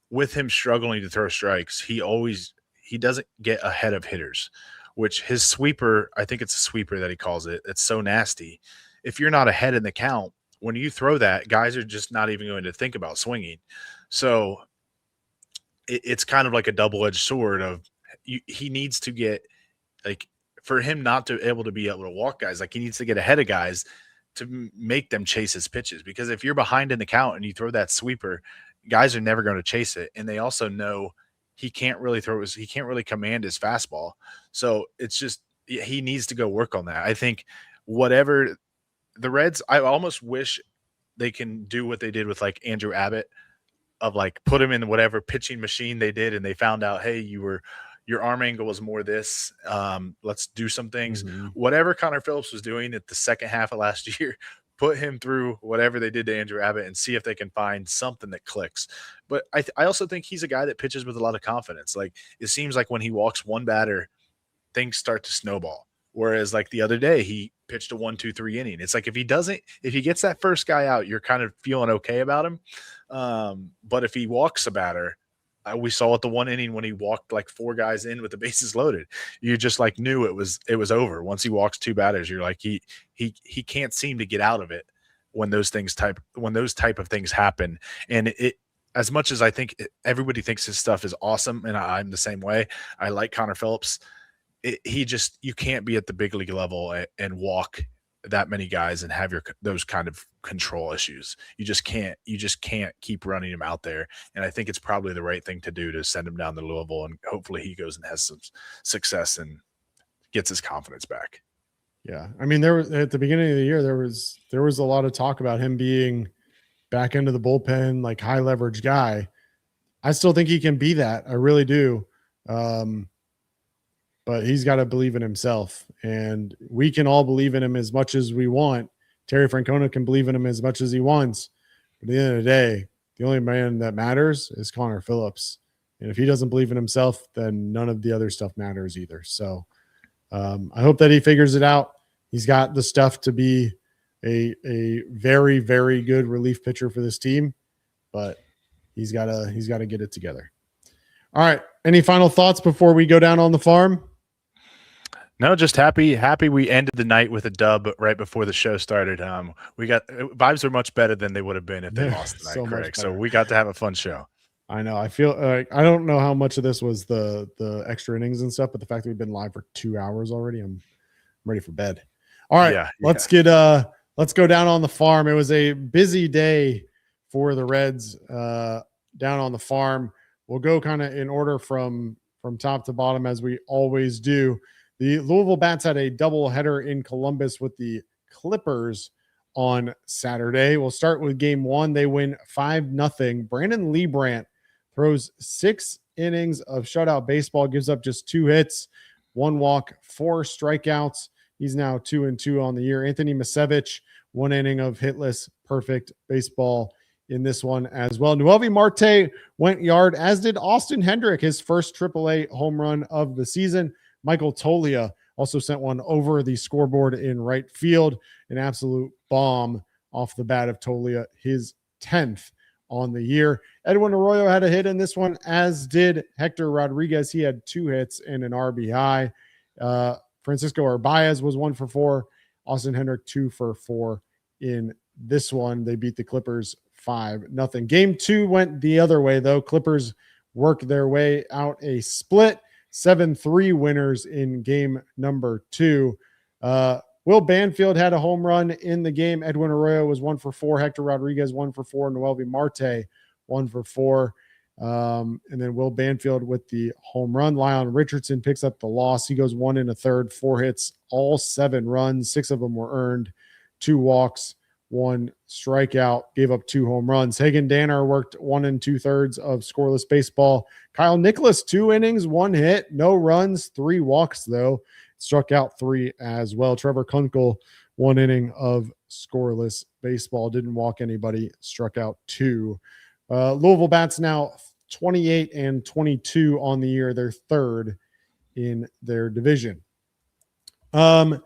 with him struggling to throw strikes, he doesn't get ahead of hitters, which his sweeper, I think it's a sweeper that he calls it, it's so nasty. If you're not ahead in the count, when you throw that, guys are just not even going to think about swinging. So it's kind of like a double-edged sword of he needs to get, like, for him not to be able to walk guys, like he needs to get ahead of guys to make them chase his pitches. Because if you're behind in the count and you throw that sweeper, guys are never going to chase it. And they also know he can't really command his fastball. So it's just, he needs to go work on that. I think whatever the Reds, I almost wish they can do what they did with like Andrew Abbott, of like put him in whatever pitching machine they did. And they found out, hey, your arm angle was more this. Let's do some things. Whatever Connor Phillips was doing at the second half of last year, put him through whatever they did to Andrew Abbott and see if they can find something that clicks. But I also think he's a guy that pitches with a lot of confidence. Like, it seems like when he walks one batter, things start to snowball. Whereas like the other day, he pitched a 1-2-3 inning. It's like if he gets that first guy out, you're kind of feeling okay about him. But if he walks a batter, we saw it the one inning when he walked like 4 guys in with the bases loaded. You just like knew it was over. Once he walks 2 batters, you're like, he can't seem to get out of it when those type of things happen. And as much as I think everybody thinks his stuff is awesome, and I'm the same way. I like Connor Phillips. You can't be at the big league level and walk that many guys and have those kind of control issues. You just can't keep running him out there. And I think it's probably the right thing to do to send him down to Louisville, and hopefully he goes and has some success and gets his confidence back. Yeah. I mean, at the beginning of the year, there was a lot of talk about him being back into the bullpen, like high leverage guy. I still think he can be that. I really do. But he's got to believe in himself, and we can all believe in him as much as we want. Terry Francona can believe in him as much as he wants. But at the end of the day, the only man that matters is Connor Phillips. And if he doesn't believe in himself, then none of the other stuff matters either. So I hope that he figures it out. He's got the stuff to be a very, very good relief pitcher for this team, but he's got to get it together. All right. Any final thoughts before we go down on the farm? No, just happy we ended the night with a dub right before the show started. We got vibes are much better than they would have been if they lost tonight, so Craig. So we got to have a fun show. I know. I feel like I don't know how much of this was the extra innings and stuff, but the fact that we've been live for 2 hours already, I'm ready for bed. All right, let's go down on the farm. It was a busy day for the Reds down on the farm. We'll go kind of in order from top to bottom as we always do. The Louisville Bats had a doubleheader in Columbus with the Clippers on Saturday. We'll start with game one. They win 5-0. Brandon Liebrandt throws 6 innings of shutout baseball, gives up just 2 hits, 1 walk, 4 strikeouts. He's now 2-2 on the year. Anthony Masevich, 1 inning of hitless, perfect baseball in this one as well. Noelvi Marte went yard, as did Austin Hendrick, his first AAA home run of the season. Michael Tolia also sent one over the scoreboard in right field, an absolute bomb off the bat of Tolia, his 10th on the year. Edwin Arroyo had a hit in this one, as did Hector Rodriguez. He had 2 hits and an RBI. Francisco Arbaez was 1 for 4. Austin Hendrick 2 for 4 in this one. They beat the Clippers 5-0. Game 2 went the other way, though. Clippers worked their way out a split. 7-3 winners in game number 2. Will Banfield had a home run in the game. Edwin Arroyo was 1 for 4. Hector Rodriguez 1 for 4. Noelvi Marte 1 for 4. And then Will Banfield with the home run. Lyon Richardson picks up the loss. He goes 1 1/3, 4 hits, all 7 runs. 6 of them were earned, 2 walks, 1 strikeout, gave up 2 home runs. Hagen Danner worked 1 2/3 of scoreless baseball. Kyle Nicholas, 2 innings, 1 hit, no runs, 3 walks, though. Struck out 3 as well. Trevor Kunkel, 1 inning of scoreless baseball, didn't walk anybody, struck out 2. Louisville Bats now 28-22 on the year. They're 3rd in their division. The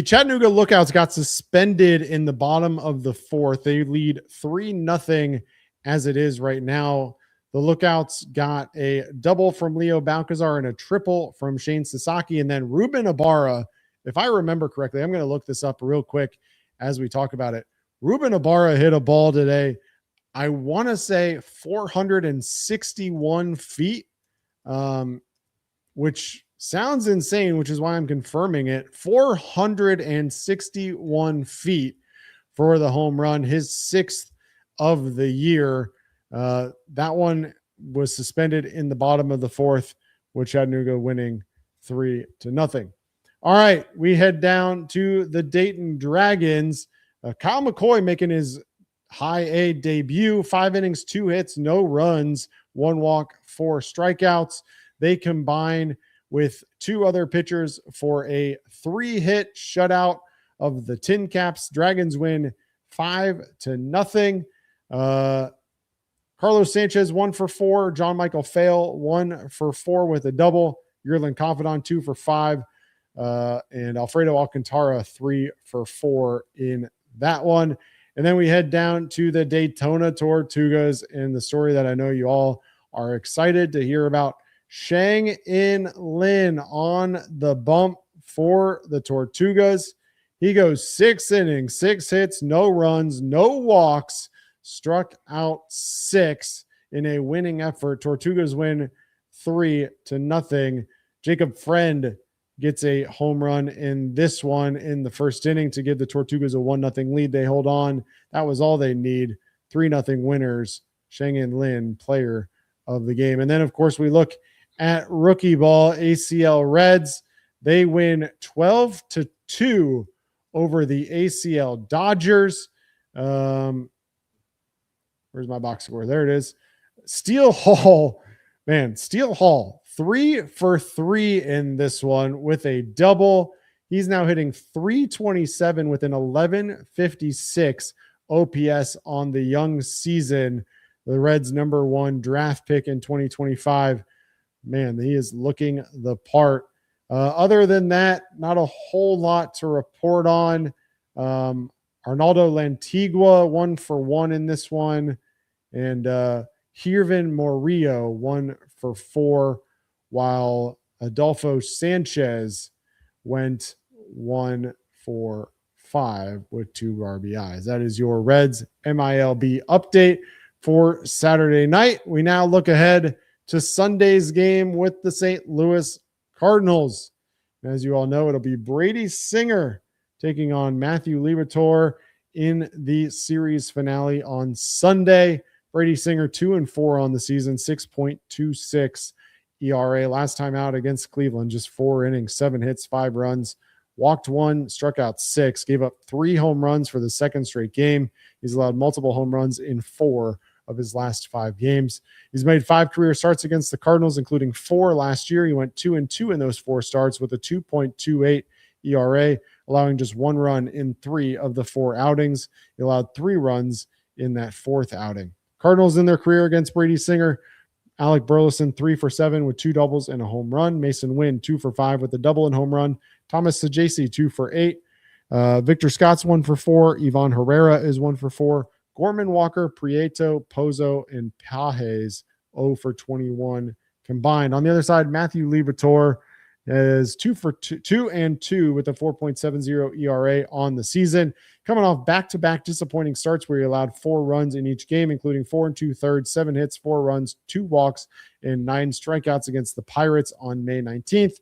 Chattanooga Lookouts got suspended in the bottom of the 4th. They lead 3-0 as it is right now. The Lookouts got a double from Leo Balcazar and a triple from Shane Sasaki. And then Ruben Ibarra, if I remember correctly, I'm going to look this up real quick as we talk about it. Ruben Ibarra hit a ball today, I want to say 461 feet, which sounds insane, which is why I'm confirming it. 461 feet for the home run, his 6th of the year. That one was suspended in the bottom of the 4th, with Chattanooga winning 3-0. All right, we head down to the Dayton Dragons. Kyle McCoy making his high A debut. 5 innings, 2 hits, no runs, 1 walk, 4 strikeouts. They combine with 2 other pitchers for a 3-hit shutout of the Tin Caps. Dragons win 5-0. Carlos Sanchez 1 for 4. John Michael Fail 1 for 4 with a double. Yerlin Confidant 2 for 5. And Alfredo Alcantara 3 for 4 in that one. And then we head down to the Daytona Tortugas, and the story that I know you all are excited to hear about. Shang-In Lin on the bump for the Tortugas. He goes 6 innings, 6 hits, no runs, no walks, struck out 6 in a winning effort. Tortugas win 3-0. Jacob Friend gets a home run in this one in the first inning to give the Tortugas a 1-0 lead. They hold on. That was all they need. 3-0 winners. Shang-In Lin, player of the game. And then, of course, we look at rookie ball. ACL Reds, they win 12-2 over the ACL Dodgers. Where's my box score? There it is. Steele Hall, man, Steele Hall, 3 for 3 in this one with a double. He's now hitting 327 with an 1156 OPS on the young season. The Reds' number 1 draft pick in 2025. Man, he is looking the part. Other than that, not a whole lot to report on. Arnaldo Lantigua, 1 for 1 in this one. And Hirvin Morillo, 1 for 4, while Adolfo Sanchez went 1 for 5 with 2 RBIs. That is your Reds MILB update for Saturday night. We now look ahead to Sunday's game with the St. Louis Cardinals. And as you all know, it'll be Brady Singer taking on Matthew Liberatore in the series finale on Sunday. Brady Singer 2-4 on the season, 6.26 ERA. Last time out against Cleveland, just 4 innings, 7 hits, 5 runs, walked 1, struck out 6, gave up 3 home runs for the second straight game. He's allowed multiple home runs in 4 of his last 5 games. He's made 5 career starts against the Cardinals, including 4 last year. He went 2-2 in those 4 starts with a 2.28 ERA, allowing just 1 run in 3 of the 4 outings. He allowed 3 runs in that 4th outing. Cardinals in their career against Brady Singer: Alec Burleson 3 for 7 with 2 doubles and a home run. Mason Wynn 2 for 5 with a double and home run. Thomas Saggese 2 for 8. Victor Scott's 1 for 4. Ivan Herrera is 1 for 4. Gorman, Walker, Prieto, Pozo, and Pages 0 for 21 combined. On the other side, Matthew Liberatore is 2 for 2 and 2 with a 4.70 ERA on the season, coming off back-to-back disappointing starts where he allowed 4 runs in each game, including 4 2/3, 7 hits, 4 runs, 2 walks, and 9 strikeouts against the Pirates on May 19th.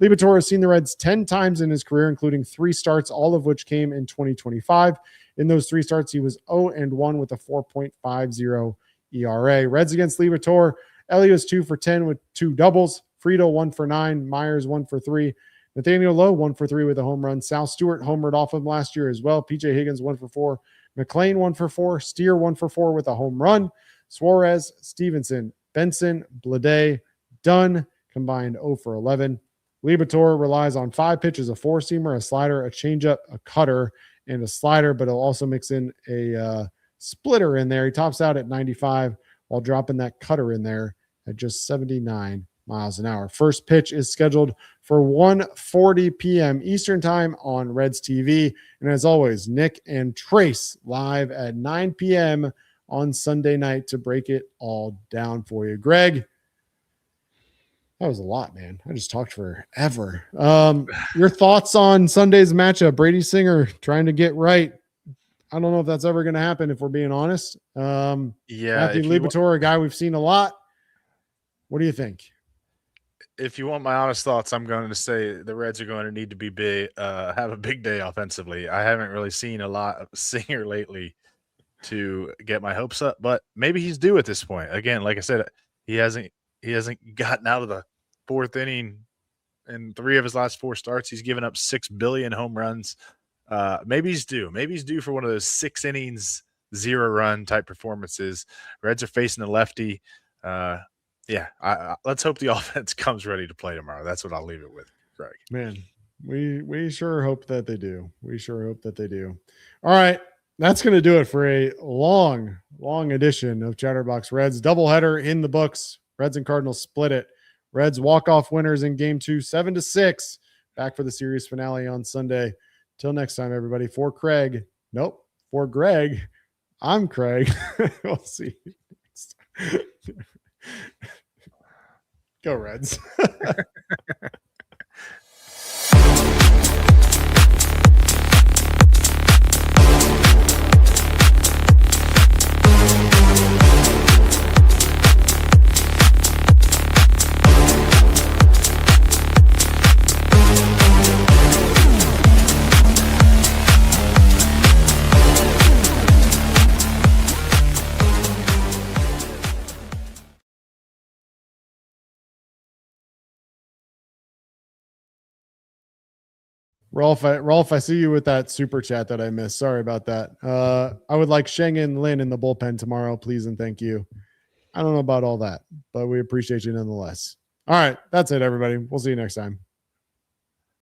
Liberatore has seen the Reds 10 times in his career, including 3 starts, all of which came in 2025. In those 3 starts, he was 0-1 with a 4.50 ERA. Reds against Liberatore: Elias 2 for 10 with 2 doubles. Frito 1 for 9. Myers 1 for 3. Nathaniel Lowe 1 for 3 with a home run. Sal Stewart homered off him last year as well. PJ Higgins 1 for 4. McLean 1 for 4. Steer 1 for 4 with a home run. Suarez, Stevenson, Benson, Blade, Dunn combined 0 for 11. Liberatore relies on 5 pitches: a 4-seamer, a slider, a changeup, a cutter, and a slider, but he'll also mix in a splitter in there. He tops out at 95 while dropping that cutter in there at just 79 miles an hour. First pitch is scheduled for 1:40 p.m. Eastern time on Reds TV. And as always, Nick and Trace live at 9 p.m. on Sunday night to break it all down for you. Greg, that was a lot, man. I just talked forever. Your thoughts on Sunday's matchup? Brady Singer trying to get right. I don't know if that's ever going to happen, if we're being honest. Yeah. Matthew Liberatore, a guy we've seen a lot. What do you think? If you want my honest thoughts, I'm going to say the Reds are going to need to be big, have a big day offensively. I haven't really seen a lot of Singer lately to get my hopes up, but maybe he's due at this point. Again, like I said, he hasn't gotten out of the 4th inning in 3 of his last 4 starts. He's given up 6 billion home runs. Maybe he's due. Maybe he's due for one of those 6 innings, 0-run type performances. Reds are facing a lefty. Let's hope the offense comes ready to play tomorrow. That's what I'll leave it with, Greg. Man, we sure hope that they do. We sure hope that they do. All right, that's going to do it for a long edition of Chatterbox Reds. Doubleheader in the books. Reds and Cardinals split it. Reds walk-off winners in Game 2, 7-6. Back for the series finale on Sunday. Till next time, everybody. For Greg, I'm Craig. We'll see you next time. Go Reds. Rolf, I see you with that super chat that I missed. Sorry about that. I would like Sheng and Lin in the bullpen tomorrow, please and thank you. I don't know about all that, but we appreciate you nonetheless. All right. That's it, everybody. We'll see you next time.